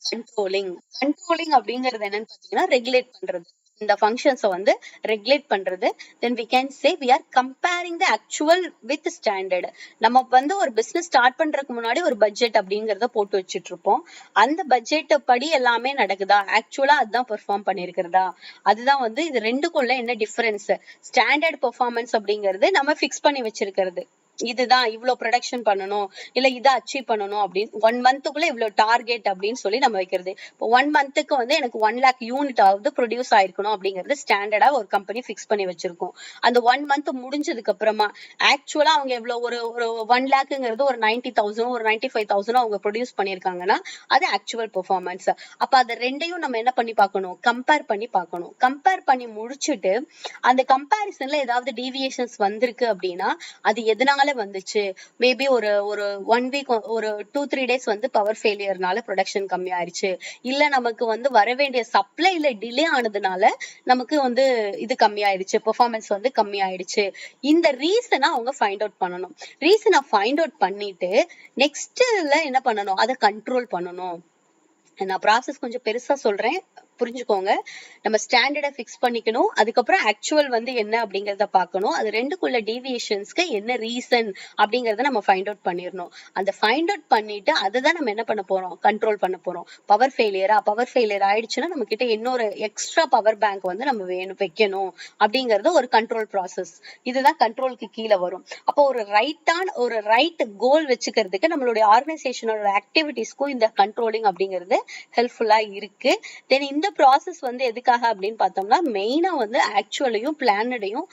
கண்ட்ரோலிங் அப்படிங்கிறது என்னன்னு பாத்தீங்கன்னா ரெகுலேட் பண்றது, இந்த ஃபங்க்ஷன்ஸை வந்து ரெகுலேட் பண்றது. தென் we can say we are comparing the actual with standard. நம்ம வந்து ஒரு பிசினஸ் ஸ்டார்ட் பண்றதுக்கு முன்னாடி ஒரு பட்ஜெட் அப்படிங்கறத போட்டு வச்சிட்டு இருப்போம். அந்த பட்ஜெட் படி எல்லாமே நடக்குதா, ஆக்சுவலா அதுதான் பெர்ஃபார்ம் பண்ணிருக்கிறதா, அதுதான் வந்து இது ரெண்டுக்குள்ள என்ன டிஃபரன்ஸ். ஸ்டாண்டர்ட் பெர்ஃபார்மன்ஸ் அப்படிங்கிறது நம்ம ஃபிக்ஸ் பண்ணி வச்சிருக்கிறது, இதுதான் இவ்வளவு ப்ரொடக்ஷன் பண்ணணும் இல்ல இதை அச்சீவ் பண்ணணும் அப்படின்னு 1 மந்த்துக்குள்ள இவ்வளவு டார்கெட் அப்படின்னு சொல்லி நம்ம வைக்கிறது. இப்போ 1 மந்த்துக்கு வந்து எனக்கு 1 lakh யூனிட் ஆகுது ப்ரொடியூஸ் ஆயிருக்கணும் அப்படிங்கிறது ஸ்டாண்டர்டா ஒரு கம்பெனி ஃபிக்ஸ் பண்ணி வச்சிருக்கோம். அந்த 1 மந்த் முடிஞ்சதுக்கு அப்புறமா ஆக்சுவலா அவங்க எவ்வளவு ஒரு 1 lakhங்கிறது ஒரு 90,000 ஒரு 95,000 அவங்க ப்ரொடியூஸ் பண்ணிருக்காங்கன்னா அது ஆக்சுவல் பெர்ஃபார்மன்ஸ். அப்ப அது ரெண்டையும் நம்ம என்ன பண்ணி பார்க்கணும், கம்பேர் பண்ணி பார்க்கணும். கம்பேர் பண்ணி முடிச்சுட்டு அந்த கம்பேரிசன்ல ஏதாவது டீவியேஷன்ஸ் வந்திருக்கு அப்படின்னா அது எதனால வந்துச்சு, மேபி ஒரு 1 வீக் ஒரு 2-3 டேஸ் வந்து பவர் ஃபெயிலியர்னால ப்ரொடக்ஷன் கம்மி ஆயிடுச்சு, இல்ல நமக்கு வந்து வர வேண்டிய சப்ளைல டிலே ஆனதுனால நமக்கு வந்து இது கம்மி ஆயிடுச்சு, பெர்ஃபார்மன்ஸ் வந்து கம்மி ஆயிடுச்சு. இந்த ரீசனை அவங்க ஃபைண்ட் அவுட் பண்ணணும். ரீசனை ஃபைண்ட் அவுட் பண்ணிட்டு நெக்ஸ்ட்ல என்ன பண்ணணும், அதை கண்ட்ரோல் பண்ணணும். நான் ப்ராசஸ் கொஞ்சம் பெருசா சொல்றேன், புரிஞ்சுக்கோங்க. நம்ம ஸ்டாண்டர்டை ஃபிக்ஸ் பண்ணிக்கணும். அதுக்கப்புறம் ஆக்சுவல் வந்து என்ன அப்படிங்கறத பார்க்கணும். அது ரெண்டுக்குள்ள டீவியேஷன்ஸ்க்கு என்ன ரீசன் அப்படிங்கறத நம்ம ஃபைண்ட் அவுட் பண்ணிடணும். அந்த ஃபைண்ட் அவுட் பண்ணிட்டு அதுதான் நம்ம என்ன பண்ண போறோம், கண்ட்ரோல் பண்ண போறோம். பவர் ஃபெயிலியர் ஆயிடுச்சுன்னா நம்ம கிட்ட இன்னொரு எக்ஸ்ட்ரா பவர் பேங்க் வந்து நம்ம வைக்கணும் அப்படிங்கறது ஒரு கண்ட்ரோல் ப்ராசஸ். இதுதான் கண்ட்ரோலுக்கு கீழே வரும். அப்போ ஒரு ரைட் கோல் வச்சுக்கிறதுக்கு நம்மளுடைய ஆர்கனைசேஷனோட ஆக்டிவிட்டிஸ்க்கும் இந்த கண்ட்ரோலிங் அப்படிங்கிறது ஹெல்ப்ஃபுல்லா இருக்கு. தென் இந்த ப்ராசஸ் வந்து எதுக்காக அப்படின்னு பார்த்தோம்னா மெயினா வந்து ஆக்சுவலையும் பிளானடையும்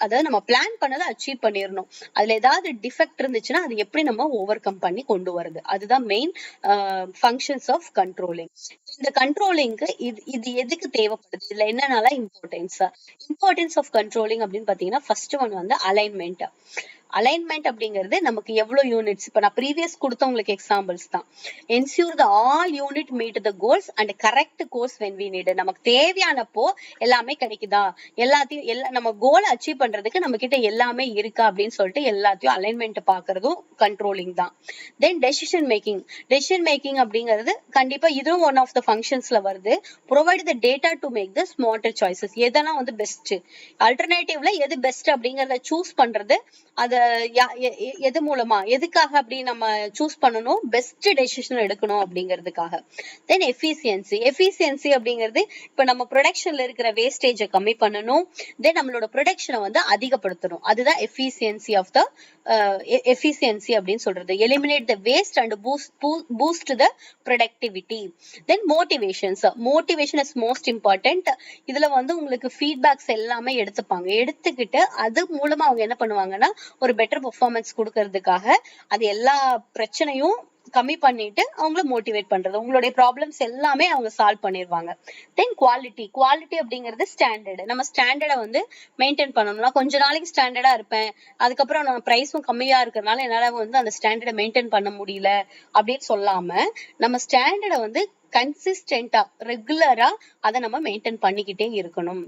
அதாவது நம்ம பிளான் பண்ணதை அச்சீவ் பண்ணிடணும். அதுல ஏதாவது டிஃபெக்ட் இருந்துச்சுன்னா அது எப்படி நம்ம ஓவர் கம் பண்ணி கொண்டு வருது, அதுதான் மெயின் ஃபங்க்ஷன்ஸ் ஆஃப் கண்ட்ரோலிங். இந்த கண்ட்ரோலிங்க்கு இது எதுக்கு தேவைப்படுது, இதுல என்னென்னலாம் இம்பார்ட்டன்ஸ் ஆஃப் கண்ட்ரோலிங் அப்படின்னு பாத்தீங்கன்னா ஃபர்ஸ்ட் ஒன் வந்து அலைன்மெண்ட் அப்படிங்கிறது நமக்கு எவ்வளவு யூனிட்ஸ், இப்ப நான் ப்ரீவியஸ் கொடுத்த உங்களுக்கு எக்ஸாம்பிள்ஸ் தான். Ensure the all unit meet the goals and correct course when we need. நமக்கு தேவையானப்போ எல்லாமே கிடைக்குதா, எல்லாத்தையும் நம்ம கோலை அச்சீவ் பண்றதுக்கு நம்ம கிட்ட எல்லாமே இருக்கா அப்படின்னு சொல்லிட்டு எல்லாத்தையும் அலைன்மெண்ட் பாக்குறதும் கண்ட்ரோலிங் தான். தென் டெசிஷன் மேக்கிங் அப்படிங்கிறது கண்டிப்பா இதுவும் ஒன் ஆஃப் த ஃபங்க்ஷன்ஸ்ல வருது. Provide the data to make the smarter choices. எதெல்லாம் வந்து பெஸ்ட், அல்டர்னேட்டிவ்ல எது பெஸ்ட் அப்படிங்கறத சூஸ் பண்றது, அத எது மூலமா எதுக்காக அப்படி நம்ம சூஸ் பண்ணணும், பெஸ்ட் டெசிஷன் எடுக்கணும் அப்படிங்கிறதுக்காக. தென் எஃபிசியன்சி அப்படிங்கிறது இப்ப நம்ம ப்ரொடக்ஷன்ல இருக்கிற வேஸ்டேஜை கம்மி பண்ணணும், தென் நம்மளோட ப்ரொடக்ஷனை வந்து அதிகப்படுத்தணும். அதுதான் எஃபிசியன்சி அப்படின்னு சொல்றது. Eliminate the waste and boost the productivity. Then motivation is most important. இதுல வந்து உங்களுக்கு ஃபீட்பேக்ஸ் எல்லாமே எடுத்துக்கிட்டு அது மூலமா அவங்க என்ன பண்ணுவாங்கன்னா ஒரு பெட்டர் பெர்ஃபார்மன்ஸ் கொடுக்கறதுக்காக அது எல்லா பிரச்சனையும் கம்மி பண்ணிட்டு அவங்கள மோட்டிவேட் பண்றது, உங்களுடைய ப்ராப்ளம்ஸ் எல்லாமே அவங்க சால்வ் பண்ணிடுவாங்க. தென் குவாலிட்டி அப்படிங்கிறது ஸ்டாண்டர்டு. நம்ம ஸ்டாண்டர்டை வந்து மெயின்டைன் பண்ணணும்னா கொஞ்ச நாளைக்கு ஸ்டாண்டர்டா இருப்பேன், அதுக்கப்புறம் நம்ம பிரைஸும் கம்மியா இருக்கிறதுனால என்னால வந்து அந்த ஸ்டாண்டர்டை மெயின்டைன் பண்ண முடியல அப்படின்னு சொல்லாம நம்ம ஸ்டாண்டர்டை வந்து கன்சிஸ்டன்டா ரெகுலரா அதை நம்ம மெயின்டைன் பண்ணிக்கிட்டே இருக்கணும்.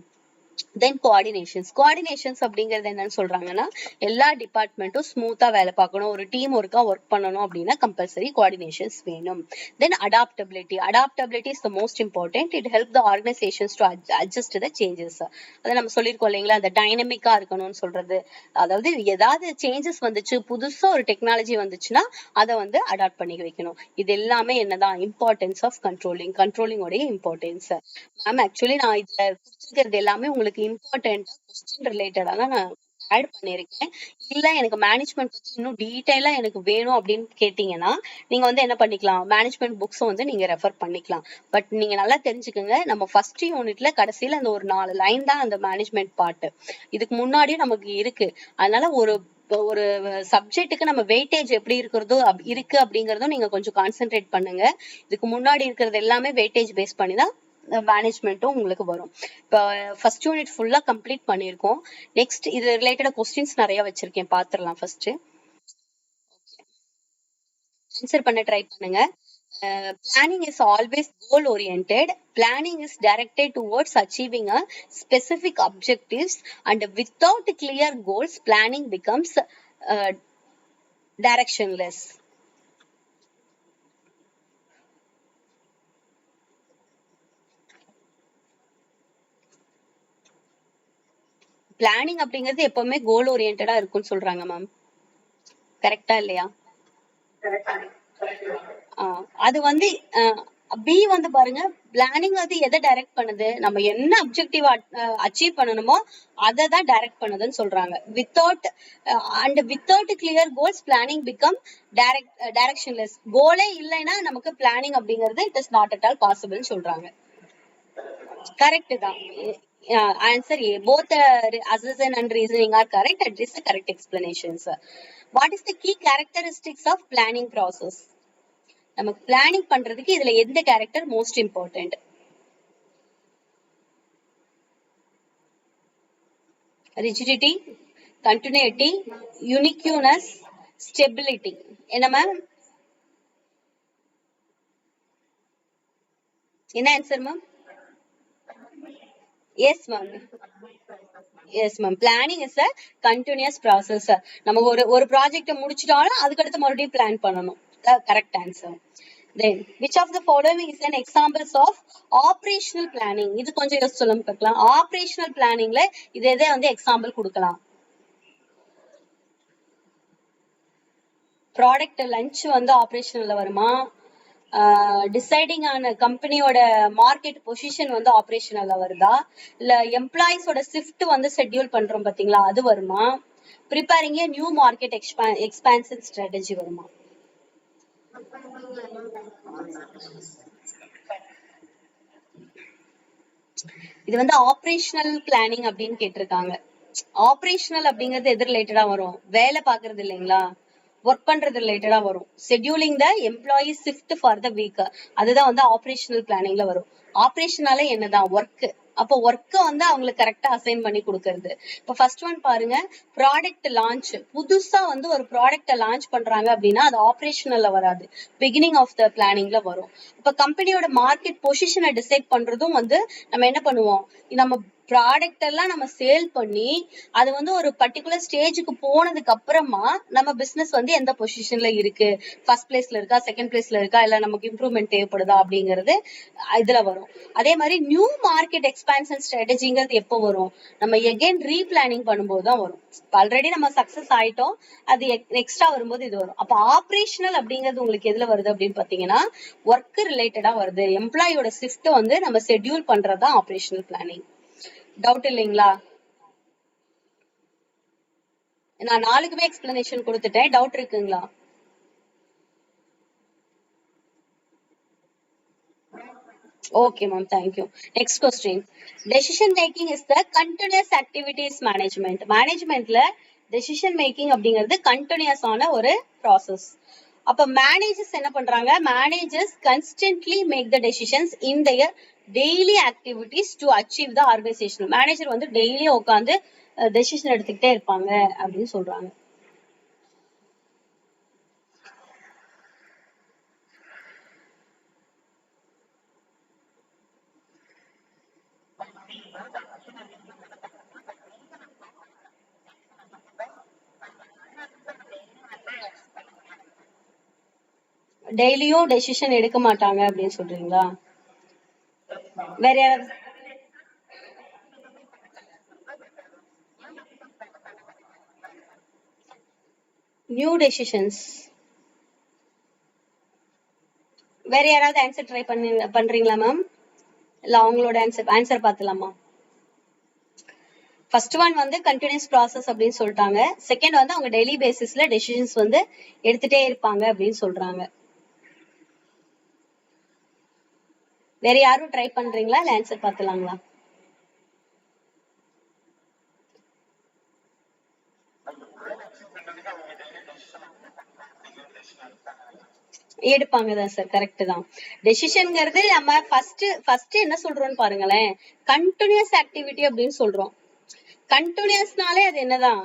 தென் கோஆர்டினேஷன்ஸ் அப்படிங்கிறது என்னன்னு சொல்றாங்கன்னா எல்லா டிபார்ட்மெண்ட்டும் ஸ்மூத்தா வேலை பார்க்கணும், ஒரு டீம் ஒர்க்கா ஒர்க் பண்ணணும் அப்படின்னா கம்பல்சரி கோஆர்டினேஷன்ஸ் வேணும். Then adaptability is the most important. It help the organisations to adjust the changes. அதை நம்ம சொல்லியிருக்கோம் இல்லைங்களா, அந்த டைனமிக்கா இருக்கணும்னு சொல்றது. அதாவது ஏதாவது சேஞ்சஸ் வந்துச்சு, புதுசா ஒரு டெக்னாலஜி வந்துச்சுன்னா அதை வந்து அடாப்ட் பண்ணி வைக்கணும். இது எல்லாமே என்னதான் இம்பார்ட்டன்ஸ் ஆஃப் கண்ட்ரோலிங்கோடைய இம்பார்ட்டன்ஸ். மேம் ஆக்சுவலி நான் இதுல கொடுத்துருக்கிறது எல்லாமே உங்களுக்கு இம்பார்ட்டன்ட் கொஸ்டின் ரிலேட்டடா தான் நான் ஆட் பண்ணிருக்கேன். இல்ல எனக்கு மேனேஜ்மெண்ட் பத்தி இன்னும் டீடைலா எனக்கு வேணும் அப்படின்னு கேட்டீங்கன்னா நீங்க வந்து என்ன பண்ணிக்கலாம், மேனேஜ்மெண்ட் புக்ஸ் வந்து நீங்க ரெஃபர் பண்ணிக்கலாம். பட் நீங்க நல்லா தெரிஞ்சுக்கோங்க, நம்ம ஃபர்ஸ்ட் யூனிட்ல கடைசியில அந்த ஒரு 4 லைன் தான் அந்த மேனேஜ்மெண்ட் பார்ட். இதுக்கு முன்னாடியும் நமக்கு இருக்கு. அதனால ஒரு சப்ஜெக்ட்டுக்கு நம்ம வெயிட்டேஜ் எப்படி இருக்கு அப்படிங்கறதும் நீங்க கொஞ்சம் கான்சென்ட்ரேட் பண்ணுங்க. இதுக்கு முன்னாடி இருக்கிறது எல்லாமே வெயிட்டேஜ் பேஸ் பண்ணி தான் மேனேஜ்மெண்ட்டும் உங்களுக்கு வரும். இப்போ ஃபர்ஸ்ட் யூனிட் ஃபுல்லா கம்ப்ளீட் பண்ணிருக்கோம். நெக்ஸ்ட் இது ரிலேட்டடா கொஸ்டின்ஸ் நிறைய வச்சிருக்கேன், பாத்துரலாம். ஃபர்ஸ்ட் ஆன்சர் பண்ண ட்ரை பண்ணுங்க. Planning is always goal oriented. Planning is directed towards achieving a specific objectives, and without clear goals planning becomes directionless. Planning அப்படிங்கிறது எப்பவுமே கோல் ஓரியன்டா இருக்கும்னு சொல்றாங்க மேம், கரெக்டா இல்லையா? அது வந்து பி வந்து பாருங்க, பிளானிங் வந்து எதை டைரக்ட் பண்ணுது, நம்ம என்ன அப்ஜெக்டிவ் அச்சீவ் பண்ணணுமோ அதை தான் டைரக்ட் பண்ணுதுன்னு சொல்றாங்க. Without clear goals planning become directionless. கோலே இல்லைன்னா நமக்கு பிளானிங் அப்படிங்கிறது it is not at all possible சொல்றாங்க. கரெக்ட் தான். Answer A. Both assumption and reasoning are correct. That is the correct explanations. What is the key characteristics of planning process? நமக்கு planning பண்றதுக்கு இதுல எந்த character most important? Rigidity, continuity, uniqueness, stability. என்ன ma'am? என்ன answer ma'am? Yes ma'am. Yes ma'am. Planning is a continuous process. நம்ம ஒரு project முடிச்சிட்டாலும் அதுக்கு அடுத்து மறுபடியும் பிளான் பண்ணணும். Correct answer. Then which of the following is an examples of operational planning? இது கொஞ்சம் யோசிச்சு சொல்லுங்க பார்க்கலாம். operational planningல இது எதை வந்து எக்ஸாம்பிள் கொடுக்கலாம்? ப்ராடக்ட் லஞ்ச் வந்து ஆபரேஷனல்ல வருமா? டிசைடிங் ஆன கம்பெனியோட மார்க்கெட் பொசிஷன் வந்து ஆபரேஷனல்ல வருதா? இல்ல எம்ப்ளாயிஸோட ஷிஃப்ட் வந்து ஷெட்யூல் பண்றோம் பாத்தீங்களா, அது வருமா? Preparing a new market expansion strategy வருமா? இது வந்து ஆபரேஷனல் பிளானிங் அப்படின்னு கேட்டிருக்காங்க. ஆபரேஷனல் அப்படிங்கிறது எது ரிலேட்டடா வரும்? வேலை பாக்குறது இல்லைங்களா, ஒர்க் பண்றது ரிலேட்டடா வரும். Scheduling the employee shift for the week, அதுதான் வந்து ஆபரேஷனல் பிளானிங்ல வரும். ஆபரேஷனாலே என்னதான் ஒர்க். அப்போ ஒர்க்க வந்து அவங்களுக்கு கரெக்டா அசைன் பண்ணி கொடுக்கறது. இப்ப ஃபர்ஸ்ட் ஒன் பாருங்க, ப்ராடக்ட் லான்ச். புதுசா வந்து ஒரு ப்ராடக்ட லான்ச் பண்றாங்க அப்படின்னா அது ஆபரேஷனல்ல வராது, பிகினிங் ஆஃப் த பிளானிங்ல வரும். இப்ப கம்பெனியோட மார்க்கெட் பொசிஷனை டிசைட் பண்றதும் வந்து நம்ம என்ன பண்ணுவோம், நம்ம ப்ராடக்ட் எல்லாம் நம்ம சேல் பண்ணி அது வந்து ஒரு பர்டிகுலர் ஸ்டேஜுக்கு போனதுக்கு அப்புறமா நம்ம பிசினஸ் வந்து எந்த பொசிஷன்ல இருக்கு, ஃபர்ஸ்ட் பிளேஸ்ல இருக்கா, செகண்ட் பிளேஸ்ல இருக்கா, இல்ல நமக்கு இம்ப்ரூவ்மெண்ட் தேவைப்படுதா அப்படிங்கிறது இதுல வரும். அதே மாதிரி நியூ மார்க்கெட் எக்ஸ்பான்ஷன் ஸ்ட்ராட்டஜிங்கிறது எப்போ வரும், நம்ம எகைன் ரீபிளானிங் பண்ணும்போது தான் வரும். ஆல்ரெடி நம்ம சக்சஸ் ஆயிட்டோம், அது எக்ஸ்ட்ரா வரும்போது இது வரும். அப்ப ஆபரேஷனல் அப்படிங்கிறது உங்களுக்கு எதுல வருது அப்படின்னு பாத்தீங்கன்னா ஒர்க் ரிலேட்டடா வருது. எம்ப்ளாயோட ஷிஃப்ட் வந்து நம்ம ஷெட்யூல் பண்றதுதான் ஆபரேஷனல் பிளானிங். டவுட் இல்லைங்களா? நான் 4க்குமே எக்ஸ்பிளனேஷன் கொடுத்துட்டேன், டவுட் இருக்குங்களா? Okay, ma'am. Thank you. Next question. Decision making is the continuous activities management. Managementல decision making அப்படிங்கிறது continuous ஆன ஒரு process. அப்ப மேனேஜர்ஸ் என்ன பண்றாங்க, managers constantly make the decisions in their daily activities to achieve the organization. Manager வந்து daily உட்காந்து decision எடுத்துக்கிட்டே இருப்பாங்க அப்படின்னு சொல்றாங்க. டெய்லியும் டெசிஷன் எடுக்க மாட்டாங்க அப்படின்னு சொல்றீங்களா? வேற யாராவது? New decisions. வேற யாராவது ஆன்சர் ட்ரை பண்றீங்களா மேம்? இல்ல அவங்களோட ஆன்சர் பாத்துலாமா? ஃபர்ஸ்ட் ஒன் வந்து கண்டினியூஸ் ப்ராசஸ் அப்படின்னு சொல்லிட்டாங்க. செகண்ட் வந்து அவங்க டெய்லி பேசிஸ்ல டெசிஷன்ஸ் வந்து எடுத்துட்டே இருப்பாங்க அப்படின்னு சொல்றாங்க. வேற யாரும் ட்ரை பண்றீங்களா, இல்ல ஆன்சர் பாத்துலாங்களா? எடுப்பாங்க தான் சார், கரெக்ட் தான். டெசிஷன்ங்கிறது நம்ம ஃபர்ஸ்ட் என்ன சொல்றோம்னு பாருங்களேன், கண்டினியூஸ் ஆக்டிவிட்டி அப்படின்னு சொல்றோம். கண்டினியூஸ்னாலே அது என்னதான்,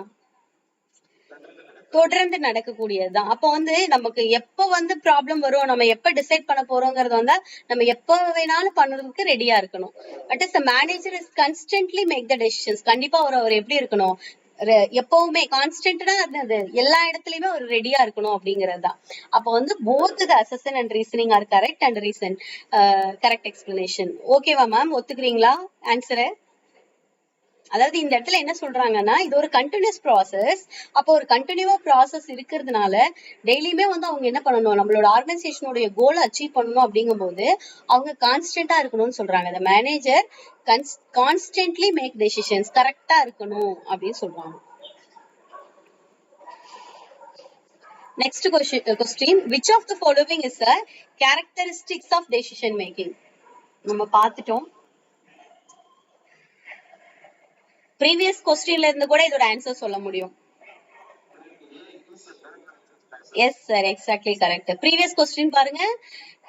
தொடர்ந்து நடக்கக்கூடியதுதான். அப்ப வந்து நமக்கு எப்ப வந்து ப்ராப்ளம் வரும், நம்ம எப்ப டிசைட் பண்ண போறோங்கிறது வந்து நம்ம எப்ப வேணாலும் பண்றதுக்கு ரெடியா இருக்கணும். But is manager is constantly make the decisions. கண்டிப்பா அவர் எப்படி இருக்கணும், எப்பவுமே கான்ஸ்டன்டா அது எல்லா இடத்துலயுமே ஒரு ரெடியா இருக்கணும் அப்படிங்கிறது தான். அப்ப வந்து both the assertion and reasoning are correct and reason correct explanation. ஓகேவா மேம், ஒத்துக்கிறீங்களா ஆன்சரை? அதாவது இந்த இடத்துல என்ன சொல்றாங்கன்னா இது ஒரு கண்டினியூஸ் ப்ராசஸ். அப்போ ஒரு கண்டினியூவா ப்ராசஸ் இருக்கிறதுனால டெய்லியுமே வந்து அவங்க என்ன பண்ணணும், நம்மளோட ஆர்கனைசேஷனுடைய கோலை அச்சீவ் பண்ணணும் அப்படிங்கும் போது அவங்க கான்ஸ்டன்டா இருக்கணும்னு சொல்றாங்க. இந்த மேனேஜர் கான்ஸ்டன்ட்லி மேக் டெசிஷன்ஸ், கரெக்டா இருக்கணும் அப்படின்னு சொல்றாங்க. Next question, which of the following is the characteristics of decision making? நம்ம பார்த்துட்டோம். ப்ரீவியஸ் கொஸ்டின்ல இருந்து கூட இதோட ஆன்சர் சொல்ல முடியும். Yes sir, exactly correct. Previous question பாருங்க,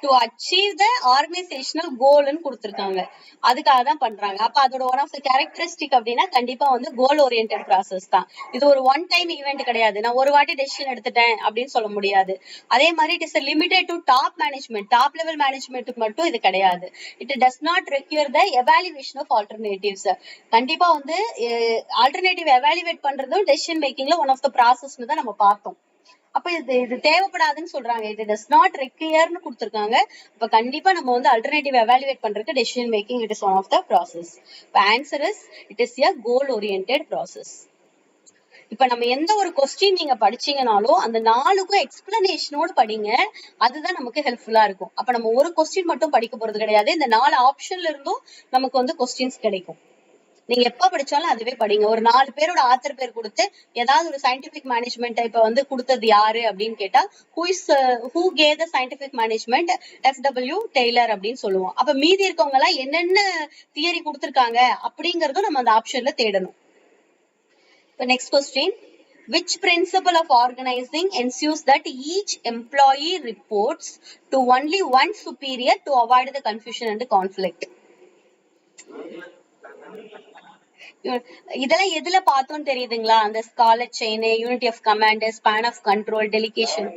டு அச்சீவ் த ஆர்கனைசேஷனல் கோல்னு கொடுத்திருக்காங்க, அதுக்காக தான் பண்றாங்க. அப்ப அதோட ஒன் ஆஃப் த கேரக்டரிஸ்டிக் அப்படின்னா கண்டிப்பா வந்து கோல் ஓரியன்டட் ப்ராசஸ் தான். இது ஒரு ஒன் டைம் ஈவெண்ட் கிடையாது, நான் ஒரு வாட்டி டெசிஷன் எடுத்துட்டேன் அப்படின்னு சொல்ல முடியாது. அதே மாதிரி it is limited to top management, top level மேனேஜ்மெண்ட்டுக்கு மட்டும் இது கிடையாது. It does not require the evaluation of alternatives. கண்டிப்பா வந்து ஆல்டர்னேட்டிவ் எவாலுவேட் பண்றதும் டெசிஷன் மேக்கிங்ல ஒன் ஆஃப் த ப்ராசஸ்னு தான் நம்ம பார்த்தோம். அப்ப இது தேவைப்படாதுன்னு சொல்றாங்க. இது டஸ் நாட் ரெக்யர்னு கொடுத்திருக்காங்க. அப்ப கண்டிப்பா நம்ம வந்து அல்டர்னேட்டிவ் எவாலுவேட் பண்றதுக்கு decision making it is one of the process. Answer is it is a goal oriented process. இப்ப நம்ம எந்த ஒரு கொஸ்டின் நீங்க படிச்சீங்கனாலும் அந்த 4க்கும் எக்ஸ்பிளனேஷனோட படிங்க. அதுதான் நமக்கு ஹெல்ப்ஃபுல்லா இருக்கும். அப்ப நம்ம ஒரு கொஸ்டின் மட்டும் படிக்க போறது கிடையாது. இந்த 4 ஆப்ஷன்ல இருந்தும் நமக்கு வந்து கொஸ்டின்ஸ் கிடைக்கும். நீங்க எப்ப படிச்சாலும் அதுவே படிங்க. ஒரு 4 பேரோட ஆத்தர் பேர் கொடுத்து ஏதாவது ஒரு சயின்டிபிக் மேனேஜ்மெண்ட் இப்ப வந்து கொடுத்தது யாரு அப்படின்னு கேட்டா who gave the scientific management FW Taylor அப்படின்னு சொல்லுவோம். அப்ப மீதி இருக்கவங்க எல்லாம் என்னென்ன தியரி கொடுத்திருக்காங்க அப்படிங்கறதும் நம்ம அந்த ஆப்ஷன்ல தேடணும். இப்ப next question, which principle of organizing ensures that each employee reports to only one superior to avoid the confusion and conflict? இதெல்லாம் எதுல பார்த்தோம் தெரியுதுங்களா? அந்த scalar chain, unity of command, span of control, delegation,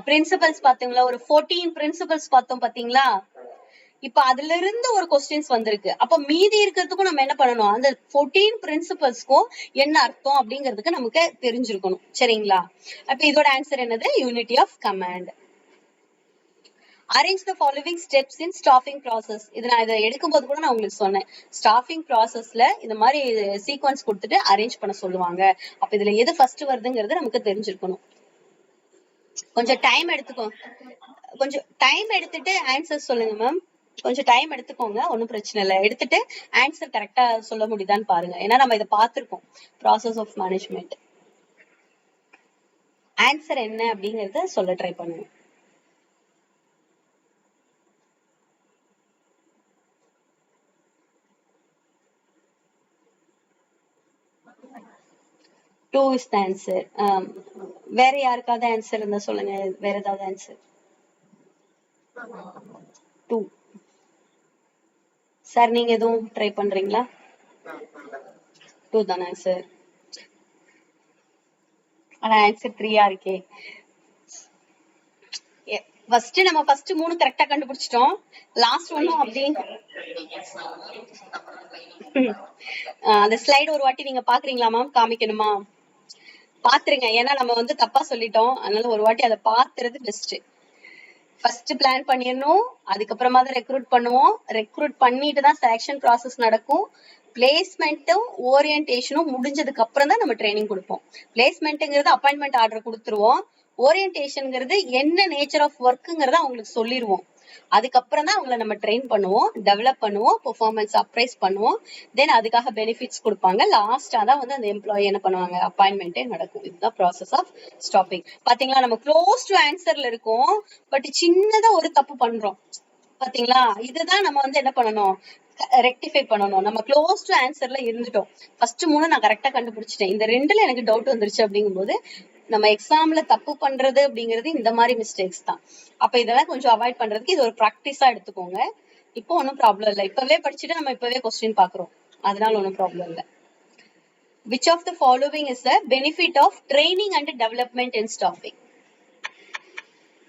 principles பாத்தீங்களா? ஒரு 14 principles பார்த்தோம் பாத்தீங்களா? இப்ப அதுல இருந்து ஒரு கொஸ்டின்ஸ் வந்திருக்கு. அப்ப மீதி இருக்கிறதுக்கும் நம்ம என்ன பண்ணணும்? அந்த 14 பிரின்சிபல்ஸ்க்கும் என்ன அர்த்தம் அப்படிங்கிறதுக்கு நமக்கு தெரிஞ்சிருக்கணும். சரிங்களா? அப்ப இதோட ஆன்சர் என்னது? Unity of command. Arrange the following steps in staffing process. இது நான் இதை எடுக்கும்போது கூட நான் உங்களுக்கு சொன்னேன். ஸ்டாஃபிங் ப்ராசஸ்ல இந்த மாதிரி சீக்வன்ஸ் கொடுத்துட்டு அரேஞ்ச் பண்ண சொல்லுவாங்க. அப்ப இதுல எது ஃபர்ஸ்ட் வருதுங்கிறது நமக்கு தெரிஞ்சிருக்கணும். கொஞ்சம் டைம் எடுத்துட்டு ஆன்சர் சொல்லுங்க மேம். கொஞ்சம் டைம் எடுத்துக்கோங்க, ஒன்னும் பிரச்சனை இல்லை. எடுத்துட்டு ஆன்சர் கரெக்டா சொல்ல முடியுதான்னு பாருங்க. ஏன்னா நம்ம இதை பார்த்திருக்கோம், ப்ராசஸ் ஆஃப் மேனேஜ்மெண்ட். ஆன்சர் என்ன அப்படிங்கறத சொல்ல ட்ரை பண்ணுங்க. Two is the answer. வேற யாருக்காவது ஆன்சர் இருந்தா சொல்லுங்க. வேற ஏதாவது ஆன்சர்? 2. சார் நீங்க எதுவும் ட்ரை பண்றீங்களா? 2 தானே ஆன்சர். ஆனா ஆன்சர் 3 இருக்கே. நம்ம ஃபர்ஸ்ட் 3 கரெக்டா கண்டுபிடிச்சிட்டோம். லாஸ்ட் ஒன்னும் அப்படி அந்த ஸ்லைடு ஒரு வாட்டி நீங்க பாக்குறீங்களா மேம்? காமிக்கணுமா? பாத்துருங்க. ஏன்னா நம்ம வந்து தப்பா சொல்லிட்டோம். அதனால ஒரு வாட்டி அதை பாத்துறது பெஸ்ட். ஃபர்ஸ்ட் பிளான் பண்ணிடணும், அதுக்கப்புறமா தான் ரெக்ரூட் பண்ணுவோம். ரெக்ரூட் பண்ணிட்டு தான் செலக்ஷன் ப்ராசஸ் நடக்கும். பிளேஸ்மெண்ட்டும் ஓரியன்டேஷனும் முடிஞ்சதுக்கு அப்புறம் தான் நம்ம ட்ரைனிங் கொடுப்போம். பிளேஸ்மெண்ட்ங்கிறது அப்பாயின்மெண்ட் ஆர்டர் கொடுத்துருவோம். ஓரியன்டேஷன்ங்கிறது என்ன நேச்சர் ஆஃப் ஒர்க்குங்கிறத அவங்களுக்கு சொல்லிடுவோம். அதுக்கப்புறம் தான் அவங்களை நம்ம ட்ரெயின் பண்ணுவோம், டெவலப் பண்ணுவோம், பெர்ஃபார்மன்ஸ் அப்ரைஸ் பண்ணுவோம். தென் அதுக்காக பெனிஃபிட்ஸ் கொடுப்பாங்க. லாஸ்டா தான் வந்து அந்த எம்ப்ளாயி என்ன பண்ணுவாங்க, அப்பாயின்மெண்டே நடக்கும். இதுதான் ப்ராசஸ் ஆஃப் ஸ்டாப்பிங். பாத்தீங்களா, நம்ம க்ளோஸ் டு ஆன்சர்ல இருக்கோம், பட் சின்னதா ஒரு தப்பு பண்றோம். பாத்தீங்களா, இதுதான் நம்ம வந்து என்ன பண்ணணும், ரெக்டிஃபை பண்ணணும். நம்ம க்ளோஸ் டு ஆன்சர்ல இருந்துட்டோம். ஃபர்ஸ்ட் 3 நான் கரெக்டா கண்டுபிடிச்சிட்டேன், இந்த 2ல எனக்கு டவுட் வந்துருச்சு அப்படிங்கும்போது நம்ம எக்ஸாம்ல தப்பு பண்றது அப்படிங்கிறது இந்த மாதிரி மிஸ்டேக்ஸ் தான். அப்ப இதெல்லாம் கொஞ்சம் அவாய்ட் பண்றதுக்கு இது ஒரு ப்ராக்டிஸா எடுத்துக்கோங்க. இப்போ ஒன்னும் ப்ராப்ளம் இல்லை. இப்பவே படிச்சுட்டு நம்ம இப்பவே கொஸ்டின் பாக்குறோம், அதனால ஒன்னும் ப்ராப்ளம் இல்லை. Which of the following is the benefit of training and development in staffing?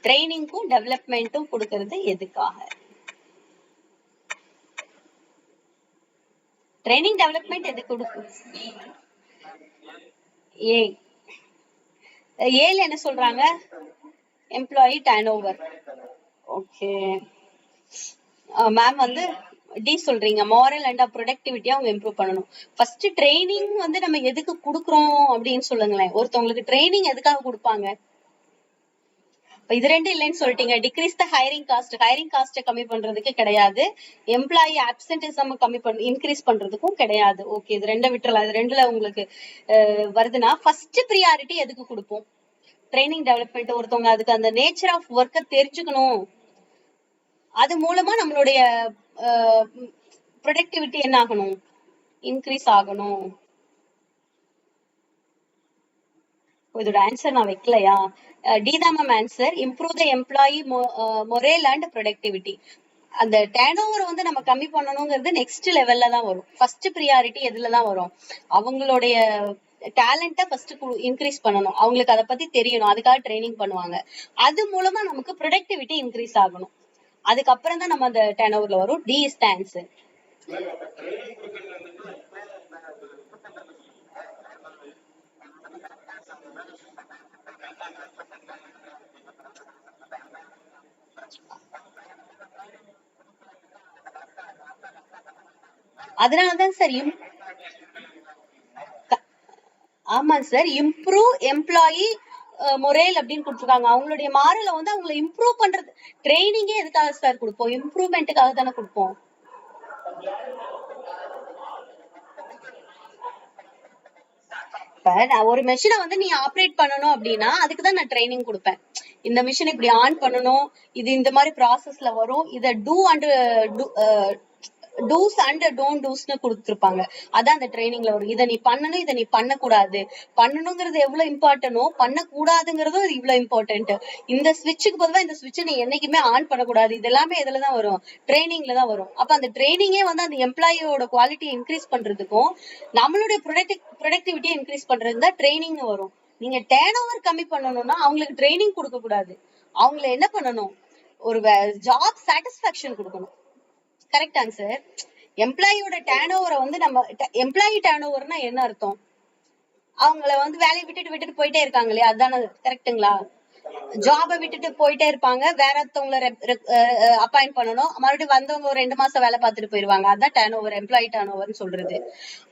ட்ரைனிங்கும் டெவலப்மெண்ட்டும் கொடுக்கறது எதுக்காக? ட்ரைனிங் டெவலப்மெண்ட் எதுக்கு கொடுக்கும்? ஏல என்ன சொல்றாங்க? Employee turn over. Okay ma'am, வந்து டி சொல்றீங்க, மாரல் அண்ட் ப்ரொடக்டிவிட்டியா அவங்க இம்ப்ரூவ் பண்ணணும். ஃபர்ஸ்ட் ட்ரைனிங் வந்து நம்ம எதுக்கு கொடுக்குறோம் அப்படின்னு சொல்லுங்களேன். ஒருத்தவங்களுக்கு ட்ரைனிங் எதுக்காக கொடுப்பாங்க? இது 2 இல்லைன்னு சொல்லிட்டீங்க. டிக்ரீஸ் த ஹைரிங் காஸ்ட், ஹைரிங் காஸ்ட் கம்மி பண்றதுக்கு கிடையாது. எம்ப்ளாயி ஆப்சென்டிசம் இன்க்ரீஸ் பண்றதுக்கும் கிடையாது. ஓகே, இது 2 விட்டுறலாம். இது 2ல உங்களுக்கு வருதுன்னா ஃபர்ஸ்ட் ப்ரியாரிட்டி எதுக்கு கொடுப்போம்? Training development. ஒருத்தவங்க அதுக்கு அந்த நேச்சர் ஆஃப் ஒர்க்கை தெரிஞ்சுக்கணும், அது மூலமா நம்மளுடைய ப்ரொடக்டிவிட்டி என்ன ஆகணும், இன்க்ரீஸ் ஆகணும். இதோட ஆன்சர் நான் வைக்கலையா? டி தான் ma'am answer. Improve the employee morale and productivity. அந்த டர்ன் ஓவர் வந்து நம்ம கம்மி பண்ணணுங்கிறது நெக்ஸ்ட் லெவல்ல தான் வரும். ஃபர்ஸ்ட் ப்ரியாரிட்டி எதுல தான் வரும்? அவங்களுடைய டேலண்ட்டை ஃபர்ஸ்ட் இன்க்ரீஸ் பண்ணணும், அவங்களுக்கு அதை பத்தி தெரியணும், அதுக்காக ட்ரைனிங் பண்ணுவாங்க. அது மூலமா நமக்கு ப்ரொடக்டிவிட்டி இன்க்ரீஸ் ஆகணும். அதுக்கப்புறம் தான் நம்ம அந்த டர்ன் ஓவர்ல வரும். D is the answer. அதனாலதான் சார் ஆமா சார், இம்ப்ரூவ் எம்ப்ளாயி மொரேல் அப்படின்னு கொடுத்துருக்காங்க. அவங்களுடைய மாரல வந்து அவங்களை இம்ப்ரூவ் பண்றது. ட்ரைனிங்கே எதுக்காக சார் கொடுப்போம்? இம்ப்ரூவ்மெண்ட்டுக்காக தானே கொடுப்போம். இப்ப நான் ஒரு மெஷினை வந்து நீ ஆப்ரேட் பண்ணணும் அப்படின்னா அதுக்குதான் நான் ட்ரைனிங் கொடுப்பேன். இந்த மிஷின் இப்படி ஆன் பண்ணணும், இது இந்த மாதிரி ப்ராசஸ்ல வரும், இத டூஸ் அண்ட் டோன்ட் டூஸ்னு கொடுத்துருப்பாங்க. அதான் அந்த ட்ரைனிங்ல வரும். இதை நீ பண்ணணும், இதை நீ பண்ணக்கூடாது. பண்ணணுங்கிறது எவ்வளவு இம்பார்ட்டனோ பண்ணக்கூடாதுங்கிறதும் இவ்வளவு இம்பார்ட்டன்ட். இந்த ஸ்விட்சுக்கு பொதுவா இந்த ஸ்விட்சை நீ என்னைக்குமே ஆன் பண்ணக்கூடாது. இது எல்லாமே இதுலதான் வரும், ட்ரைனிங்ல தான் வரும். அப்ப அந்த ட்ரைனிங்கே வந்து அந்த எம்ப்ளாயியோட குவாலிட்டி இன்க்ரீஸ் பண்றதுக்கும் நம்மளுடைய ப்ரொடக்டிவிட்டி இன்க்ரீஸ் பண்றது தான் ட்ரைனிங் வரும். நீங்க டேர்ன் ஓவர் கம்மி பண்ணணும்னா அவங்களுக்கு ட்ரைனிங் கொடுக்க கூடாது. அவங்களை என்ன பண்ணணும், ஒரு ஜாப் சாட்டிஸ்பாக்சன் கொடுக்கணும். Correct answer. எம்ப்ளாயியோட டேர்ன் ஓவரை வந்து நம்ம எம்ப்ளாயி டேர்ன் ஓவர்னா என்ன அர்த்தம்? அவங்கள வந்து வேலையை விட்டுட்டு போயிட்டே இருக்காங்க இல்லையா, அதுதானே கரெக்டுங்களா? ஜாபை விட்டுட்டு போயிட்டே இருப்பாங்க, வேற ஒருத்தவங்களை அப்பாயிண்ட் பண்ணணும், மறுபடியும் வந்தவங்க ஒரு 2 மாசம் வேலை பார்த்துட்டு போயிருவாங்க. அதான் டேர்ன் ஓவர், எம்ப்ளாயி டேர்ன் ஓவர்னு சொல்றது.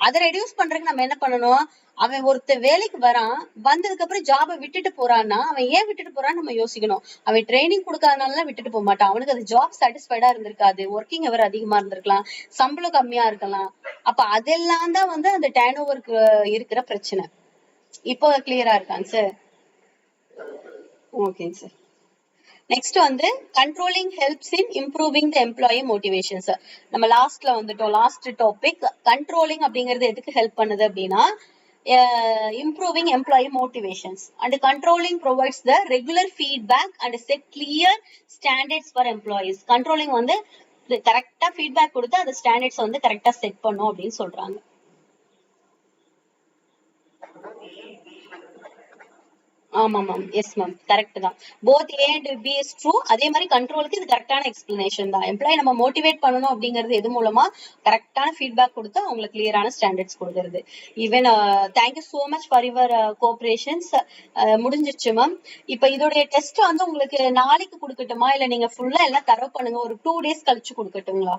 அதை ரெடியூஸ் பண்றதுக்கு நம்ம என்ன பண்ணணும், அவன் ஒருத்தர் வேலைக்கு வரான், வந்ததுக்கு அப்புறம் ஜாபை விட்டுட்டு போறான்னா அவன் ஏன் விட்டுட்டு போறான்னு நம்ம யோசிக்கணும். அவன் ட்ரைனிங் கொடுக்காதனால விட்டுட்டு போக மாட்டான். அவனுக்கு அது ஜாப் சாட்டிஸ்ஃபைடா இருந்திருக்காது, ஒர்க்கிங் ஹவர் அதிகமா இருந்திருக்கலாம், சம்பளம் கம்மியா இருக்கலாம். அப்ப அதெல்லாம் தான் வந்து அந்த டேர்ன் ஓவருக்கு இருக்கிற பிரச்சனை. இப்போ கிளியரா இருக்காங்க சார்? Okay sir. நெக்ஸ்ட் வந்து controlling helps in improving the employee motivations. நம்ம லாஸ்ட்ல வந்துட்டோம். லாஸ்ட் டாபிக் கண்ட்ரோலிங் அப்படிங்கிறது எதுக்கு ஹெல்ப் பண்ணுது அப்படின்னா improving employee motivations, and controlling provides the regular feedback and set clear standards for employees. controlling வந்து கரெக்டா ஃபீட்பேக் கொடுத்து அந்த ஸ்டாண்டர்ட்ஸ் வந்து கரெக்டா செட் பண்ணும் அப்படின்னு சொல்றாங்க. ஆமா மேம், எஸ் மேம், கரெக்ட் தான். Both A and B is true. அதே மாதிரி கண்ட்ரோலுக்கு இது கரெக்டான எக்ஸ்பிளனேஷன் தான். எம்ப்ளாயி நம்ம மோட்டிவேட் பண்ணணும் அப்படிங்கிறது எது மூலமா, கரெக்டான ஃபீட்பேக் கொடுத்து அவங்களுக்கு கிளியரான ஸ்டாண்டர்ட்ஸ் கொடுக்கறது. Even thank you so much for your cooperations. முடிஞ்சிருச்சு மேம். இப்ப இதோடைய டெஸ்ட் வந்து உங்களுக்கு நாளைக்கு கொடுக்கட்டுமா, இல்ல நீங்க ஃபுல்லா எல்லாம் தரவு பண்ணுங்க, ஒரு 2 days கழிச்சு கொடுக்கட்டுங்களா?